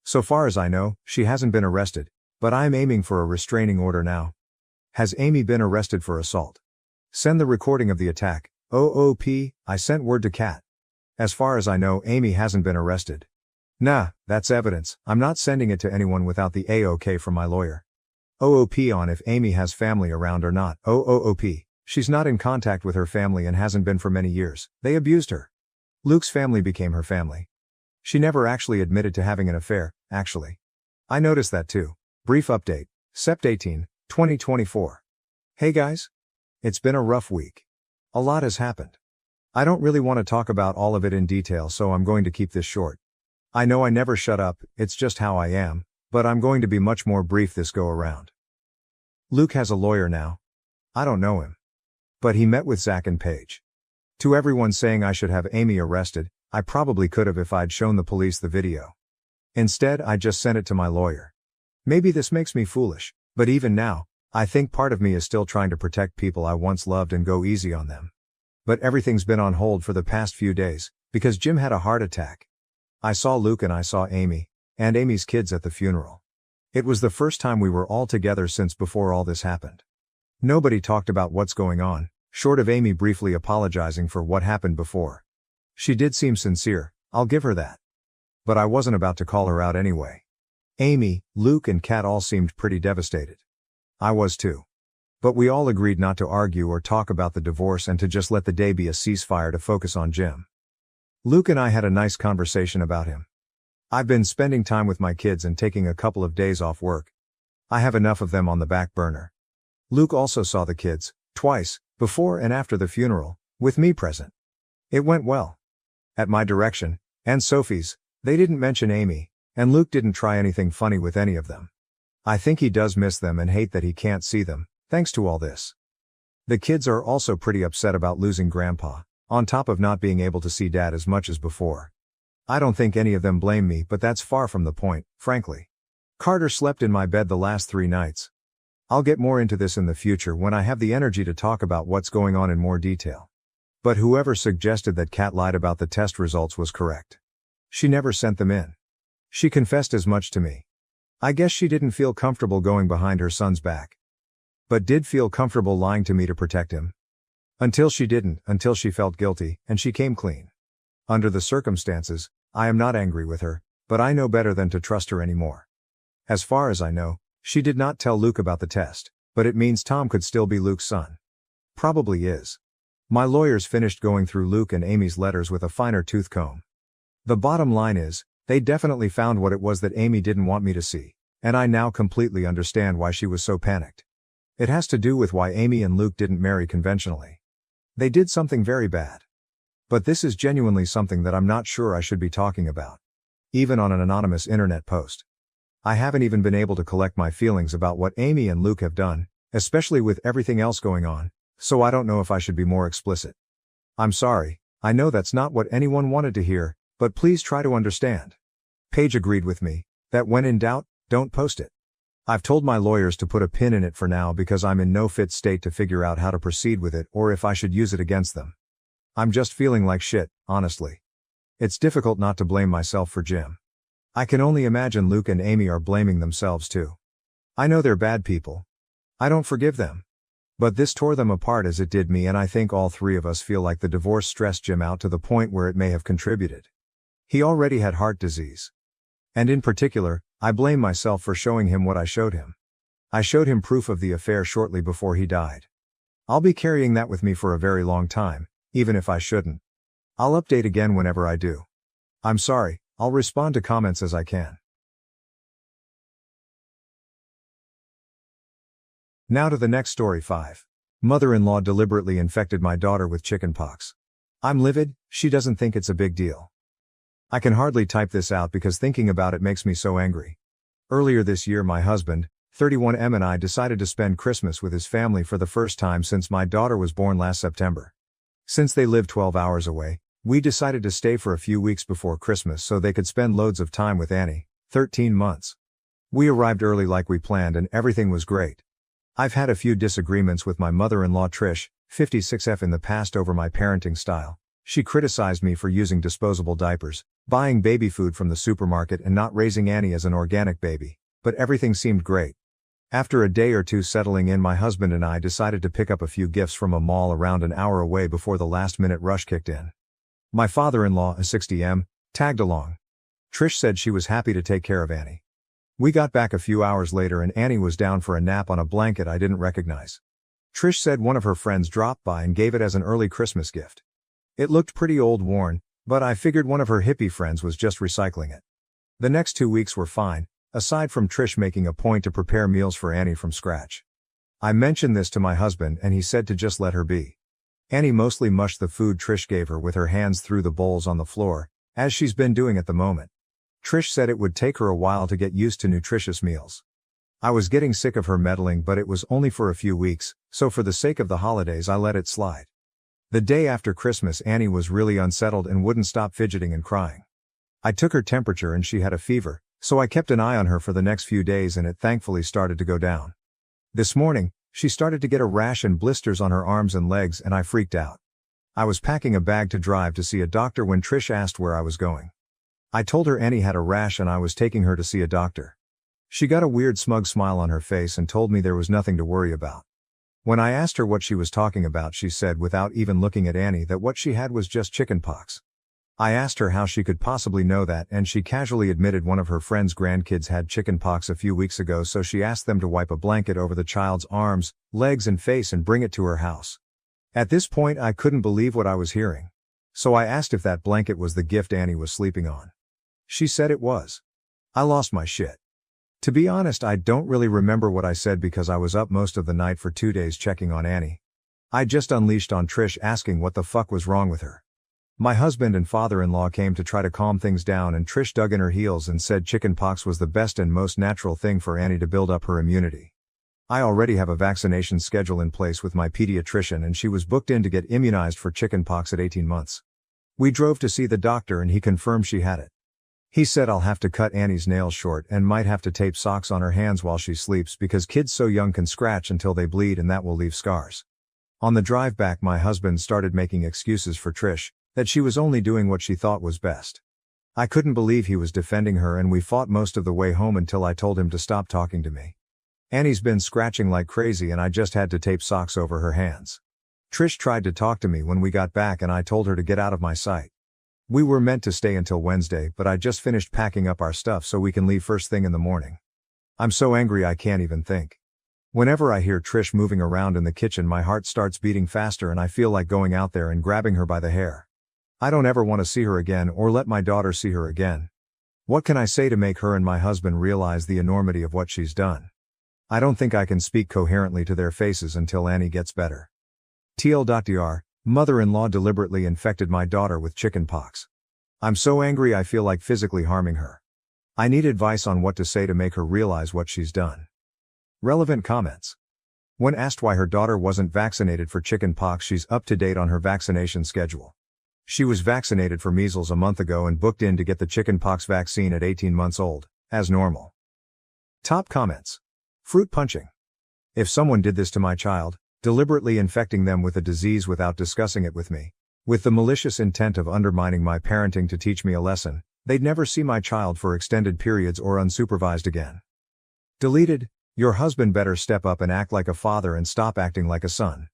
So far as I know, she hasn't been arrested, but I'm aiming for a restraining order now. Has Amy been arrested for assault? Send the recording of the attack. OOP, I sent word to Kat. As far as I know, Amy hasn't been arrested. Nah, that's evidence. I'm not sending it to anyone without the AOK from my lawyer. OOP on if Amy has family around or not. OOP, she's not in contact with her family and hasn't been for many years. They abused her. Luke's family became her family. She never actually admitted to having an affair, actually. I noticed that too. Brief update. Sept 18, 2024. Hey guys. It's been a rough week. A lot has happened. I don't really want to talk about all of it in detail, so I'm going to keep this short. I know I never shut up, it's just how I am, but I'm going to be much more brief this go around. Luke has a lawyer now. I don't know him. But he met with Zach and Paige. To everyone saying I should have Amy arrested, I probably could have if I'd shown the police the video. Instead, I just sent it to my lawyer. Maybe this makes me foolish, but even now, I think part of me is still trying to protect people I once loved and go easy on them. But everything's been on hold for the past few days, because Jim had a heart attack. I saw Luke and I saw Amy, and Amy's kids at the funeral. It was the first time we were all together since before all this happened. Nobody talked about what's going on, short of Amy briefly apologizing for what happened before. She did seem sincere, I'll give her that. But I wasn't about to call her out anyway. Amy, Luke and Kat all seemed pretty devastated. I was too. But we all agreed not to argue or talk about the divorce and to just let the day be a ceasefire to focus on Jim. Luke and I had a nice conversation about him. I've been spending time with my kids and taking a couple of days off work. I have enough of them on the back burner. Luke also saw the kids, twice, before and after the funeral, with me present. It went well. At my direction, and Sophie's, they didn't mention Amy, and Luke didn't try anything funny with any of them. I think he does miss them and hate that he can't see them, thanks to all this. The kids are also pretty upset about losing Grandpa, on top of not being able to see Dad as much as before. I don't think any of them blame me, but that's far from the point, frankly. Carter slept in my bed the last 3 nights. I'll get more into this in the future when I have the energy to talk about what's going on in more detail. But whoever suggested that Kat lied about the test results was correct. She never sent them in. She confessed as much to me. I guess she didn't feel comfortable going behind her son's back. But did feel comfortable lying to me to protect him. Until she felt guilty, and she came clean. Under the circumstances, I am not angry with her, but I know better than to trust her anymore. As far as I know, she did not tell Luke about the test, but it means Tom could still be Luke's son. Probably is. My lawyers finished going through Luke and Amy's letters with a finer tooth comb. The bottom line is, they definitely found what it was that Amy didn't want me to see, and I now completely understand why she was so panicked. It has to do with why Amy and Luke didn't marry conventionally. They did something very bad. But this is genuinely something that I'm not sure I should be talking about. Even on an anonymous internet post. I haven't even been able to collect my feelings about what Amy and Luke have done, especially with everything else going on, so I don't know if I should be more explicit. I'm sorry, I know that's not what anyone wanted to hear, but please try to understand. Paige agreed with me, that when in doubt, don't post it. I've told my lawyers to put a pin in it for now because I'm in no fit state to figure out how to proceed with it or if I should use it against them. I'm just feeling like shit, honestly. It's difficult not to blame myself for Jim. I can only imagine Luke and Amy are blaming themselves too. I know they're bad people. I don't forgive them. But this tore them apart as it did me, and I think all three of us feel like the divorce stressed Jim out to the point where it may have contributed. He already had heart disease. And in particular, I blame myself for showing him what I showed him. I showed him proof of the affair shortly before he died. I'll be carrying that with me for a very long time, even if I shouldn't. I'll update again whenever I do. I'm sorry, I'll respond to comments as I can. Now to the next story 5. Mother-in-law deliberately infected my daughter with chickenpox. I'm livid, she doesn't think it's a big deal. I can hardly type this out because thinking about it makes me so angry. Earlier this year my husband, 31M, and I decided to spend Christmas with his family for the first time since my daughter was born last September. Since they live 12 hours away, we decided to stay for a few weeks before Christmas so they could spend loads of time with Annie, 13 months. We arrived early like we planned and everything was great. I've had a few disagreements with my mother-in-law Trish, 56F, in the past over my parenting style. She criticized me for using disposable diapers, buying baby food from the supermarket, and not raising Annie as an organic baby, but everything seemed great. After a day or two settling in, my husband and I decided to pick up a few gifts from a mall around an hour away before the last-minute rush kicked in. My father-in-law, a 60M, tagged along. Trish said she was happy to take care of Annie. We got back a few hours later and Annie was down for a nap on a blanket I didn't recognize. Trish said one of her friends dropped by and gave it as an early Christmas gift. It looked pretty old worn, but I figured one of her hippie friends was just recycling it. The next 2 weeks were fine, aside from Trish making a point to prepare meals for Annie from scratch. I mentioned this to my husband and he said to just let her be. Annie mostly mushed the food Trish gave her with her hands through the bowls on the floor, as she's been doing at the moment. Trish said it would take her a while to get used to nutritious meals. I was getting sick of her meddling, but it was only for a few weeks, so for the sake of the holidays I let it slide. The day after Christmas Annie was really unsettled and wouldn't stop fidgeting and crying. I took her temperature and she had a fever, so I kept an eye on her for the next few days and it thankfully started to go down. This morning, she started to get a rash and blisters on her arms and legs and I freaked out. I was packing a bag to drive to see a doctor when Trish asked where I was going. I told her Annie had a rash and I was taking her to see a doctor. She got a weird smug smile on her face and told me there was nothing to worry about. When I asked her what she was talking about, she said without even looking at Annie that what she had was just chickenpox. I asked her how she could possibly know that and she casually admitted one of her friend's grandkids had chickenpox a few weeks ago, so she asked them to wipe a blanket over the child's arms, legs and face and bring it to her house. At this point I couldn't believe what I was hearing. So I asked if that blanket was the gift Annie was sleeping on. She said it was. I lost my shit. To be honest, I don't really remember what I said because I was up most of the night for 2 days checking on Annie. I just unleashed on Trish asking what the fuck was wrong with her. My husband and father-in-law came to try to calm things down and Trish dug in her heels and said chickenpox was the best and most natural thing for Annie to build up her immunity. I already have a vaccination schedule in place with my pediatrician and she was booked in to get immunized for chickenpox at 18 months. We drove to see the doctor and he confirmed she had it. He said I'll have to cut Annie's nails short and might have to tape socks on her hands while she sleeps because kids so young can scratch until they bleed and that will leave scars. On the drive back my husband started making excuses for Trish, that she was only doing what she thought was best. I couldn't believe he was defending her, and we fought most of the way home until I told him to stop talking to me. Annie's been scratching like crazy and I just had to tape socks over her hands. Trish tried to talk to me when we got back and I told her to get out of my sight. We were meant to stay until Wednesday, but I just finished packing up our stuff so we can leave first thing in the morning. I'm so angry I can't even think. Whenever I hear Trish moving around in the kitchen, my heart starts beating faster and I feel like going out there and grabbing her by the hair. I don't ever want to see her again or let my daughter see her again. What can I say to make her and my husband realize the enormity of what she's done? I don't think I can speak coherently to their faces until Annie gets better. TL.dr. Mother-in-law deliberately infected my daughter with chickenpox. I'm so angry I feel like physically harming her. I need advice on what to say to make her realize what she's done. Relevant comments. When asked why her daughter wasn't vaccinated for chickenpox, she's up to date on her vaccination schedule. She was vaccinated for measles a month ago and booked in to get the chickenpox vaccine at 18 months old, as normal. Top comments. Fruit punching. If someone did this to my child, deliberately infecting them with a disease without discussing it with me, with the malicious intent of undermining my parenting to teach me a lesson, they'd never see my child for extended periods or unsupervised again. Deleted. Your husband better step up and act like a father and stop acting like a son.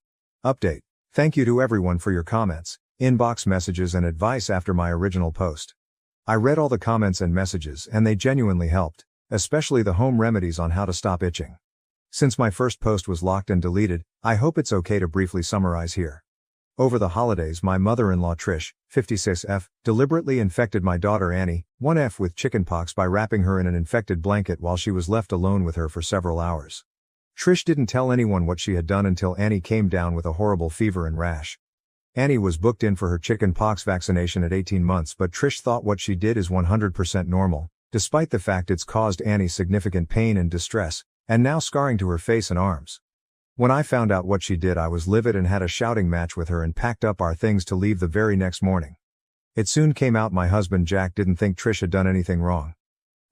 Update. Thank you to everyone for your comments, inbox messages and advice after my original post. I read all the comments and messages and they genuinely helped, especially the home remedies on how to stop itching. Since my first post was locked and deleted, I hope it's okay to briefly summarize here. Over the holidays, my mother-in-law Trish, 56F, deliberately infected my daughter Annie, 1F, with chickenpox by wrapping her in an infected blanket while she was left alone with her for several hours. Trish didn't tell anyone what she had done until Annie came down with a horrible fever and rash. Annie was booked in for her chickenpox vaccination at 18 months, but Trish thought what she did is 100% normal, despite the fact it's caused Annie significant pain and distress, and now scarring to her face and arms. When I found out what she did, I was livid and had a shouting match with her and packed up our things to leave the very next morning. It soon came out my husband Jack didn't think Trish had done anything wrong.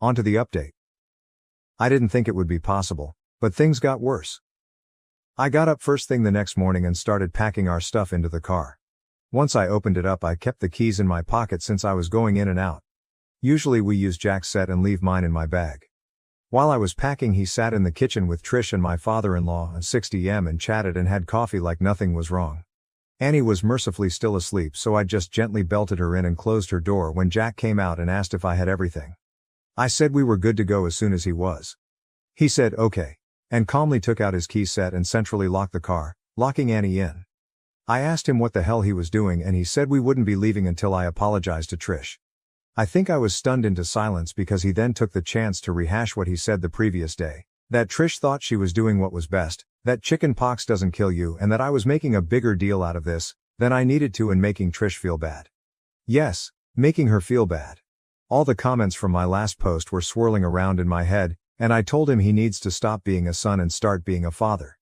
On to the update. I didn't think it would be possible, but things got worse. I got up first thing the next morning and started packing our stuff into the car. Once I opened it up, I kept the keys in my pocket since I was going in and out. Usually we use Jack's set and leave mine in my bag. While I was packing, he sat in the kitchen with Trish and my father-in-law at 60M and chatted and had coffee like nothing was wrong. Annie was mercifully still asleep, so I just gently belted her in and closed her door when Jack came out and asked if I had everything. I said we were good to go as soon as he was. He said okay, and calmly took out his key set and centrally locked the car, locking Annie in. I asked him what the hell he was doing and he said we wouldn't be leaving until I apologized to Trish. I think I was stunned into silence because he then took the chance to rehash what he said the previous day, that Trish thought she was doing what was best, that chickenpox doesn't kill you, and that I was making a bigger deal out of this than I needed to and making Trish feel bad. Yes, making her feel bad. All the comments from my last post were swirling around in my head, and I told him he needs to stop being a son and start being a father.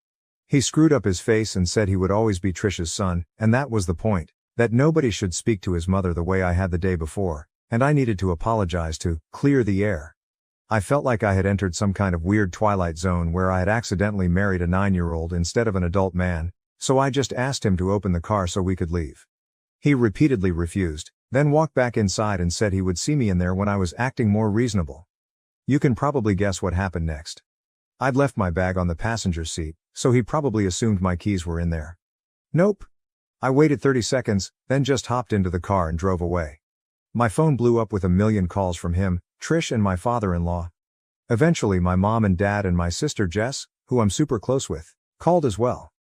He screwed up his face and said he would always be Trish's son, and that was the point, that nobody should speak to his mother the way I had the day before. And I needed to apologize to clear the air. I felt like I had entered some kind of weird twilight zone where I had accidentally married a 9-year-old instead of an adult man, so I just asked him to open the car so we could leave. He repeatedly refused, then walked back inside and said he would see me in there when I was acting more reasonable. You can probably guess what happened next. I'd left my bag on the passenger seat, so he probably assumed my keys were in there. Nope. I waited 30 seconds, then just hopped into the car and drove away. My phone blew up with a million calls from him, Trish and my father-in-law. Eventually my mom and dad and my sister Jess, who I'm super close with, called as well.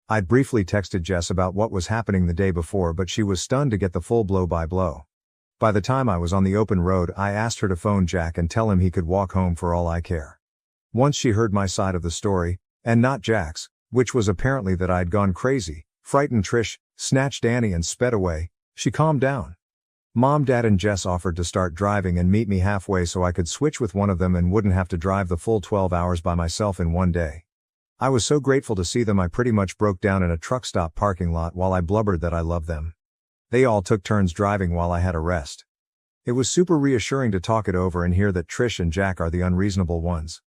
I'd briefly texted Jess about what was happening the day before, but she was stunned to get the full blow-by-blow. By the time I was on the open road, I asked her to phone Jack and tell him he could walk home for all I care. Once she heard my side of the story, and not Jack's, which was apparently that I'd gone crazy, frightened Trish, snatched Annie and sped away, she calmed down. Mom, Dad and Jess offered to start driving and meet me halfway so I could switch with one of them and wouldn't have to drive the full 12 hours by myself in one day. I was so grateful to see them I pretty much broke down in a truck stop parking lot while I blubbered that I loved them. They all took turns driving while I had a rest. It was super reassuring to talk it over and hear that Trish and Jack are the unreasonable ones.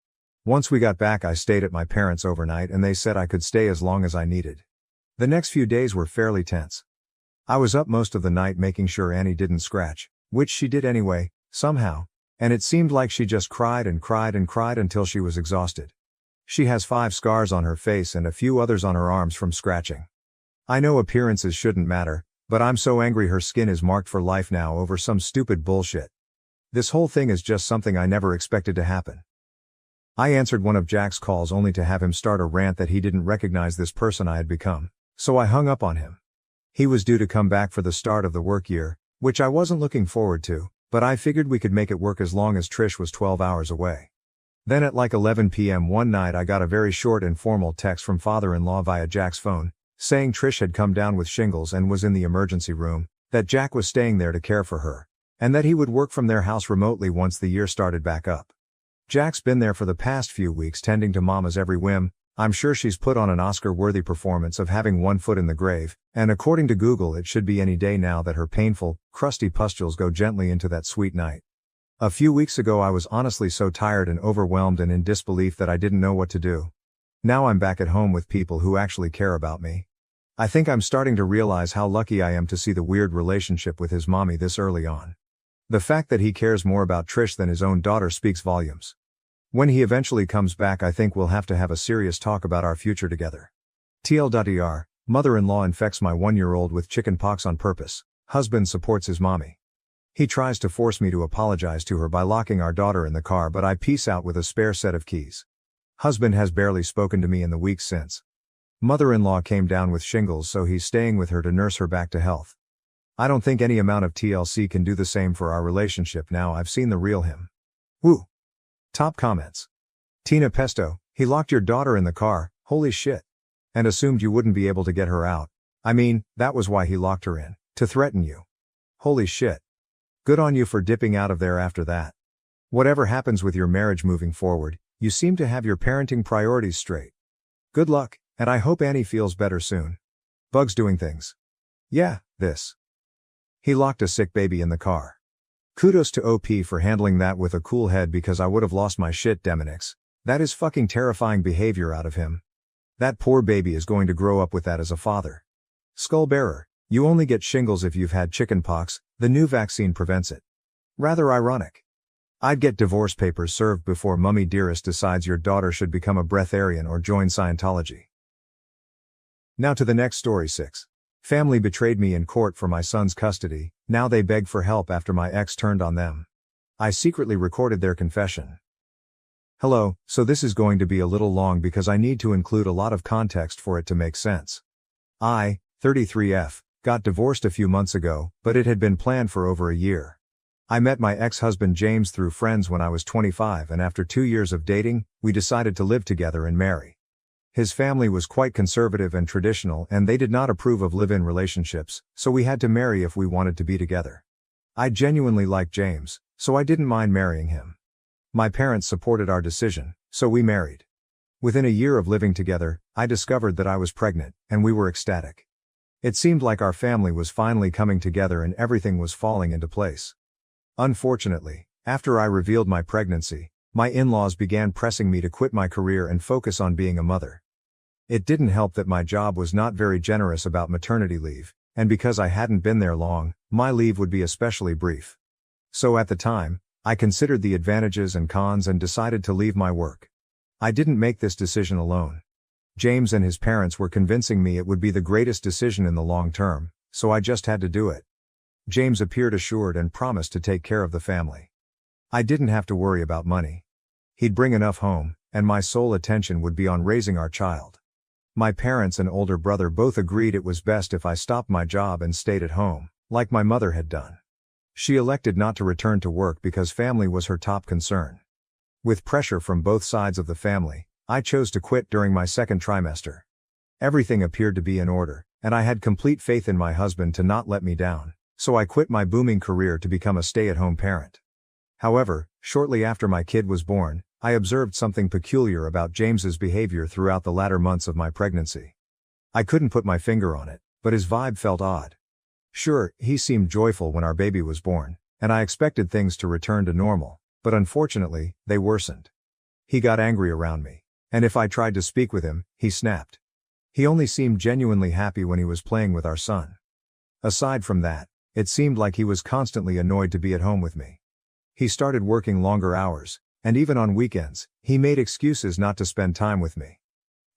Once we got back, I stayed at my parents' overnight and they said I could stay as long as I needed. The next few days were fairly tense. I was up most of the night making sure Annie didn't scratch, Which she did anyway, somehow. And it seemed like she just cried and cried and cried until she was exhausted. She has 5 scars on her face and a few others on her arms from scratching. I know appearances shouldn't matter, but I'm so angry her skin is marked for life now over some stupid bullshit. This whole thing is just something I never expected to happen. I answered one of Jack's calls only to have him start a rant that he didn't recognize this person I had become, so I hung up on him. He was due to come back for the start of the work year, which I wasn't looking forward to, but I figured we could make it work as long as Trish was 12 hours away. Then at like 11 p.m. one night I got a very short informal text from father-in-law via Jack's phone, saying Trish had come down with shingles and was in the emergency room, that Jack was staying there to care for her, and that he would work from their house remotely once the year started back up. Jack's been there for the past few weeks tending to Mama's every whim. I'm sure she's put on an Oscar-worthy performance of having one foot in the grave, and according to Google it should be any day now that her painful, crusty pustules go gently into that sweet night. A few weeks ago I was honestly so tired and overwhelmed and in disbelief that I didn't know what to do. Now I'm back at home with people who actually care about me. I think I'm starting to realize how lucky I am to see the weird relationship with his mommy this early on. The fact that he cares more about Trish than his own daughter speaks volumes. When he eventually comes back I think we'll have to have a serious talk about our future together. TL.er, mother-in-law infects my 1-year-old with chicken pox on purpose. Husband supports his mommy. He tries to force me to apologize to her by locking our daughter in the car, but I peace out with a spare set of keys. Husband has barely spoken to me in the weeks since. Mother-in-law came down with shingles, so he's staying with her to nurse her back to health. I don't think any amount of TLC can do the same for our relationship now I've seen the real him. Woo! Top comments. Tina Pesto, he locked your daughter in the car, holy shit. And assumed you wouldn't be able to get her out. I mean, that was why he locked her in, to threaten you. Holy shit. Good on you for dipping out of there after that. Whatever happens with your marriage moving forward, you seem to have your parenting priorities straight. Good luck, and I hope Annie feels better soon. Bugs doing things. Yeah, this. He locked a sick baby in the car. Kudos to OP for handling that with a cool head because I would have lost my shit. Demonix. That is fucking terrifying behavior out of him. That poor baby is going to grow up with that as a father. Skullbearer, you only get shingles if you've had chickenpox, the new vaccine prevents it. Rather ironic. I'd get divorce papers served before Mummy Dearest decides your daughter should become a breatharian or join Scientology. Now to the next story. 6. Family betrayed me in court for my son's custody, now they beg for help after my ex turned on them. I secretly recorded their confession. Hello, so this is going to be a little long because I need to include a lot of context for it to make sense. I, 33F, got divorced a few months ago, but it had been planned for over a year. I met my ex-husband James through friends when I was 25 and after 2 years of dating, we decided to live together and marry. His family was quite conservative and traditional and they did not approve of live-in relationships, so we had to marry if we wanted to be together. I genuinely liked James, so I didn't mind marrying him. My parents supported our decision, so we married. Within a year of living together, I discovered that I was pregnant, and we were ecstatic. It seemed like our family was finally coming together and everything was falling into place. Unfortunately, after I revealed my pregnancy, my in-laws began pressing me to quit my career and focus on being a mother. It didn't help that my job was not very generous about maternity leave, and because I hadn't been there long, my leave would be especially brief. So at the time, I considered the advantages and cons and decided to leave my work. I didn't make this decision alone. James and his parents were convincing me it would be the greatest decision in the long term, so I just had to do it. James appeared assured and promised to take care of the family. I didn't have to worry about money. He'd bring enough home, and my sole attention would be on raising our child. My parents and older brother both agreed it was best if I stopped my job and stayed at home, like my mother had done. She elected not to return to work because family was her top concern. With pressure from both sides of the family, I chose to quit during my second trimester. Everything appeared to be in order, and I had complete faith in my husband to not let me down, so I quit my booming career to become a stay-at-home parent. However, shortly after my kid was born, I observed something peculiar about James's behavior throughout the latter months of my pregnancy. I couldn't put my finger on it, but his vibe felt odd. Sure, he seemed joyful when our baby was born, and I expected things to return to normal, but unfortunately, they worsened. He got angry around me, and if I tried to speak with him, he snapped. He only seemed genuinely happy when he was playing with our son. Aside from that, It seemed like he was constantly annoyed to be at home with me. He started working longer hours, and even on weekends, he made excuses not to spend time with me.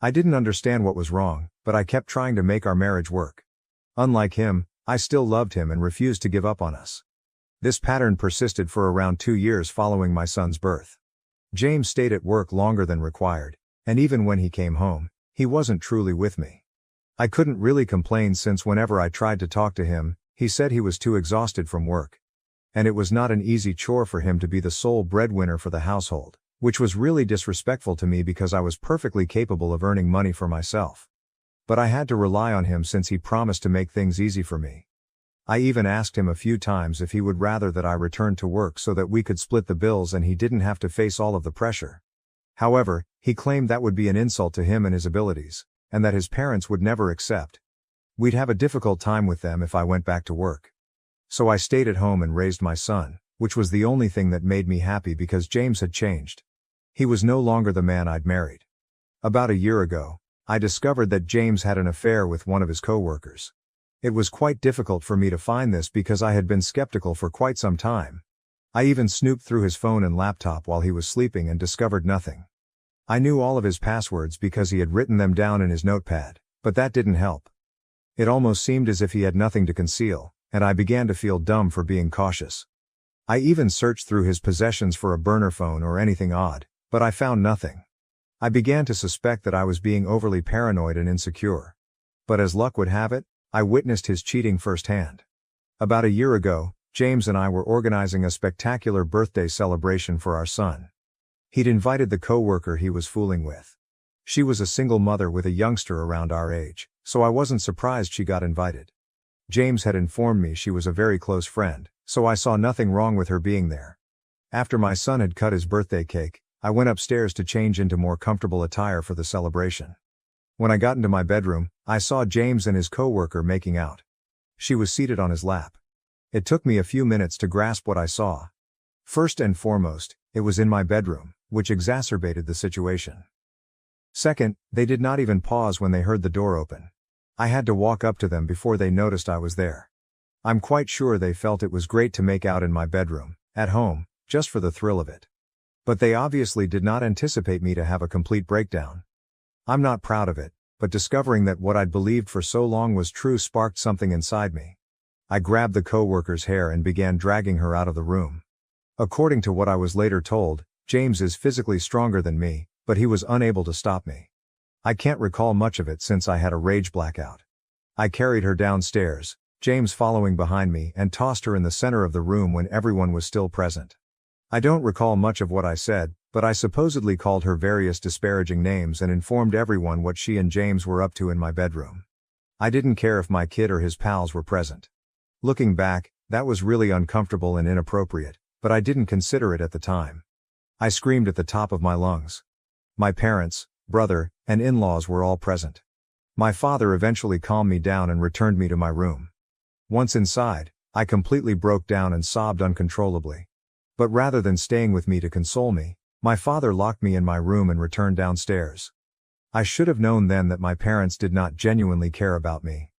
I didn't understand what was wrong, but I kept trying to make our marriage work. Unlike him, I still loved him and refused to give up on us. This pattern persisted for around 2 years following my son's birth. James stayed at work longer than required, and even when he came home, he wasn't truly with me. I couldn't really complain since whenever I tried to talk to him, he said he was too exhausted from work. And it was not an easy chore for him to be the sole breadwinner for the household, which was really disrespectful to me because I was perfectly capable of earning money for myself. But I had to rely on him since he promised to make things easy for me. I even asked him a few times if he would rather that I returned to work so that we could split the bills and he didn't have to face all of the pressure. However, he claimed that would be an insult to him and his abilities, and that his parents would never accept. We'd have a difficult time with them if I went back to work. So I stayed at home and raised my son, which was the only thing that made me happy because James had changed. He was no longer the man I'd married. About a year ago, I discovered that James had an affair with one of his co-workers. It was quite difficult for me to find this because I had been skeptical for quite some time. I even snooped through his phone and laptop while he was sleeping and discovered nothing. I knew all of his passwords because he had written them down in his notepad, but that didn't help. It almost seemed as if he had nothing to conceal, and I began to feel dumb for being cautious. I even searched through his possessions for a burner phone or anything odd, but I found nothing. I began to suspect that I was being overly paranoid and insecure. But as luck would have it, I witnessed his cheating firsthand. About a year ago, James and I were organizing a spectacular birthday celebration for our son. He'd invited the co-worker he was fooling with. She was a single mother with a youngster around our age, so I wasn't surprised she got invited. James had informed me she was a very close friend, so I saw nothing wrong with her being there. After my son had cut his birthday cake, I went upstairs to change into more comfortable attire for the celebration. When I got into my bedroom, I saw James and his co-worker making out. She was seated on his lap. It took me a few minutes to grasp what I saw. First and foremost, it was in my bedroom, which exacerbated the situation. Second, they did not even pause when they heard the door open. I had to walk up to them before they noticed I was there. I'm quite sure they felt it was great to make out in my bedroom, at home, just for the thrill of it. But they obviously did not anticipate me to have a complete breakdown. I'm not proud of it, but discovering that what I'd believed for so long was true sparked something inside me. I grabbed the co-worker's hair and began dragging her out of the room. According to what I was later told, James is physically stronger than me, but he was unable to stop me. I can't recall much of it since I had a rage blackout. I carried her downstairs, James following behind me, and tossed her in the center of the room when everyone was still present. I don't recall much of what I said, but I supposedly called her various disparaging names and informed everyone what she and James were up to in my bedroom. I didn't care if my kid or his pals were present. Looking back, that was really uncomfortable and inappropriate, but I didn't consider it at the time. I screamed at the top of my lungs. My parents, brother, and in-laws were all present. My father eventually calmed me down and returned me to my room. Once inside, I completely broke down and sobbed uncontrollably. But rather than staying with me to console me, my father locked me in my room and returned downstairs. I should have known then that my parents did not genuinely care about me.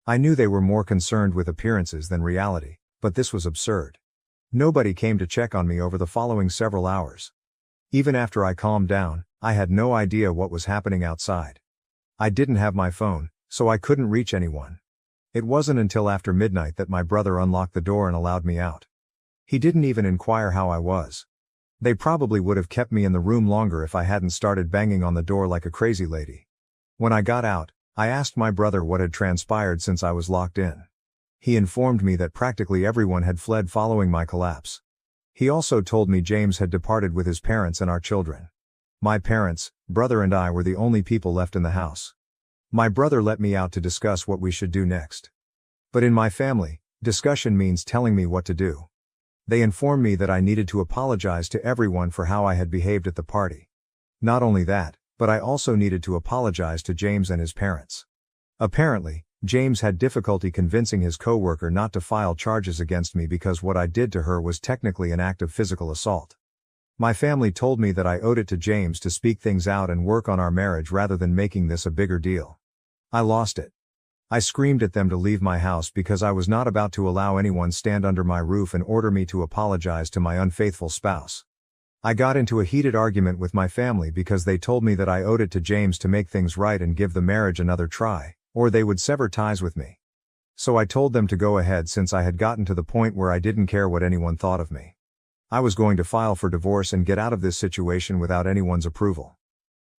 I knew they were more concerned with appearances than reality, but this was absurd. Nobody came to check on me over the following several hours. Even after I calmed down, I had no idea what was happening outside. I didn't have my phone, so I couldn't reach anyone. It wasn't until after midnight that my brother unlocked the door and allowed me out. He didn't even inquire how I was. They probably would have kept me in the room longer if I hadn't started banging on the door like a crazy lady. When I got out, I asked my brother what had transpired since I was locked in. He informed me that practically everyone had fled following my collapse. He also told me James had departed with his parents and our children. My parents, brother and I were the only people left in the house. My brother let me out to discuss what we should do next. But in my family, discussion means telling me what to do. They informed me that I needed to apologize to everyone for how I had behaved at the party. Not only that, but I also needed to apologize to James and his parents. Apparently, James had difficulty convincing his co-worker not to file charges against me because what I did to her was technically an act of physical assault. My family told me that I owed it to James to speak things out and work on our marriage rather than making this a bigger deal. I lost it. I screamed at them to leave my house because I was not about to allow anyone stand under my roof and order me to apologize to my unfaithful spouse. I got into a heated argument with my family because they told me that I owed it to James to make things right and give the marriage another try, or they would sever ties with me. So I told them to go ahead since I had gotten to the point where I didn't care what anyone thought of me. I was going to file for divorce and get out of this situation without anyone's approval.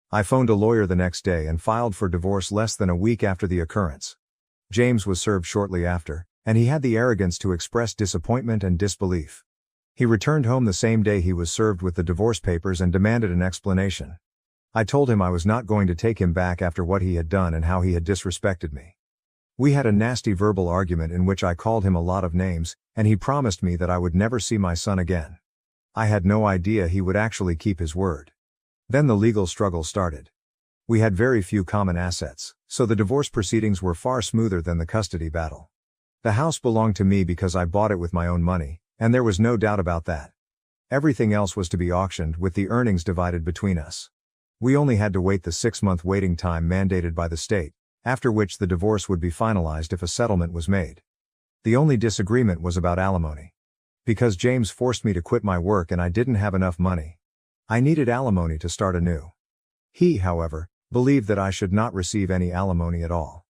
I phoned a lawyer the next day and filed for divorce less than a week after the occurrence. James was served shortly after, and he had the arrogance to express disappointment and disbelief. He returned home the same day he was served with the divorce papers and demanded an explanation. I told him I was not going to take him back after what he had done and how he had disrespected me. We had a nasty verbal argument in which I called him a lot of names, and he promised me that I would never see my son again. I had no idea he would actually keep his word. Then the legal struggle started. We had very few common assets, so the divorce proceedings were far smoother than the custody battle. The house belonged to me because I bought it with my own money, and there was no doubt about that. Everything else was to be auctioned with the earnings divided between us. We only had to wait the 6-month waiting time mandated by the state, after which the divorce would be finalized if a settlement was made. The only disagreement was about alimony. Because James forced me to quit my work and I didn't have enough money. I needed alimony to start anew. He, however, believed that I should not receive any alimony at all.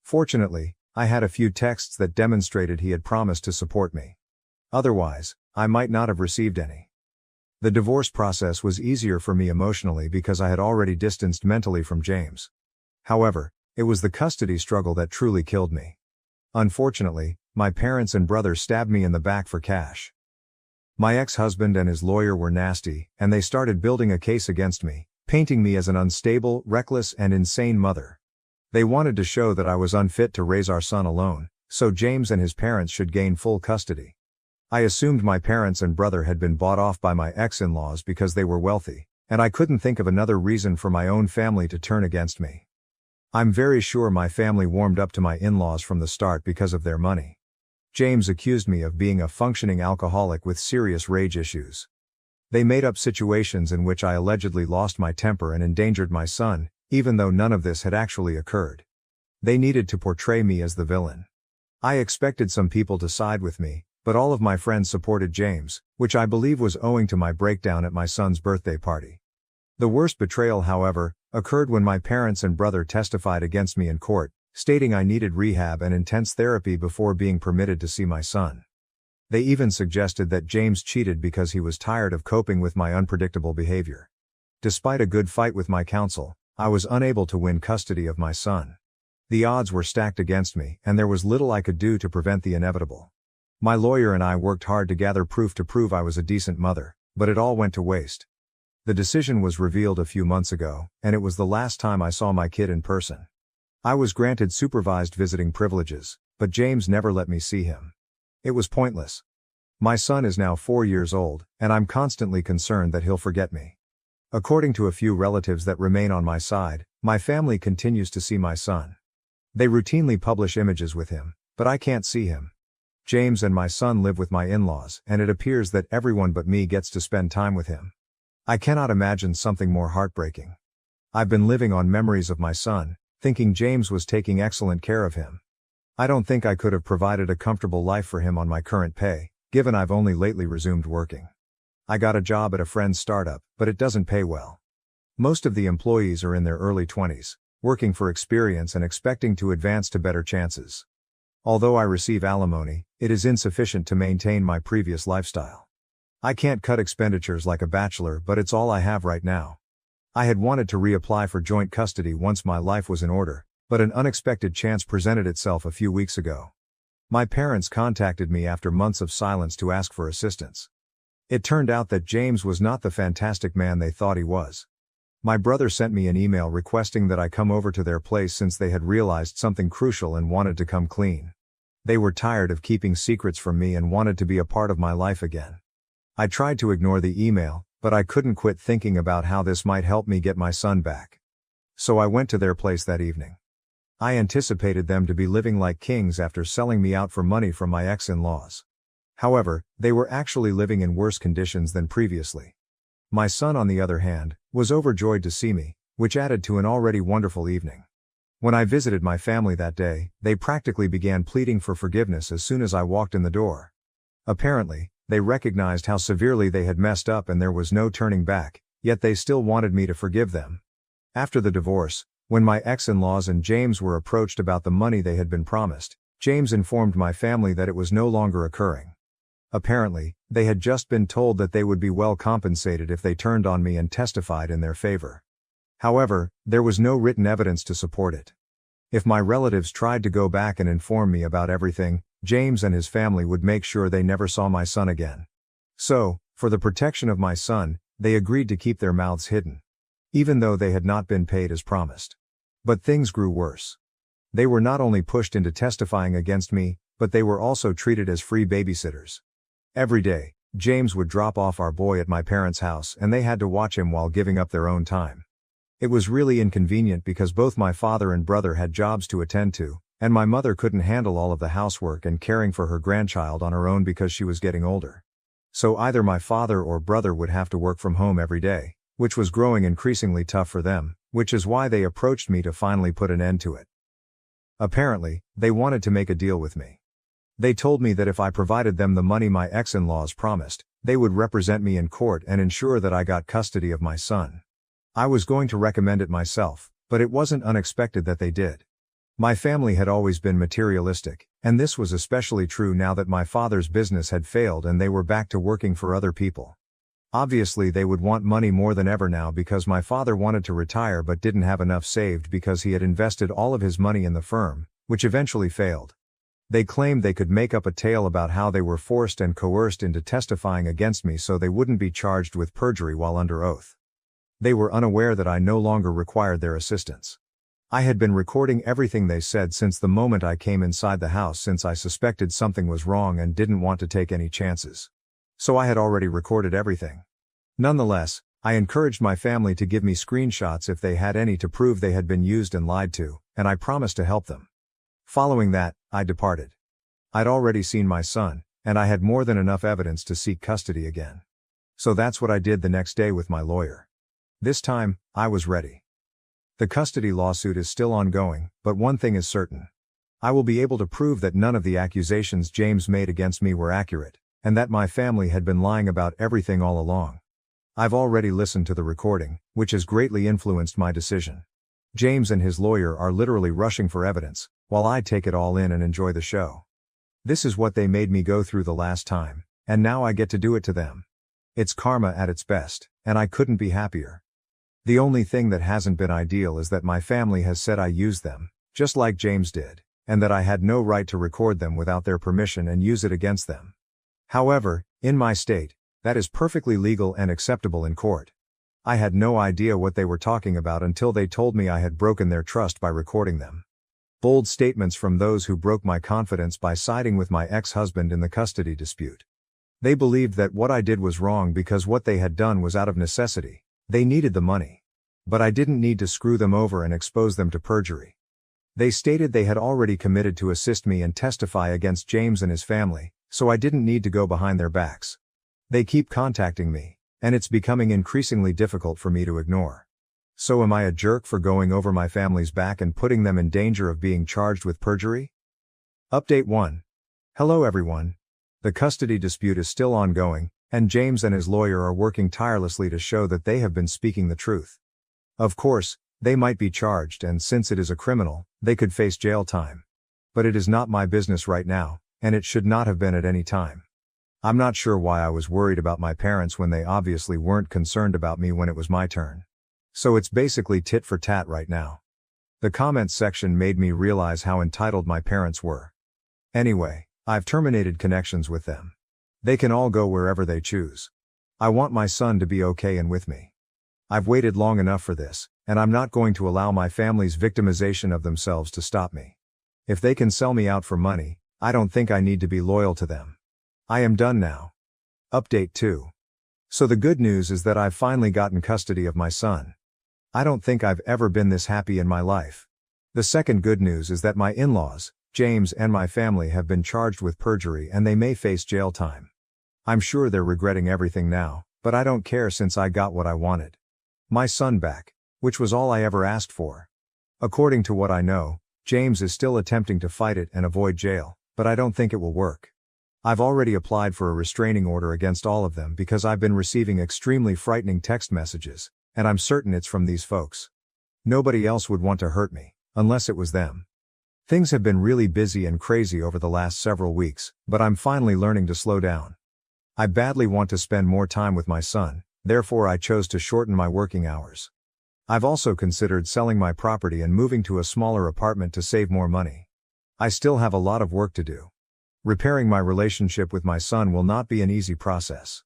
Fortunately, I had a few texts that demonstrated he had promised to support me. Otherwise, I might not have received any. The divorce process was easier for me emotionally because I had already distanced mentally from James. However, it was the custody struggle that truly killed me. Unfortunately, my parents and brother stabbed me in the back for cash. My ex-husband and his lawyer were nasty, and they started building a case against me, painting me as an unstable, reckless, and insane mother. They wanted to show that I was unfit to raise our son alone, so James and his parents should gain full custody. I assumed my parents and brother had been bought off by my ex-in-laws because they were wealthy, and I couldn't think of another reason for my own family to turn against me. I'm very sure my family warmed up to my in-laws from the start because of their money. James accused me of being a functioning alcoholic with serious rage issues. They made up situations in which I allegedly lost my temper and endangered my son, even though none of this had actually occurred. They needed to portray me as the villain. I expected some people to side with me, but all of my friends supported James, which I believe was owing to my breakdown at my son's birthday party. The worst betrayal, however, occurred when my parents and brother testified against me in court, stating I needed rehab and intense therapy before being permitted to see my son. They even suggested that James cheated because he was tired of coping with my unpredictable behavior. Despite a good fight with my counsel, I was unable to win custody of my son. The odds were stacked against me, and there was little I could do to prevent the inevitable. My lawyer and I worked hard to gather proof to prove I was a decent mother, but it all went to waste. The decision was revealed a few months ago, and it was the last time I saw my kid in person. I was granted supervised visiting privileges, but James never let me see him. It was pointless. My son is now 4 years old, and I'm constantly concerned that he'll forget me. According to a few relatives that remain on my side, my family continues to see my son. They routinely publish images with him, but I can't see him. James and my son live with my in-laws, and it appears that everyone but me gets to spend time with him. I cannot imagine something more heartbreaking. I've been living on memories of my son, thinking James was taking excellent care of him. I don't think I could have provided a comfortable life for him on my current pay, given I've only lately resumed working. I got a job at a friend's startup, but it doesn't pay well. Most of the employees are in their early 20s, working for experience and expecting to advance to better chances. Although I receive alimony, it is insufficient to maintain my previous lifestyle. I can't cut expenditures like a bachelor, but it's all I have right now. I had wanted to reapply for joint custody once my life was in order, but an unexpected chance presented itself a few weeks ago. My parents contacted me after months of silence to ask for assistance. It turned out that James was not the fantastic man they thought he was. My brother sent me an email requesting that I come over to their place since they had realized something crucial and wanted to come clean. They were tired of keeping secrets from me and wanted to be a part of my life again. I tried to ignore the email, but I couldn't quit thinking about how this might help me get my son back. So I went to their place that evening. I anticipated them to be living like kings after selling me out for money from my ex-in-laws. However, they were actually living in worse conditions than previously. My son, on the other hand, was overjoyed to see me, which added to an already wonderful evening. When I visited my family that day, they practically began pleading for forgiveness as soon as I walked in the door. Apparently, they recognized how severely they had messed up and there was no turning back, yet they still wanted me to forgive them. After the divorce, when my ex-in-laws and James were approached about the money they had been promised, James informed my family that it was no longer occurring. Apparently, they had just been told that they would be well compensated if they turned on me and testified in their favor. However, there was no written evidence to support it. If my relatives tried to go back and inform me about everything, James and his family would make sure they never saw my son again. So, for the protection of my son, they agreed to keep their mouths hidden, even though they had not been paid as promised. But things grew worse. They were not only pushed into testifying against me, but they were also treated as free babysitters. Every day, James would drop off our boy at my parents' house and they had to watch him while giving up their own time. It was really inconvenient because both my father and brother had jobs to attend to, and my mother couldn't handle all of the housework and caring for her grandchild on her own because she was getting older. So either my father or brother would have to work from home every day, which was growing increasingly tough for them, which is why they approached me to finally put an end to it. Apparently, they wanted to make a deal with me. They told me that if I provided them the money my ex-in-laws promised, they would represent me in court and ensure that I got custody of my son. I was going to recommend it myself, but it wasn't unexpected that they did. My family had always been materialistic, and this was especially true now that my father's business had failed and they were back to working for other people. Obviously they would want money more than ever now because my father wanted to retire but didn't have enough saved because he had invested all of his money in the firm, which eventually failed. They claimed they could make up a tale about how they were forced and coerced into testifying against me so they wouldn't be charged with perjury while under oath. They were unaware that I no longer required their assistance. I had been recording everything they said since the moment I came inside the house since I suspected something was wrong and didn't want to take any chances. So I had already recorded everything. Nonetheless, I encouraged my family to give me screenshots if they had any to prove they had been used and lied to, and I promised to help them. Following that, I departed. I'd already seen my son, and I had more than enough evidence to seek custody again. So that's what I did the next day with my lawyer. This time, I was ready. The custody lawsuit is still ongoing, but one thing is certain. I will be able to prove that none of the accusations James made against me were accurate, and that my family had been lying about everything all along. I've already listened to the recording, which has greatly influenced my decision. James and his lawyer are literally rushing for evidence, while I take it all in and enjoy the show. This is what they made me go through the last time, and now I get to do it to them. It's karma at its best, and I couldn't be happier. The only thing that hasn't been ideal is that my family has said I used them, just like James did, and that I had no right to record them without their permission and use it against them. However, in my state, that is perfectly legal and acceptable in court. I had no idea what they were talking about until they told me I had broken their trust by recording them. Bold statements from those who broke my confidence by siding with my ex-husband in the custody dispute. They believed that what I did was wrong because what they had done was out of necessity. They needed the money. But I didn't need to screw them over and expose them to perjury. They stated they had already committed to assist me and testify against James and his family, so I didn't need to go behind their backs. They keep contacting me, and it's becoming increasingly difficult for me to ignore. So am I a jerk for going over my family's back and putting them in danger of being charged with perjury? Update 1. Hello everyone. The custody dispute is still ongoing, and James and his lawyer are working tirelessly to show that they have been speaking the truth. Of course, they might be charged, and since it is a criminal, they could face jail time. But it is not my business right now, and it should not have been at any time. I'm not sure why I was worried about my parents when they obviously weren't concerned about me when it was my turn. So it's basically tit for tat right now. The comments section made me realize how entitled my parents were. Anyway, I've terminated connections with them. They can all go wherever they choose. I want my son to be okay and with me. I've waited long enough for this, and I'm not going to allow my family's victimization of themselves to stop me. If they can sell me out for money, I don't think I need to be loyal to them. I am done now. Update 2. So the good news is that I've finally gotten custody of my son. I don't think I've ever been this happy in my life. The second good news is that my in-laws, James and my family have been charged with perjury and they may face jail time. I'm sure they're regretting everything now, but I don't care since I got what I wanted. My son back, which was all I ever asked for. According to what I know, James is still attempting to fight it and avoid jail, but I don't think it will work. I've already applied for a restraining order against all of them because I've been receiving extremely frightening text messages, and I'm certain it's from these folks. Nobody else would want to hurt me, unless it was them. Things have been really busy and crazy over the last several weeks, but I'm finally learning to slow down. I badly want to spend more time with my son, therefore I chose to shorten my working hours. I've also considered selling my property and moving to a smaller apartment to save more money. I still have a lot of work to do. Repairing my relationship with my son will not be an easy process.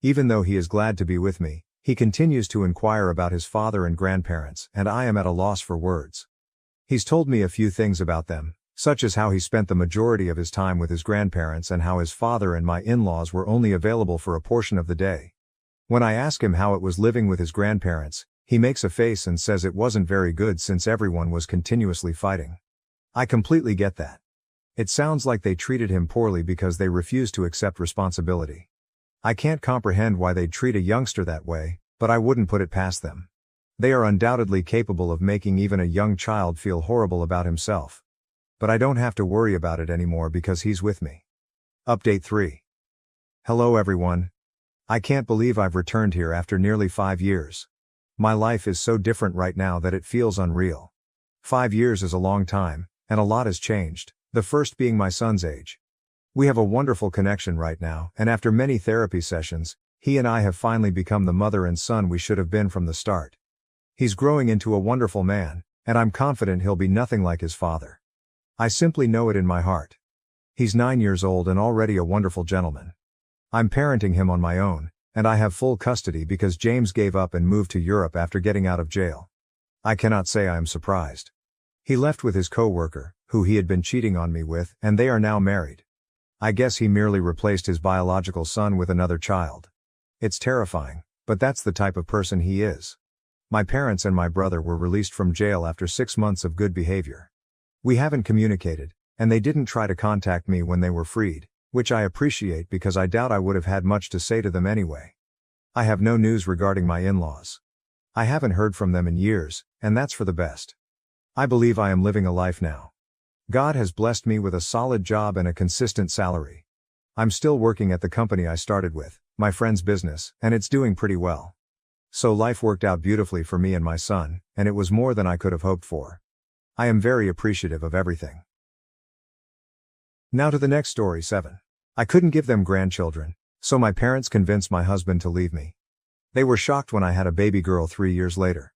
Even though he is glad to be with me, he continues to inquire about his father and grandparents, and I am at a loss for words. He's told me a few things about them, such as how he spent the majority of his time with his grandparents and how his father and my in-laws were only available for a portion of the day. When I ask him how it was living with his grandparents, he makes a face and says it wasn't very good since everyone was continuously fighting. I completely get that. It sounds like they treated him poorly because they refused to accept responsibility. I can't comprehend why they'd treat a youngster that way, but I wouldn't put it past them. They are undoubtedly capable of making even a young child feel horrible about himself. But I don't have to worry about it anymore because he's with me. Update 3. Hello everyone. I can't believe I've returned here after nearly 5 years. My life is so different right now that it feels unreal. 5 years is a long time, and a lot has changed, the first being my son's age. We have a wonderful connection right now, and after many therapy sessions, he and I have finally become the mother and son we should have been from the start. He's growing into a wonderful man, and I'm confident he'll be nothing like his father. I simply know it in my heart. He's 9 years old and already a wonderful gentleman. I'm parenting him on my own, and I have full custody because James gave up and moved to Europe after getting out of jail. I cannot say I am surprised. He left with his co-worker, who he had been cheating on me with, and they are now married. I guess he merely replaced his biological son with another child. It's terrifying, but that's the type of person he is. My parents and my brother were released from jail after 6 months of good behavior. We haven't communicated, and they didn't try to contact me when they were freed, which I appreciate because I doubt I would have had much to say to them anyway. I have no news regarding my in-laws. I haven't heard from them in years, and that's for the best. I believe I am living a life now. God has blessed me with a solid job and a consistent salary. I'm still working at the company I started with, my friend's business, and it's doing pretty well. So life worked out beautifully for me and my son, and it was more than I could have hoped for. I am very appreciative of everything. Now to the next story 7. I couldn't give them grandchildren, so my parents convinced my husband to leave me. They were shocked when I had a baby girl 3 years later.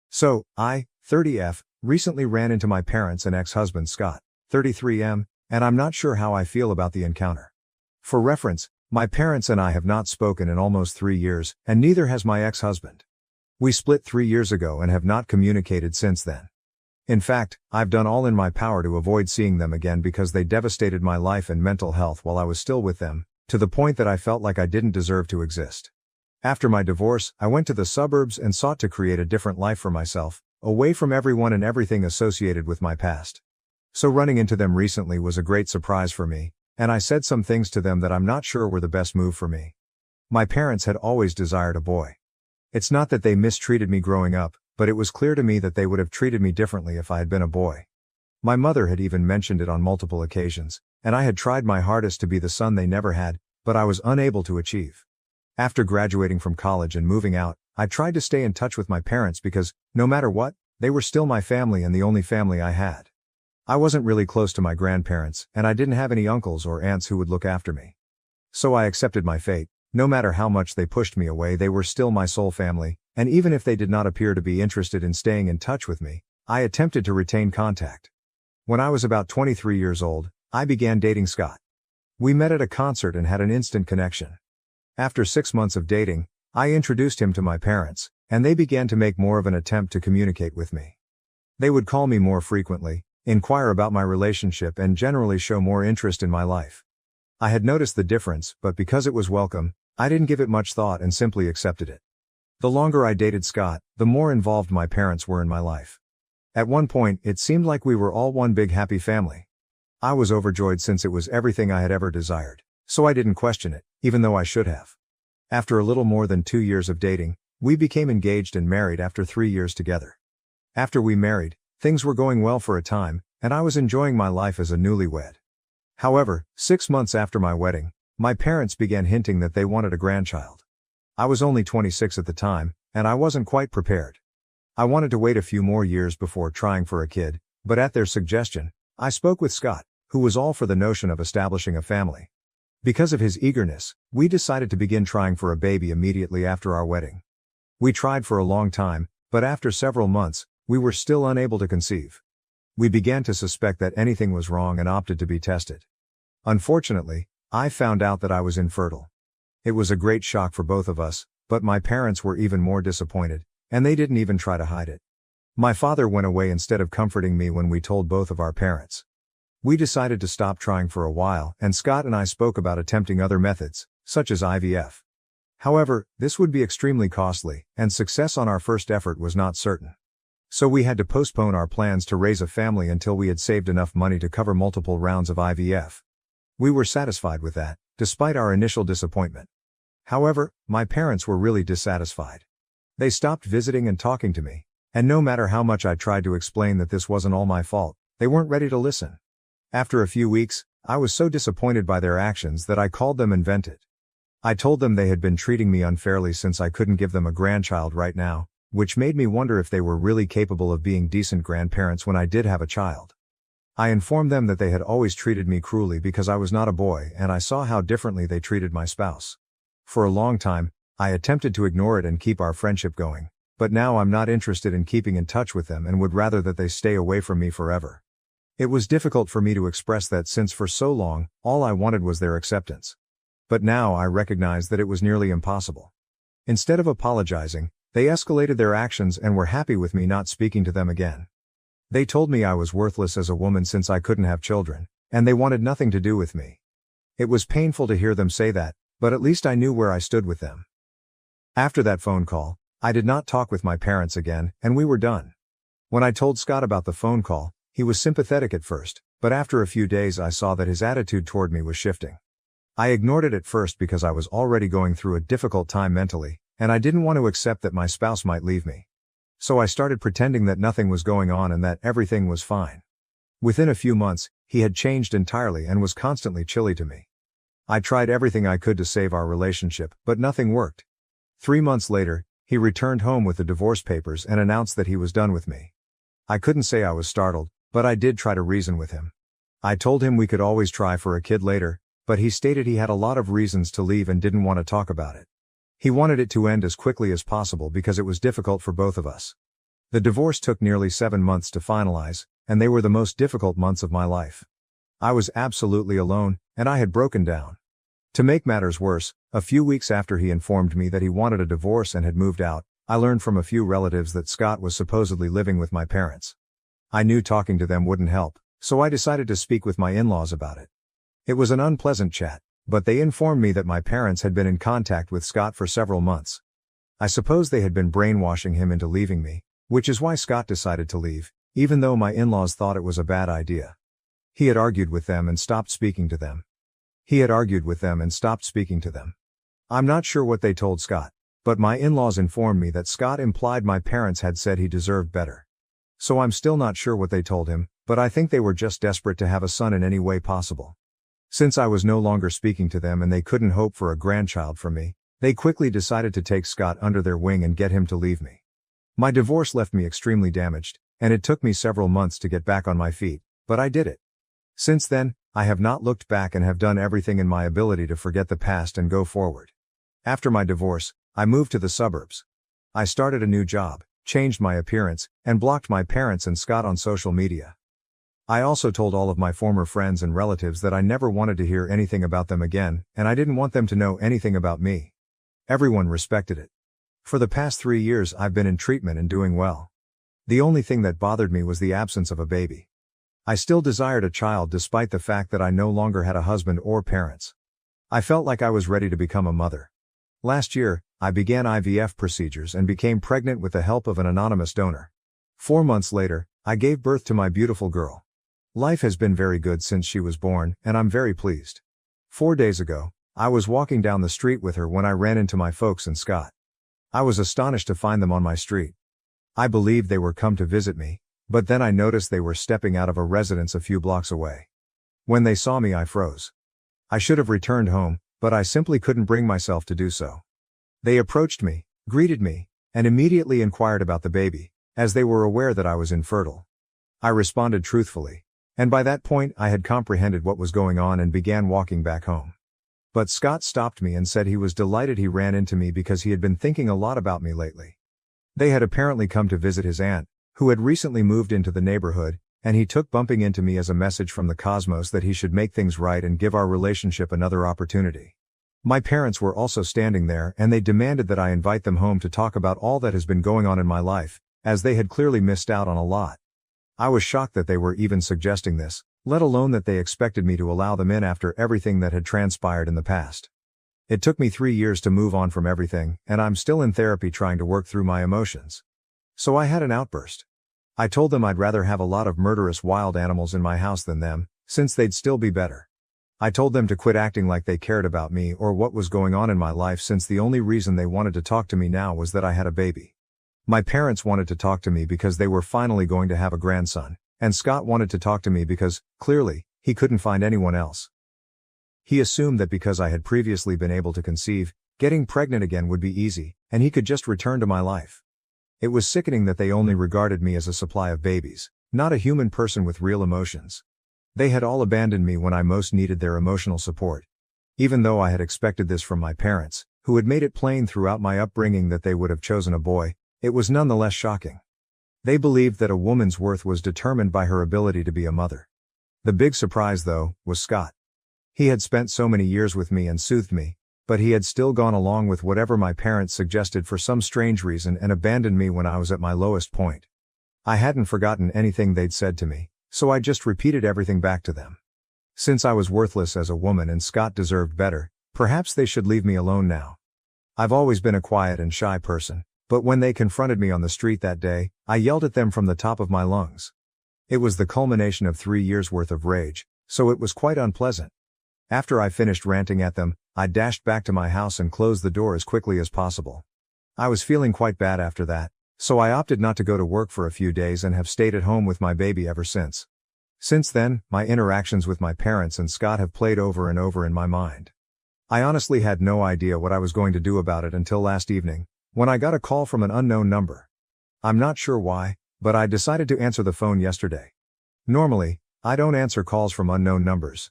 So, I, 30F, recently ran into my parents and ex-husband Scott, 33M, and I'm not sure how I feel about the encounter. For reference, my parents and I have not spoken in almost 3 years, and neither has my ex-husband. We split 3 years ago and have not communicated since then. In fact, I've done all in my power to avoid seeing them again because they devastated my life and mental health while I was still with them, to the point that I felt like I didn't deserve to exist. After my divorce, I went to the suburbs and sought to create a different life for myself, away from everyone and everything associated with my past. So running into them recently was a great surprise for me, and I said some things to them that I'm not sure were the best move for me. My parents had always desired a boy. It's not that they mistreated me growing up, but it was clear to me that they would have treated me differently if I had been a boy. My mother had even mentioned it on multiple occasions, and I had tried my hardest to be the son they never had, but I was unable to achieve. After graduating from college and moving out, I tried to stay in touch with my parents because, no matter what, they were still my family and the only family I had. I wasn't really close to my grandparents, and I didn't have any uncles or aunts who would look after me. So I accepted my fate. No matter how much they pushed me away, they were still my sole family, and even if they did not appear to be interested in staying in touch with me, I attempted to retain contact. When I was about 23 years old, I began dating Scott. We met at a concert and had an instant connection. After 6 months of dating, I introduced him to my parents, and they began to make more of an attempt to communicate with me. They would call me more frequently, inquire about my relationship, and generally show more interest in my life. I had noticed the difference, but because it was welcome, I didn't give it much thought and simply accepted it. The longer I dated Scott, the more involved my parents were in my life. At one point, it seemed like we were all one big happy family. I was overjoyed since it was everything I had ever desired, so I didn't question it, even though I should have. After a little more than 2 years of dating, we became engaged and married after 3 years together. After we married, things were going well for a time, and I was enjoying my life as a newlywed. However, 6 months after my wedding, my parents began hinting that they wanted a grandchild. I was only 26 at the time, and I wasn't quite prepared. I wanted to wait a few more years before trying for a kid, but at their suggestion, I spoke with Scott, who was all for the notion of establishing a family. Because of his eagerness, we decided to begin trying for a baby immediately after our wedding. We tried for a long time, but after several months, we were still unable to conceive. We began to suspect that anything was wrong and opted to be tested. Unfortunately, I found out that I was infertile. It was a great shock for both of us, but my parents were even more disappointed, and they didn't even try to hide it. My father went away instead of comforting me when we told both of our parents. We decided to stop trying for a while, and Scott and I spoke about attempting other methods, such as IVF. However, this would be extremely costly, and success on our first effort was not certain. So we had to postpone our plans to raise a family until we had saved enough money to cover multiple rounds of IVF. We were satisfied with that, despite our initial disappointment. However, my parents were really dissatisfied. They stopped visiting and talking to me, and no matter how much I tried to explain that this wasn't all my fault, they weren't ready to listen. After a few weeks, I was so disappointed by their actions that I called them and vented. I told them they had been treating me unfairly since I couldn't give them a grandchild right now, which made me wonder if they were really capable of being decent grandparents when I did have a child. I informed them that they had always treated me cruelly because I was not a boy, and I saw how differently they treated my spouse. For a long time, I attempted to ignore it and keep our friendship going, but now I'm not interested in keeping in touch with them and would rather that they stay away from me forever. It was difficult for me to express that since for so long, all I wanted was their acceptance. But now I recognize that it was nearly impossible. Instead of apologizing, they escalated their actions and were happy with me not speaking to them again. They told me I was worthless as a woman since I couldn't have children, and they wanted nothing to do with me. It was painful to hear them say that, but at least I knew where I stood with them. After that phone call, I did not talk with my parents again, and we were done. When I told Scott about the phone call, he was sympathetic at first, but after a few days I saw that his attitude toward me was shifting. I ignored it at first because I was already going through a difficult time mentally, and I didn't want to accept that my spouse might leave me. So I started pretending that nothing was going on and that everything was fine. Within a few months, he had changed entirely and was constantly chilly to me. I tried everything I could to save our relationship, but nothing worked. 3 months later, he returned home with the divorce papers and announced that he was done with me. I couldn't say I was startled, but I did try to reason with him. I told him we could always try for a kid later, but he stated he had a lot of reasons to leave and didn't want to talk about it. He wanted it to end as quickly as possible because it was difficult for both of us. The divorce took nearly 7 months to finalize, and they were the most difficult months of my life. I was absolutely alone, and I had broken down. To make matters worse, a few weeks after he informed me that he wanted a divorce and had moved out, I learned from a few relatives that Scott was supposedly living with my parents. I knew talking to them wouldn't help, so I decided to speak with my in-laws about it. It was an unpleasant chat, but they informed me that my parents had been in contact with Scott for several months. I suppose they had been brainwashing him into leaving me, which is why Scott decided to leave, even though my in-laws thought it was a bad idea. He had argued with them and stopped speaking to them. I'm not sure what they told Scott, but my in-laws informed me that Scott implied my parents had said he deserved better. So I'm still not sure what they told him, but I think they were just desperate to have a son in any way possible. Since I was no longer speaking to them and they couldn't hope for a grandchild from me, they quickly decided to take Scott under their wing and get him to leave me. My divorce left me extremely damaged, and it took me several months to get back on my feet, but I did it. Since then, I have not looked back and have done everything in my ability to forget the past and go forward. After my divorce, I moved to the suburbs. I started a new job, changed my appearance, and blocked my parents and Scott on social media. I also told all of my former friends and relatives that I never wanted to hear anything about them again, and I didn't want them to know anything about me. Everyone respected it. For the past 3 years I've been in treatment and doing well. The only thing that bothered me was the absence of a baby. I still desired a child despite the fact that I no longer had a husband or parents. I felt like I was ready to become a mother. Last year, I began IVF procedures and became pregnant with the help of an anonymous donor. 4 months later, I gave birth to my beautiful girl. Life has been very good since she was born, and I'm very pleased. 4 days ago, I was walking down the street with her when I ran into my folks and Scott. I was astonished to find them on my street. I believed they were come to visit me, but then I noticed they were stepping out of a residence a few blocks away. When they saw me, I froze. I should have returned home, but I simply couldn't bring myself to do so. They approached me, greeted me, and immediately inquired about the baby, as they were aware that I was infertile. I responded truthfully, and by that point I had comprehended what was going on and began walking back home. But Scott stopped me and said he was delighted he ran into me because he had been thinking a lot about me lately. They had apparently come to visit his aunt, who had recently moved into the neighborhood, and he took bumping into me as a message from the cosmos that he should make things right and give our relationship another opportunity. My parents were also standing there, and they demanded that I invite them home to talk about all that has been going on in my life, as they had clearly missed out on a lot. I was shocked that they were even suggesting this, let alone that they expected me to allow them in after everything that had transpired in the past. It took me 3 years to move on from everything, and I'm still in therapy trying to work through my emotions. So I had an outburst. I told them I'd rather have a lot of murderous wild animals in my house than them, since they'd still be better. I told them to quit acting like they cared about me or what was going on in my life, since the only reason they wanted to talk to me now was that I had a baby. My parents wanted to talk to me because they were finally going to have a grandson, and Scott wanted to talk to me because, clearly, he couldn't find anyone else. He assumed that because I had previously been able to conceive, getting pregnant again would be easy, and he could just return to my life. It was sickening that they only regarded me as a supply of babies, not a human person with real emotions. They had all abandoned me when I most needed their emotional support. Even though I had expected this from my parents, who had made it plain throughout my upbringing that they would have chosen a boy, it was nonetheless shocking. They believed that a woman's worth was determined by her ability to be a mother. The big surprise, though, was Scott. He had spent so many years with me and soothed me, but he had still gone along with whatever my parents suggested for some strange reason and abandoned me when I was at my lowest point. I hadn't forgotten anything they'd said to me, so I just repeated everything back to them. Since I was worthless as a woman and Scott deserved better, perhaps they should leave me alone now. I've always been a quiet and shy person, but when they confronted me on the street that day, I yelled at them from the top of my lungs. It was the culmination of 3 years' worth of rage, so it was quite unpleasant. After I finished ranting at them, I dashed back to my house and closed the door as quickly as possible. I was feeling quite bad after that, so I opted not to go to work for a few days and have stayed at home with my baby ever since. Since then, my interactions with my parents and Scott have played over and over in my mind. I honestly had no idea what I was going to do about it until last evening, when I got a call from an unknown number. I'm not sure why, but I decided to answer the phone yesterday. Normally, I don't answer calls from unknown numbers.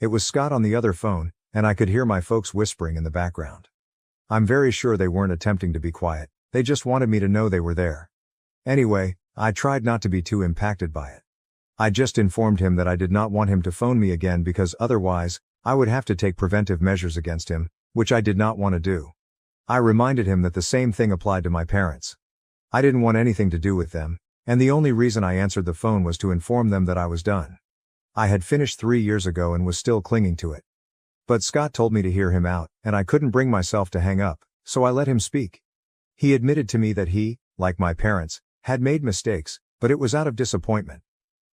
It was Scott on the other phone, and I could hear my folks whispering in the background. I'm very sure they weren't attempting to be quiet, they just wanted me to know they were there. Anyway, I tried not to be too impacted by it. I just informed him that I did not want him to phone me again because otherwise, I would have to take preventive measures against him, which I did not want to do. I reminded him that the same thing applied to my parents. I didn't want anything to do with them, and the only reason I answered the phone was to inform them that I was done. I had finished 3 years ago and was still clinging to it. But Scott told me to hear him out, and I couldn't bring myself to hang up, so I let him speak. He admitted to me that he, like my parents, had made mistakes, but it was out of disappointment.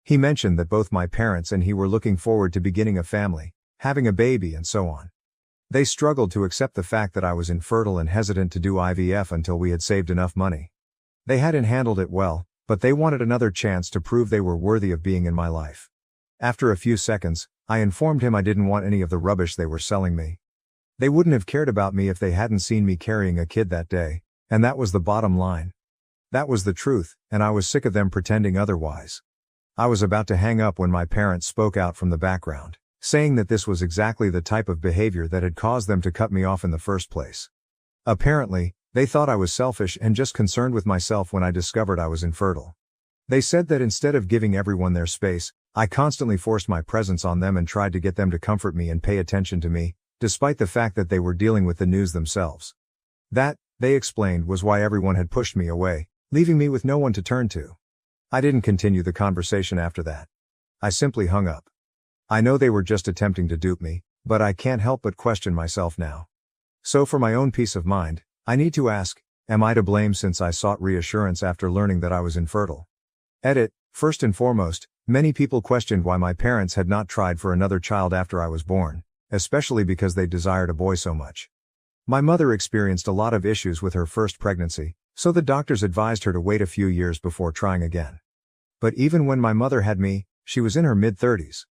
He mentioned that both my parents and he were looking forward to beginning a family, having a baby and so on. They struggled to accept the fact that I was infertile and hesitant to do IVF until we had saved enough money. They hadn't handled it well, but they wanted another chance to prove they were worthy of being in my life. After a few seconds, I informed him I didn't want any of the rubbish they were selling me. They wouldn't have cared about me if they hadn't seen me carrying a kid that day, and that was the bottom line. That was the truth, and I was sick of them pretending otherwise. I was about to hang up when my parents spoke out from the background, saying that this was exactly the type of behavior that had caused them to cut me off in the first place. Apparently, they thought I was selfish and just concerned with myself when I discovered I was infertile. They said that instead of giving everyone their space, I constantly forced my presence on them and tried to get them to comfort me and pay attention to me, despite the fact that they were dealing with the news themselves. That, they explained, was why everyone had pushed me away, leaving me with no one to turn to. I didn't continue the conversation after that. I simply hung up. I know they were just attempting to dupe me, but I can't help but question myself now. So for my own peace of mind, I need to ask, am I to blame since I sought reassurance after learning that I was infertile? Edit, first and foremost, many people questioned why my parents had not tried for another child after I was born, especially because they desired a boy so much. My mother experienced a lot of issues with her first pregnancy, So the doctors advised her to wait a few years before trying again. But even when my mother had me, she was in her mid-30s.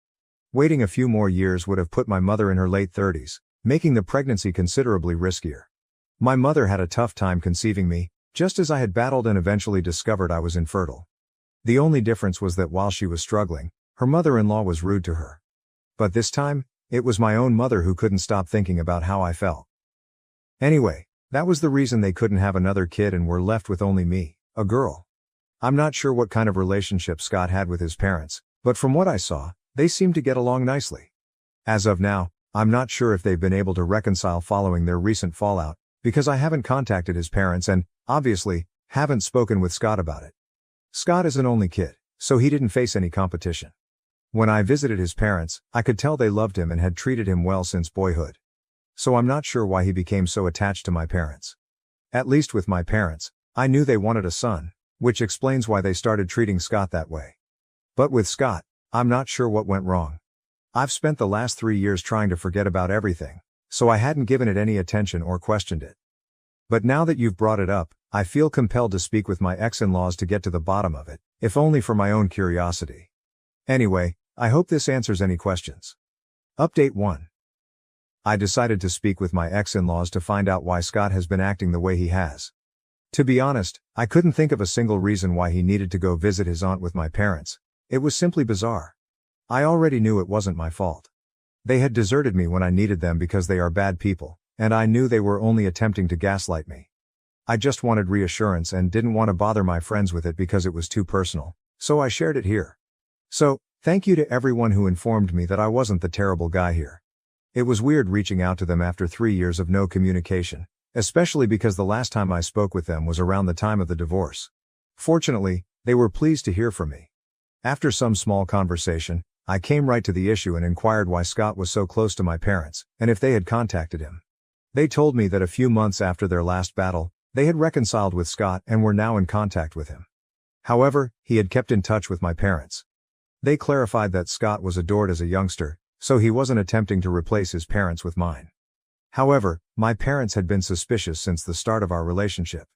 Waiting a few more years would have put my mother in her late 30s, making the pregnancy considerably riskier. My mother had a tough time conceiving me, just as I had battled and eventually discovered I was infertile. The only difference was that while she was struggling, her mother-in-law was rude to her. But this time, it was my own mother who couldn't stop thinking about how I felt. Anyway, that was the reason they couldn't have another kid and were left with only me, a girl. I'm not sure what kind of relationship Scott had with his parents, but from what I saw, they seemed to get along nicely. As of now, I'm not sure if they've been able to reconcile following their recent fallout, because I haven't contacted his parents and, obviously, haven't spoken with Scott about it. Scott is an only kid, so he didn't face any competition. When I visited his parents, I could tell they loved him and had treated him well since boyhood. So I'm not sure why he became so attached to my parents. At least with my parents, I knew they wanted a son, which explains why they started treating Scott that way. But with Scott, I'm not sure what went wrong. I've spent the last 3 years trying to forget about everything, so I hadn't given it any attention or questioned it. But now that you've brought it up, I feel compelled to speak with my ex-in-laws to get to the bottom of it, if only for my own curiosity. Anyway, I hope this answers any questions. Update 1. I decided to speak with my ex-in-laws to find out why Scott has been acting the way he has. To be honest, I couldn't think of a single reason why he needed to go visit his aunt with my parents. It was simply bizarre. I already knew it wasn't my fault. They had deserted me when I needed them because they are bad people, and I knew they were only attempting to gaslight me. I just wanted reassurance and didn't want to bother my friends with it because it was too personal, so I shared it here. So, thank you to everyone who informed me that I wasn't the terrible guy here. It was weird reaching out to them after 3 years of no communication, especially because the last time I spoke with them was around the time of the divorce. Fortunately, they were pleased to hear from me. After some small conversation, I came right to the issue and inquired why Scott was so close to my parents, and if they had contacted him. They told me that a few months after their last battle, they had reconciled with Scott and were now in contact with him. However, he had kept in touch with my parents. They clarified that Scott was adored as a youngster, so he wasn't attempting to replace his parents with mine. However, my parents had been suspicious since the start of our relationship.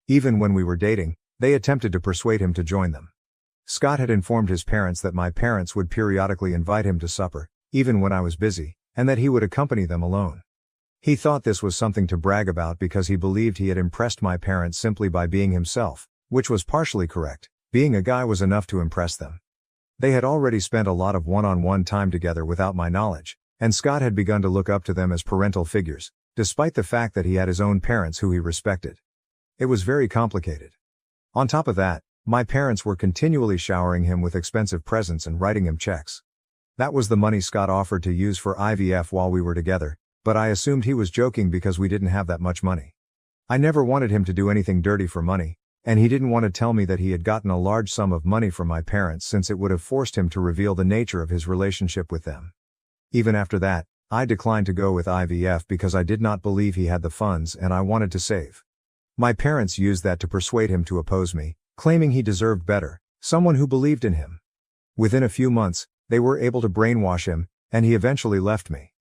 Even when we were dating, they attempted to persuade him to join them. Scott had informed his parents that my parents would periodically invite him to supper, even when I was busy, and that he would accompany them alone. He thought this was something to brag about because he believed he had impressed my parents simply by being himself, which was partially correct. Being a guy was enough to impress them. They had already spent a lot of one-on-one time together without my knowledge, and Scott had begun to look up to them as parental figures, despite the fact that he had his own parents who he respected. It was very complicated. On top of that, my parents were continually showering him with expensive presents and writing him checks. That was the money Scott offered to use for IVF while we were together, but I assumed he was joking because we didn't have that much money. I never wanted him to do anything dirty for money, and he didn't want to tell me that he had gotten a large sum of money from my parents since it would have forced him to reveal the nature of his relationship with them. Even after that, I declined to go with IVF because I did not believe he had the funds and I wanted to save. My parents used that to persuade him to oppose me, claiming he deserved better, someone who believed in him. Within a few months, they were able to brainwash him, and he eventually left me.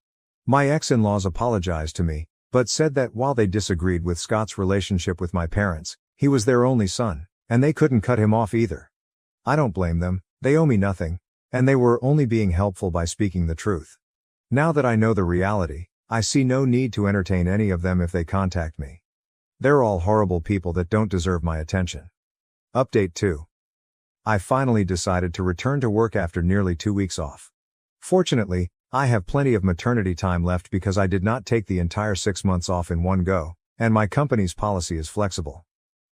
My ex-in-laws apologized to me, but said that while they disagreed with Scott's relationship with my parents, he was their only son, and they couldn't cut him off either. I don't blame them, they owe me nothing, and they were only being helpful by speaking the truth. Now that I know the reality, I see no need to entertain any of them if they contact me. They're all horrible people that don't deserve my attention. Update 2. I finally decided to return to work after nearly 2 weeks off. Fortunately, I have plenty of maternity time left because I did not take the entire 6 months off in one go, and my company's policy is flexible.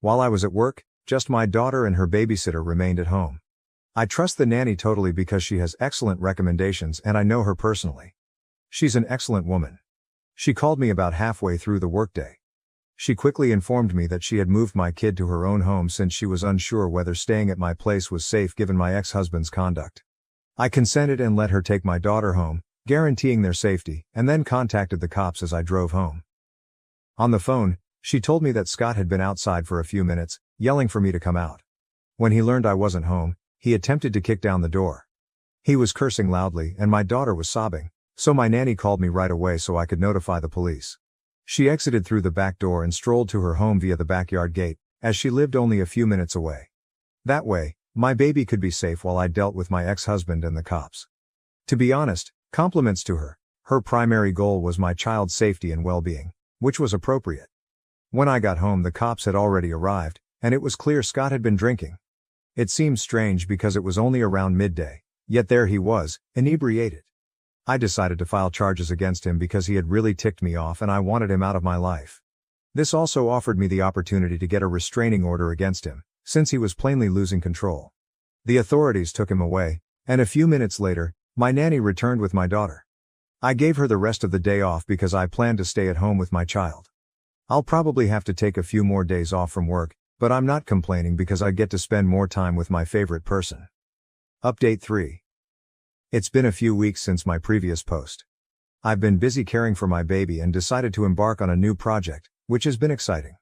While I was at work, just my daughter and her babysitter remained at home. I trust the nanny totally because she has excellent recommendations and I know her personally. She's an excellent woman. She called me about halfway through the workday. She quickly informed me that she had moved my kid to her own home since she was unsure whether staying at my place was safe given my ex-husband's conduct. I consented and let her take my daughter home, guaranteeing their safety, and then contacted the cops as I drove home. On the phone, she told me that Scott had been outside for a few minutes, yelling for me to come out. When he learned I wasn't home, he attempted to kick down the door. He was cursing loudly and my daughter was sobbing, so my nanny called me right away so I could notify the police. She exited through the back door and strolled to her home via the backyard gate, as she lived only a few minutes away. That way, my baby could be safe while I dealt with my ex-husband and the cops. To be honest, compliments to her. Her primary goal was my child's safety and well-being, which was appropriate. When I got home, the cops had already arrived, and it was clear Scott had been drinking. It seemed strange because it was only around midday, yet there he was, inebriated. I decided to file charges against him because he had really ticked me off and I wanted him out of my life. This also offered me the opportunity to get a restraining order against him, since he was plainly losing control. The authorities took him away, and a few minutes later, my nanny returned with my daughter. I gave her the rest of the day off because I planned to stay at home with my child. I'll probably have to take a few more days off from work, but I'm not complaining because I get to spend more time with my favorite person. Update 3. It's been a few weeks since my previous post. I've been busy caring for my baby and decided to embark on a new project, which has been exciting.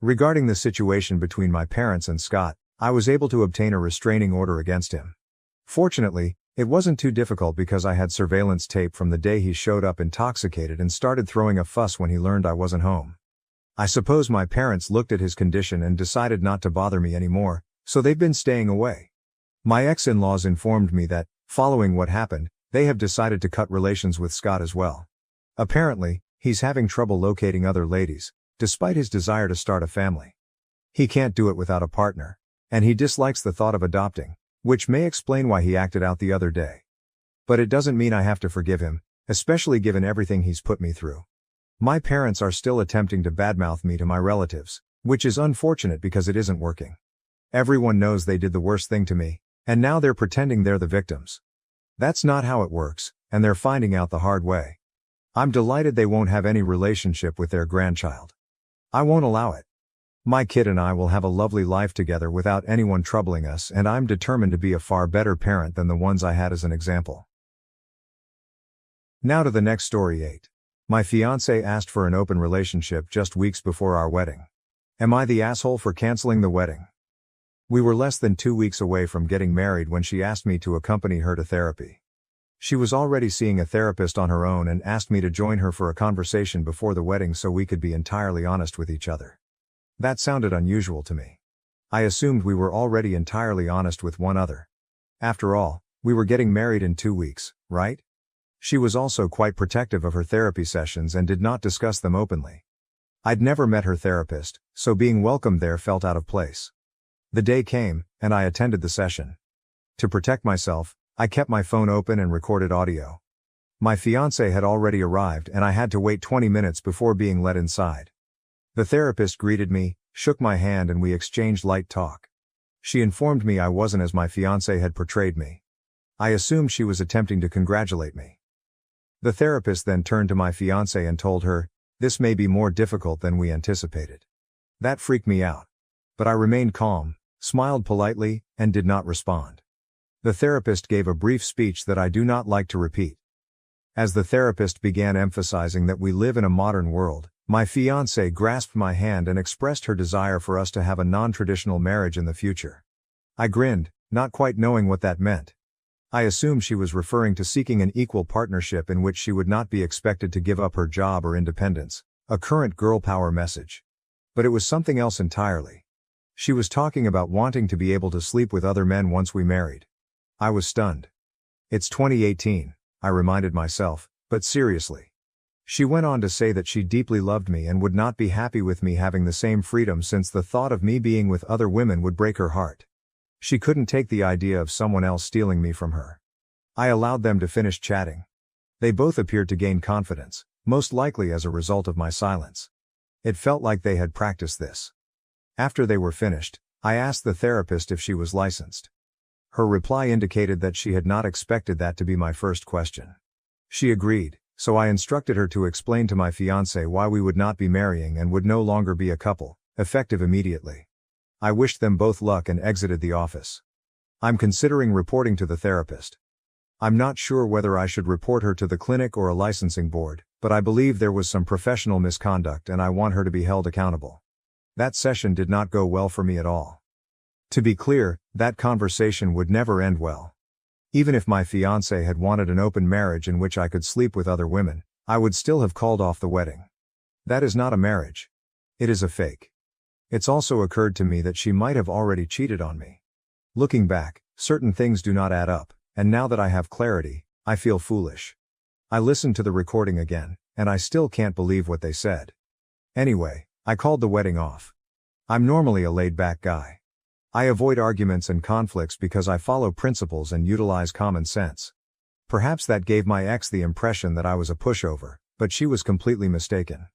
Regarding the situation between my parents and Scott, I was able to obtain a restraining order against him. Fortunately, it wasn't too difficult because I had surveillance tape from the day he showed up intoxicated and started throwing a fuss when he learned I wasn't home. I suppose my parents looked at his condition and decided not to bother me anymore, so they've been staying away. My ex-in-laws informed me that, following what happened, they have decided to cut relations with Scott as well. Apparently, he's having trouble locating other ladies, despite his desire to start a family. He can't do it without a partner, and he dislikes the thought of adopting, which may explain why he acted out the other day. But it doesn't mean I have to forgive him, especially given everything he's put me through. My parents are still attempting to badmouth me to my relatives, which is unfortunate because it isn't working. Everyone knows they did the worst thing to me, and now they're pretending they're the victims. That's not how it works, and they're finding out the hard way. I'm delighted they won't have any relationship with their grandchild. I won't allow it. My kid and I will have a lovely life together without anyone troubling us, and I'm determined to be a far better parent than the ones I had as an example. Now to the next story. 8. My fiancé asked for an open relationship just weeks before our wedding. Am I the asshole for canceling the wedding? We were less than 2 weeks away from getting married when she asked me to accompany her to therapy. She was already seeing a therapist on her own and asked me to join her for a conversation before the wedding so we could be entirely honest with each other. That sounded unusual to me. I assumed we were already entirely honest with one another. After all, we were getting married in 2 weeks, right? She was also quite protective of her therapy sessions and did not discuss them openly. I'd never met her therapist, so being welcomed there felt out of place. The day came, and I attended the session. To protect myself, I kept my phone open and recorded audio. My fiancé had already arrived and I had to wait 20 minutes before being let inside. The therapist greeted me, shook my hand, and we exchanged light talk. She informed me I wasn't as my fiancé had portrayed me. I assumed she was attempting to congratulate me. The therapist then turned to my fiancé and told her, "This may be more difficult than we anticipated." That freaked me out. But I remained calm, smiled politely, and did not respond. The therapist gave a brief speech that I do not like to repeat. As the therapist began emphasizing that we live in a modern world, my fiancé grasped my hand and expressed her desire for us to have a non-traditional marriage in the future. I grinned, not quite knowing what that meant. I assumed she was referring to seeking an equal partnership in which she would not be expected to give up her job or independence, a current girl power message. But it was something else entirely. She was talking about wanting to be able to sleep with other men once we married. I was stunned. It's 2018, I reminded myself, but seriously. She went on to say that she deeply loved me and would not be happy with me having the same freedom since the thought of me being with other women would break her heart. She couldn't take the idea of someone else stealing me from her. I allowed them to finish chatting. They both appeared to gain confidence, most likely as a result of my silence. It felt like they had practiced this. After they were finished, I asked the therapist if she was licensed. Her reply indicated that she had not expected that to be my first question. She agreed, so I instructed her to explain to my fiancé why we would not be marrying and would no longer be a couple, effective immediately. I wished them both luck and exited the office. I'm considering reporting to the therapist. I'm not sure whether I should report her to the clinic or a licensing board, but I believe there was some professional misconduct and I want her to be held accountable. That session did not go well for me at all. To be clear, that conversation would never end well. Even if my fiancé had wanted an open marriage in which I could sleep with other women, I would still have called off the wedding. That is not a marriage. It is a fake. It's also occurred to me that she might have already cheated on me. Looking back, certain things do not add up, and now that I have clarity, I feel foolish. I listened to the recording again, and I still can't believe what they said. Anyway, I called the wedding off. I'm normally a laid-back guy. I avoid arguments and conflicts because I follow principles and utilize common sense. Perhaps that gave my ex the impression that I was a pushover, but she was completely mistaken.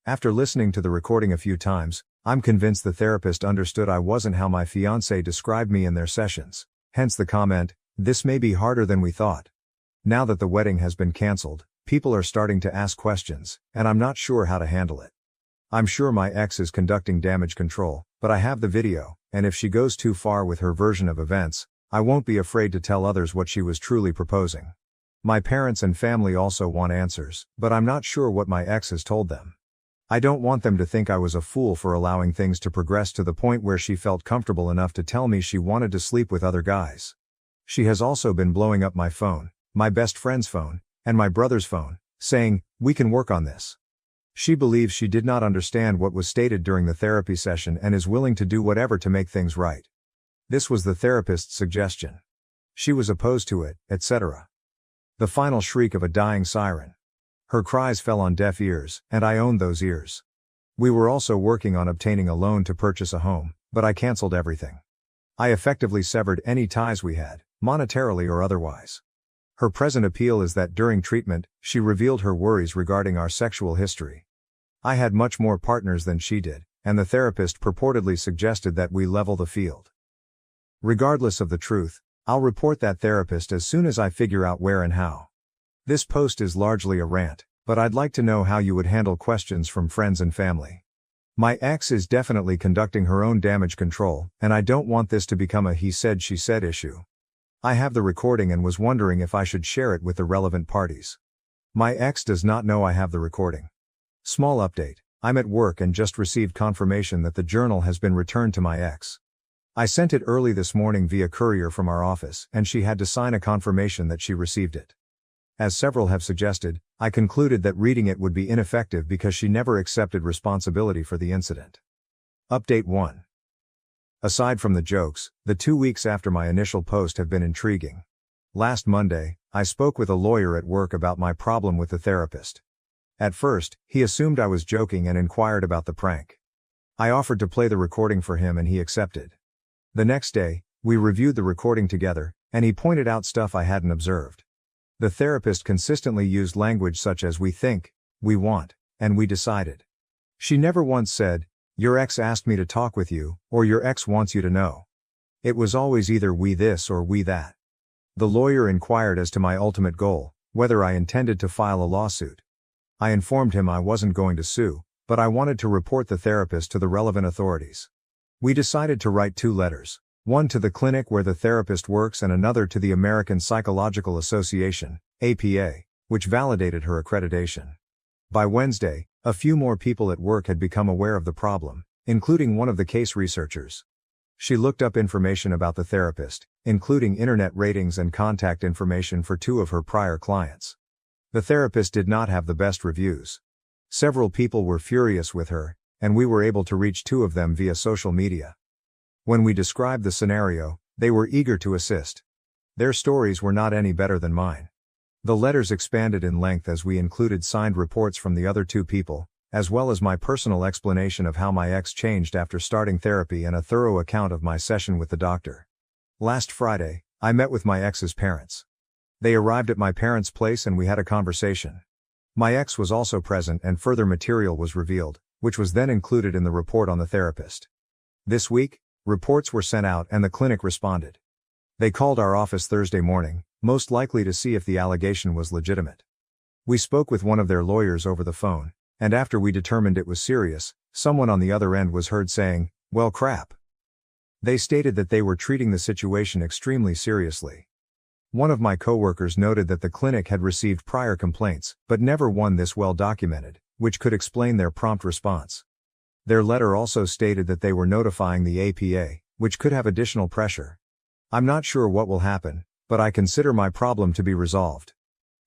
After listening to the recording a few times, I'm convinced the therapist understood I wasn't how my fiancé described me in their sessions, hence the comment, "This may be harder than we thought." Now that the wedding has been cancelled, people are starting to ask questions, and I'm not sure how to handle it. I'm sure my ex is conducting damage control, but I have the video, and if she goes too far with her version of events, I won't be afraid to tell others what she was truly proposing. My parents and family also want answers, but I'm not sure what my ex has told them. I don't want them to think I was a fool for allowing things to progress to the point where she felt comfortable enough to tell me she wanted to sleep with other guys. She has also been blowing up my phone, my best friend's phone, and my brother's phone, saying, "We can work on this." She believes she did not understand what was stated during the therapy session and is willing to do whatever to make things right. This was the therapist's suggestion. She was opposed to it, etc. The final shriek of a dying siren. Her cries fell on deaf ears, and I owned those ears. We were also working on obtaining a loan to purchase a home, but I canceled everything. I effectively severed any ties we had, monetarily or otherwise. Her present appeal is that during treatment, she revealed her worries regarding our sexual history. I had much more partners than she did, and the therapist purportedly suggested that we level the field. Regardless of the truth, I'll report that therapist as soon as I figure out where and how. This post is largely a rant, but I'd like to know how you would handle questions from friends and family. My ex is definitely conducting her own damage control, and I don't want this to become a he said she said issue. I have the recording and was wondering if I should share it with the relevant parties. My ex does not know I have the recording. Small update, I'm at work and just received confirmation that the journal has been returned to my ex. I sent it early this morning via courier from our office, and she had to sign a confirmation that she received it. As several have suggested, I concluded that reading it would be ineffective because she never accepted responsibility for the incident. Update 1. Aside from the jokes, the 2 weeks after my initial post have been intriguing. Last Monday, I spoke with a lawyer at work about my problem with the therapist. At first, he assumed I was joking and inquired about the prank. I offered to play the recording for him and he accepted. The next day, we reviewed the recording together, and he pointed out stuff I hadn't observed. The therapist consistently used language such as "we think," "we want," and "we decided." She never once said, "Your ex asked me to talk with you," or "Your ex wants you to know." It was always either "we this" or "we that." The lawyer inquired as to my ultimate goal, whether I intended to file a lawsuit. I informed him I wasn't going to sue, but I wanted to report the therapist to the relevant authorities. We decided to write 2 letters. One to the clinic where the therapist works and another to the American Psychological Association, APA, which validated her accreditation. By Wednesday, a few more people at work had become aware of the problem, including one of the case researchers. She looked up information about the therapist, including internet ratings and contact information for 2 of her prior clients. The therapist did not have the best reviews. Several people were furious with her, and we were able to reach 2 of them via social media. When we described the scenario, they were eager to assist. Their stories were not any better than mine. The letters expanded in length as we included signed reports from the other 2 people, as well as my personal explanation of how my ex changed after starting therapy and a thorough account of my session with the doctor. Last Friday, I met with my ex's parents. They arrived at my parents' place and we had a conversation. My ex was also present and further material was revealed, which was then included in the report on the therapist. This week, reports were sent out and the clinic responded. They called our office Thursday morning, most likely to see if the allegation was legitimate. We spoke with one of their lawyers over the phone, and after we determined it was serious, someone on the other end was heard saying, "Well, crap." They stated that they were treating the situation extremely seriously. One of my coworkers noted that the clinic had received prior complaints, but never one this well documented, which could explain their prompt response. Their letter also stated that they were notifying the APA, which could have additional pressure. I'm not sure what will happen, but I consider my problem to be resolved.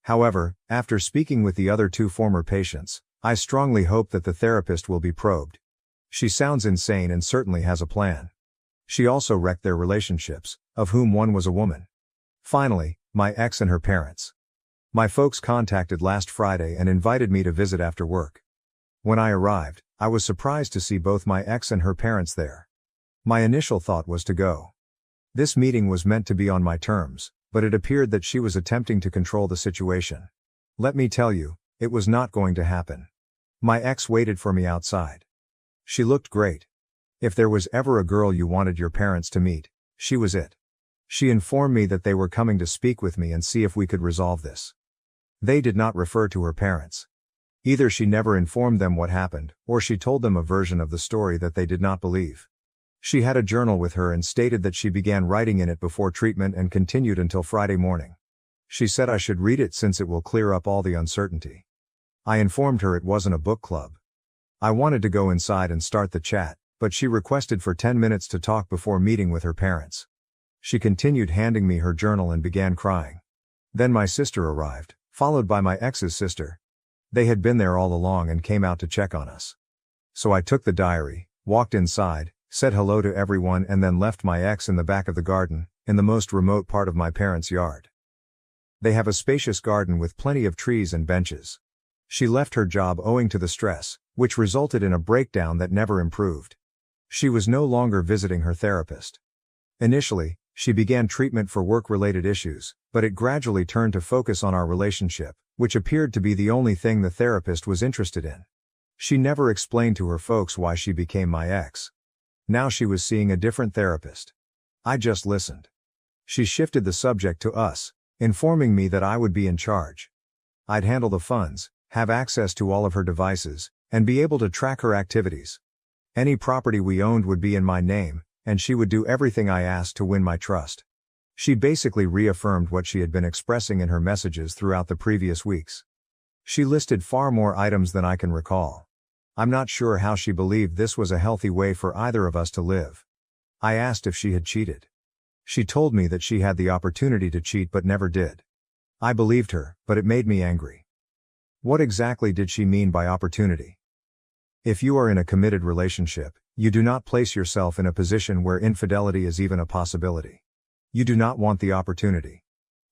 However, after speaking with the other 2 former patients, I strongly hope that the therapist will be probed. She sounds insane and certainly has a plan. She also wrecked their relationships, of whom one was a woman. Finally, my ex and her parents. My folks contacted last Friday and invited me to visit after work. When I arrived, I was surprised to see both my ex and her parents there. My initial thought was to go. This meeting was meant to be on my terms, but it appeared that she was attempting to control the situation. Let me tell you, it was not going to happen. My ex waited for me outside. She looked great. If there was ever a girl you wanted your parents to meet, she was it. She informed me that they were coming to speak with me and see if we could resolve this. They did not refer to her parents. Either she never informed them what happened, or she told them a version of the story that they did not believe. She had a journal with her and stated that she began writing in it before treatment and continued until Friday morning. She said I should read it since it will clear up all the uncertainty. I informed her it wasn't a book club. I wanted to go inside and start the chat, but she requested for 10 minutes to talk before meeting with her parents. She continued handing me her journal and began crying. Then my sister arrived, followed by my ex's sister. They had been there all along and came out to check on us. So I took the diary, walked inside, said hello to everyone and then left my ex in the back of the garden, in the most remote part of my parents' yard. They have a spacious garden with plenty of trees and benches. She left her job owing to the stress, which resulted in a breakdown that never improved. She was no longer visiting her therapist. Initially, she began treatment for work-related issues, but it gradually turned to focus on our relationship, which appeared to be the only thing the therapist was interested in. She never explained to her folks why she became my ex. Now she was seeing a different therapist. I just listened. She shifted the subject to us, informing me that I would be in charge. I'd handle the funds, have access to all of her devices, and be able to track her activities. Any property we owned would be in my name, and she would do everything I asked to win my trust. She basically reaffirmed what she had been expressing in her messages throughout the previous weeks. She listed far more items than I can recall. I'm not sure how she believed this was a healthy way for either of us to live. I asked if she had cheated. She told me that she had the opportunity to cheat but never did. I believed her, but it made me angry. What exactly did she mean by opportunity? If you are in a committed relationship, you do not place yourself in a position where infidelity is even a possibility. You do not want the opportunity.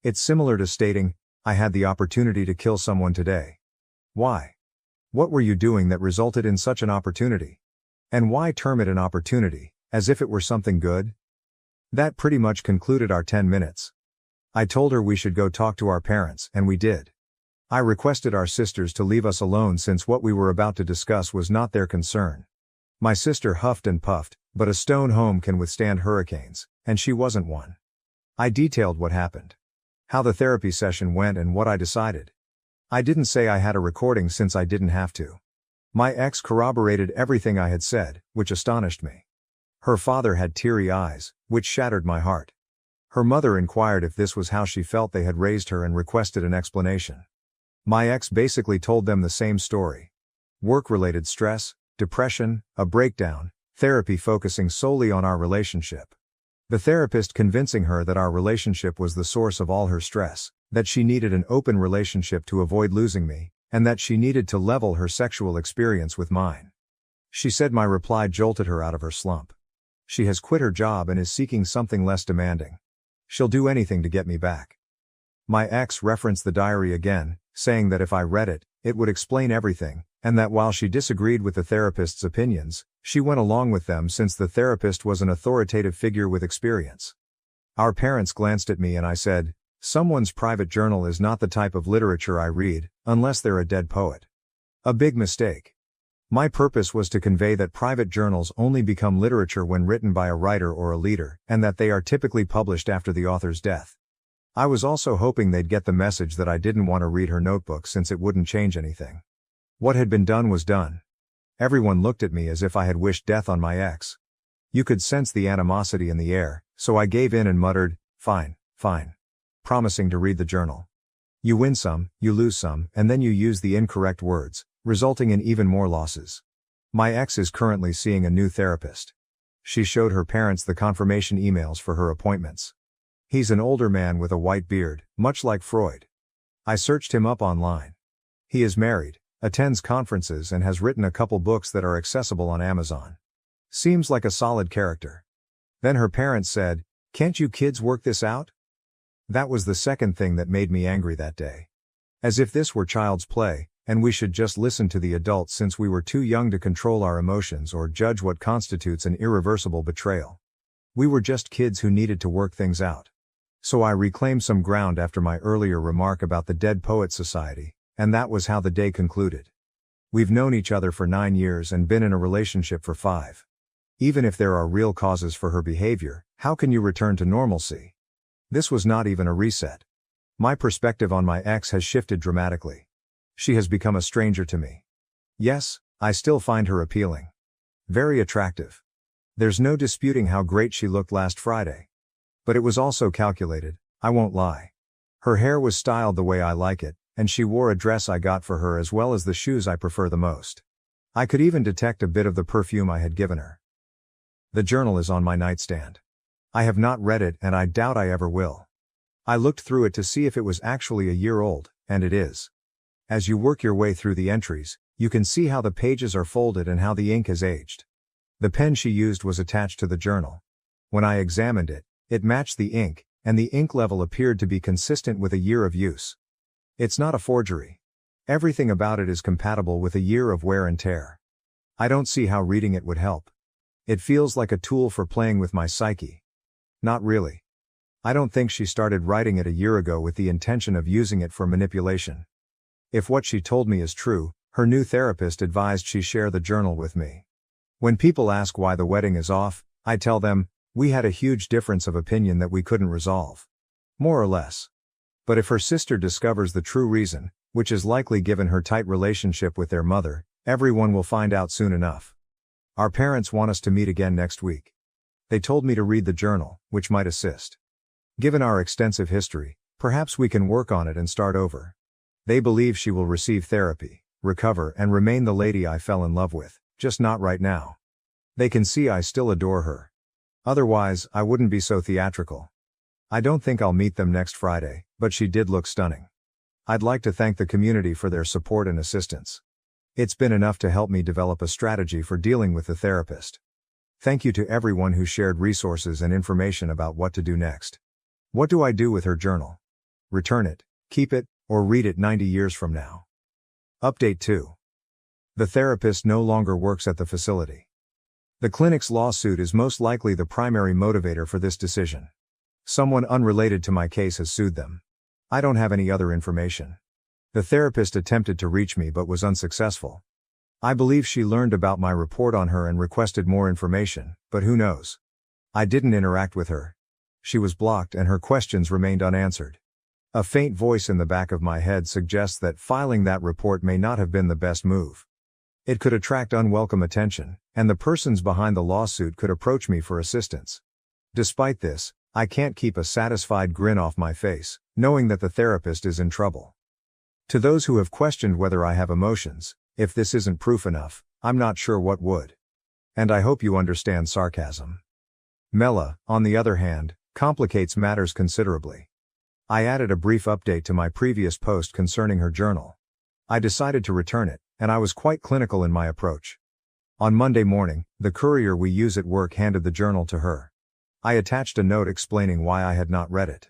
It's similar to stating, I had the opportunity to kill someone today. Why? What were you doing that resulted in such an opportunity? And why term it an opportunity, as if it were something good? That pretty much concluded our 10 minutes. I told her we should go talk to our parents, and we did. I requested our sisters to leave us alone since what we were about to discuss was not their concern. My sister huffed and puffed, but a stone home can withstand hurricanes, and she wasn't one. I detailed what happened. How the therapy session went and what I decided. I didn't say I had a recording since I didn't have to. My ex corroborated everything I had said, which astonished me. Her father had teary eyes, which shattered my heart. Her mother inquired if this was how she felt they had raised her and requested an explanation. My ex basically told them the same story. Work-related stress, depression, a breakdown, therapy focusing solely on our relationship. The therapist convincing her that our relationship was the source of all her stress, that she needed an open relationship to avoid losing me, and that she needed to level her sexual experience with mine. She said my reply jolted her out of her slump. She has quit her job and is seeking something less demanding. She'll do anything to get me back. My ex referenced the diary again, saying that if I read it, it would explain everything, and that while she disagreed with the therapist's opinions, she went along with them since the therapist was an authoritative figure with experience. Our parents glanced at me and I said, someone's private journal is not the type of literature I read, unless they're a dead poet. A big mistake. My purpose was to convey that private journals only become literature when written by a writer or a leader, and that they are typically published after the author's death. I was also hoping they'd get the message that I didn't want to read her notebook since it wouldn't change anything. What had been done was done. Everyone looked at me as if I had wished death on my ex. You could sense the animosity in the air, so I gave in and muttered, fine, promising to read the journal. You win some, you lose some, and then you use the incorrect words, resulting in even more losses. My ex is currently seeing a new therapist. She showed her parents the confirmation emails for her appointments. He's an older man with a white beard, much like Freud. I searched him up online. He is married, attends conferences and has written a couple books that are accessible on Amazon. Seems like a solid character. Then her parents said, "Can't you kids work this out?" That was the second thing that made me angry that day. As if this were child's play, and we should just listen to the adults since we were too young to control our emotions or judge what constitutes an irreversible betrayal. We were just kids who needed to work things out. So I reclaimed some ground after my earlier remark about the Dead Poets Society, and that was how the day concluded. We've known each other for 9 years and been in a relationship for 5. Even if there are real causes for her behavior, how can you return to normalcy? This was not even a reset. My perspective on my ex has shifted dramatically. She has become a stranger to me. Yes, I still find her appealing. Very attractive. There's no disputing how great she looked last Friday. But it was also calculated, I won't lie. Her hair was styled the way I like it, and she wore a dress I got for her as well as the shoes I prefer the most. I could even detect a bit of the perfume I had given her. The journal is on my nightstand. I have not read it and I doubt I ever will. I looked through it to see if it was actually a year old, and it is. As you work your way through the entries, you can see how the pages are folded and how the ink has aged. The pen she used was attached to the journal. When I examined it, it matched the ink, and the ink level appeared to be consistent with a year of use. It's not a forgery. Everything about it is compatible with a year of wear and tear. I don't see how reading it would help. It feels like a tool for playing with my psyche. Not really. I don't think she started writing it a year ago with the intention of using it for manipulation. If what she told me is true, her new therapist advised she share the journal with me. When people ask why the wedding is off, I tell them, we had a huge difference of opinion that we couldn't resolve. More or less. But if her sister discovers the true reason, which is likely given her tight relationship with their mother, everyone will find out soon enough. Our parents want us to meet again next week. They told me to read the journal, which might assist. Given our extensive history, perhaps we can work on it and start over. They believe she will receive therapy, recover and remain the lady I fell in love with, just not right now. They can see I still adore her. Otherwise, I wouldn't be so theatrical. I don't think I'll meet them next Friday, but she did look stunning. I'd like to thank the community for their support and assistance. It's been enough to help me develop a strategy for dealing with the therapist. Thank you to everyone who shared resources and information about what to do next. What do I do with her journal? Return it, keep it, or read it 90 years from now? Update 2. The therapist no longer works at the facility. The clinic's lawsuit is most likely the primary motivator for this decision. Someone unrelated to my case has sued them. I don't have any other information. The therapist attempted to reach me but was unsuccessful. I believe she learned about my report on her and requested more information, but who knows? I didn't interact with her. She was blocked and her questions remained unanswered. A faint voice in the back of my head suggests that filing that report may not have been the best move. It could attract unwelcome attention, and the persons behind the lawsuit could approach me for assistance. Despite this, I can't keep a satisfied grin off my face, knowing that the therapist is in trouble. To those who have questioned whether I have emotions, if this isn't proof enough, I'm not sure what would. And I hope you understand sarcasm. Mela, on the other hand, complicates matters considerably. I added a brief update to my previous post concerning her journal. I decided to return it, and I was quite clinical in my approach. On Monday morning, the courier we use at work handed the journal to her. I attached a note explaining why I had not read it.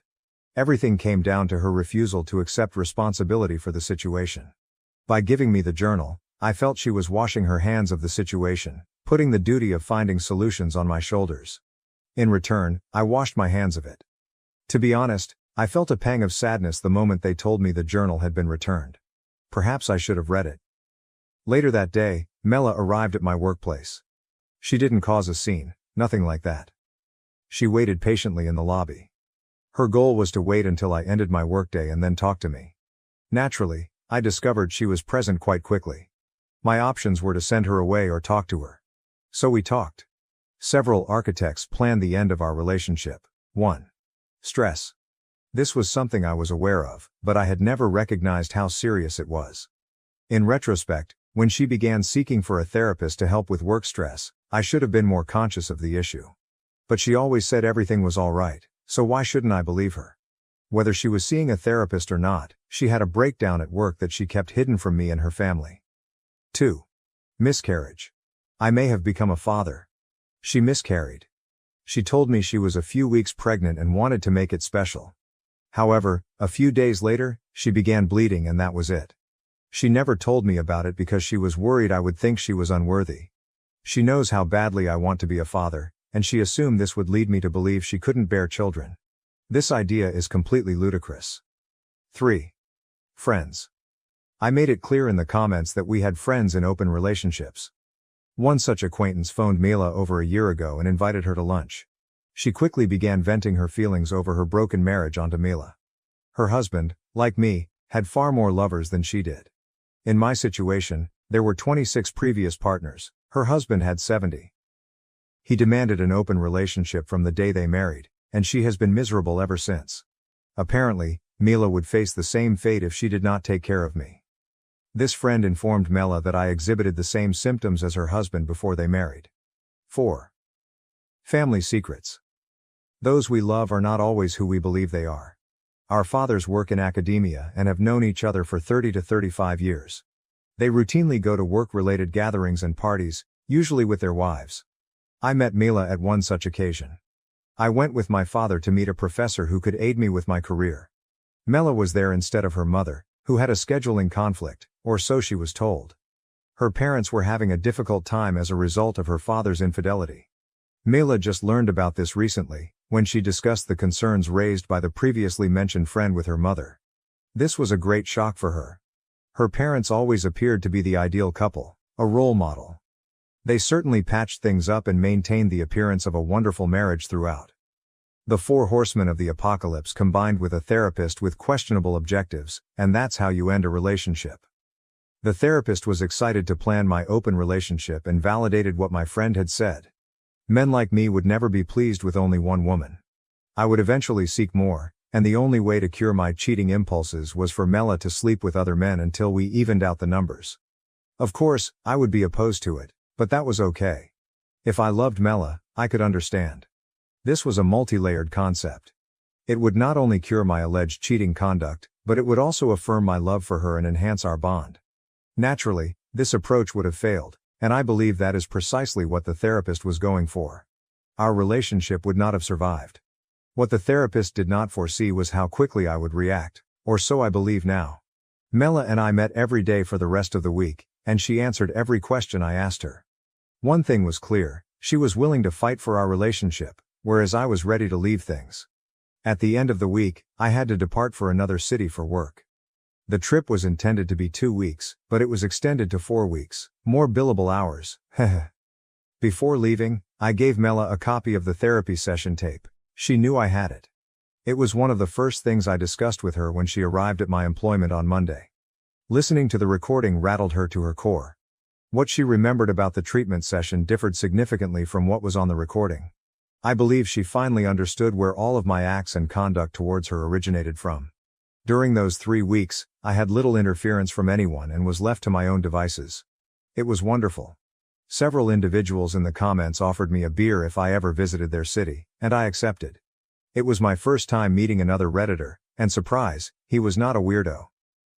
Everything came down to her refusal to accept responsibility for the situation. By giving me the journal, I felt she was washing her hands of the situation, putting the duty of finding solutions on my shoulders. In return, I washed my hands of it. To be honest, I felt a pang of sadness the moment they told me the journal had been returned. Perhaps I should have read it. Later that day, Mela arrived at my workplace. She didn't cause a scene, nothing like that. She waited patiently in the lobby. Her goal was to wait until I ended my workday and then talk to me. Naturally, I discovered she was present quite quickly. My options were to send her away or talk to her. So we talked. Several architects planned the end of our relationship. 1. Stress. This was something I was aware of, but I had never recognized how serious it was. In retrospect, when she began seeking for a therapist to help with work stress, I should have been more conscious of the issue. But she always said everything was all right, so why shouldn't I believe her? Whether she was seeing a therapist or not, she had a breakdown at work that she kept hidden from me and her family. 2. Miscarriage. I may have become a father. She miscarried. She told me she was a few weeks pregnant and wanted to make it special. However, a few days later, she began bleeding and that was it. She never told me about it because she was worried I would think she was unworthy. She knows how badly I want to be a father, and she assumed this would lead me to believe she couldn't bear children. This idea is completely ludicrous. 3. Friends. I made it clear in the comments that we had friends in open relationships. One such acquaintance phoned Mila over a year ago and invited her to lunch. She quickly began venting her feelings over her broken marriage onto Mila. Her husband, like me, had far more lovers than she did. In my situation, there were 26 previous partners, her husband had 70. He demanded an open relationship from the day they married, and she has been miserable ever since. Apparently, Mila would face the same fate if she did not take care of me. This friend informed Mela that I exhibited the same symptoms as her husband before they married. 4. Family secrets. Those we love are not always who we believe they are. Our fathers work in academia and have known each other for 30 to 35 years. They routinely go to work-related gatherings and parties, usually with their wives. I met Mila at one such occasion. I went with my father to meet a professor who could aid me with my career. Mela was there instead of her mother, who had a scheduling conflict, or so she was told. Her parents were having a difficult time as a result of her father's infidelity. Mela just learned about this recently, when she discussed the concerns raised by the previously mentioned friend with her mother. This was a great shock for her. Her parents always appeared to be the ideal couple, a role model. They certainly patched things up and maintained the appearance of a wonderful marriage throughout. The 4 horsemen of the apocalypse combined with a therapist with questionable objectives, and that's how you end a relationship. The therapist was excited to plan my open relationship and validated what my friend had said. Men like me would never be pleased with only one woman. I would eventually seek more, and the only way to cure my cheating impulses was for Mela to sleep with other men until we evened out the numbers. Of course, I would be opposed to it, but that was okay. If I loved Mela, I could understand. This was a multi-layered concept. It would not only cure my alleged cheating conduct, but it would also affirm my love for her and enhance our bond. Naturally, this approach would have failed, and I believe that is precisely what the therapist was going for. Our relationship would not have survived. What the therapist did not foresee was how quickly I would react, or so I believe now. Mela and I met every day for the rest of the week, and she answered every question I asked her. One thing was clear, she was willing to fight for our relationship, whereas I was ready to leave things. At the end of the week, I had to depart for another city for work. The trip was intended to be 2 weeks, but it was extended to 4 weeks, more billable hours, heh. Before leaving, I gave Mela a copy of the therapy session tape. She knew I had it. It was one of the first things I discussed with her when she arrived at my employment on Monday. Listening to the recording rattled her to her core. What she remembered about the treatment session differed significantly from what was on the recording. I believe she finally understood where all of my acts and conduct towards her originated from. During those 3 weeks, I had little interference from anyone and was left to my own devices. It was wonderful. Several individuals in the comments offered me a beer if I ever visited their city, and I accepted. It was my first time meeting another Redditor, and surprise, he was not a weirdo.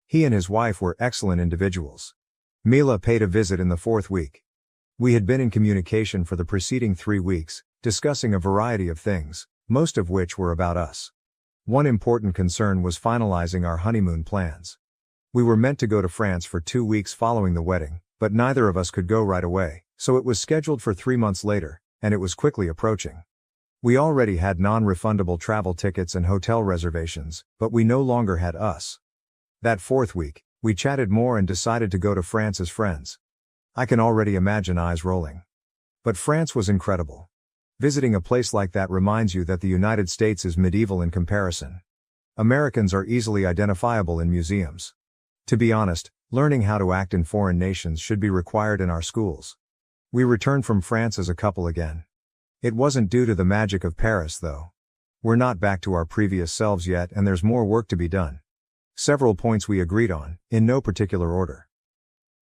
He and his wife were excellent individuals. Mila paid a visit in the 4th week. We had been in communication for the preceding 3 weeks, discussing a variety of things, most of which were about us. One important concern was finalizing our honeymoon plans. We were meant to go to France for 2 weeks following the wedding, but neither of us could go right away, so it was scheduled for 3 months later, and it was quickly approaching. We already had non-refundable travel tickets and hotel reservations, but we no longer had us. That 4th week, we chatted more and decided to go to France as friends. I can already imagine eyes rolling. But France was incredible. Visiting a place like that reminds you that the United States is medieval in comparison. Americans are easily identifiable in museums. To be honest, learning how to act in foreign nations should be required in our schools. We returned from France as a couple again. It wasn't due to the magic of Paris though. We're not back to our previous selves yet and there's more work to be done. Several points we agreed on, in no particular order.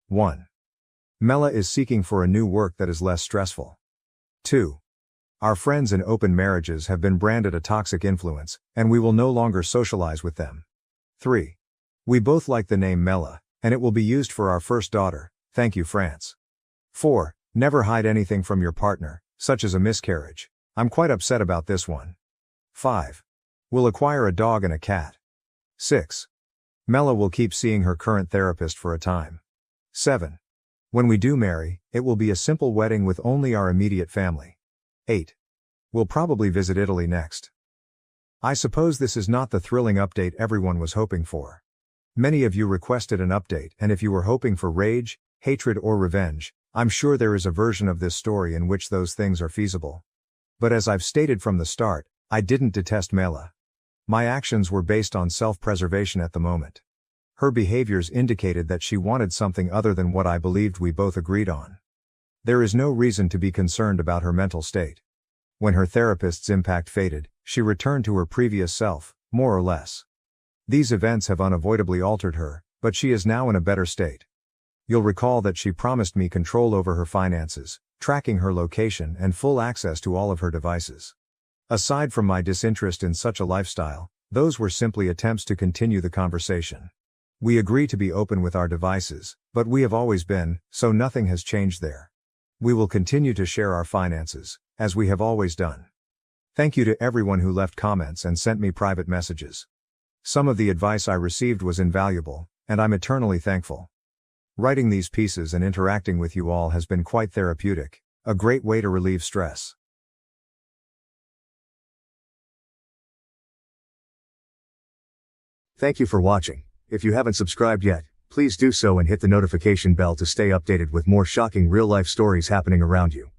1. Mela is seeking for a new work that is less stressful. 2. Our friends in open marriages have been branded a toxic influence, and we will no longer socialize with them. 3. We both like the name Mela, and it will be used for our first daughter, thank you France. 4. Never hide anything from your partner, such as a miscarriage. I'm quite upset about this one. 5. We'll acquire a dog and a cat. 6. Mela will keep seeing her current therapist for a time. 7. When we do marry, it will be a simple wedding with only our immediate family. 8. We'll probably visit Italy next. I suppose this is not the thrilling update everyone was hoping for. Many of you requested an update, and if you were hoping for rage, hatred or revenge, I'm sure there is a version of this story in which those things are feasible. But as I've stated from the start, I didn't detest Mela. My actions were based on self-preservation at the moment. Her behaviors indicated that she wanted something other than what I believed we both agreed on. There is no reason to be concerned about her mental state. When her therapist's impact faded, she returned to her previous self, more or less. These events have unavoidably altered her, but she is now in a better state. You'll recall that she promised me control over her finances, tracking her location and full access to all of her devices. Aside from my disinterest in such a lifestyle, those were simply attempts to continue the conversation. We agree to be open with our devices, but we have always been, so nothing has changed there. We will continue to share our finances, as we have always done. Thank you to everyone who left comments and sent me private messages. Some of the advice I received was invaluable, and I'm eternally thankful. Writing these pieces and interacting with you all has been quite therapeutic, a great way to relieve stress. Thank you for watching. If you haven't subscribed yet, please do so and hit the notification bell to stay updated with more shocking real-life stories happening around you.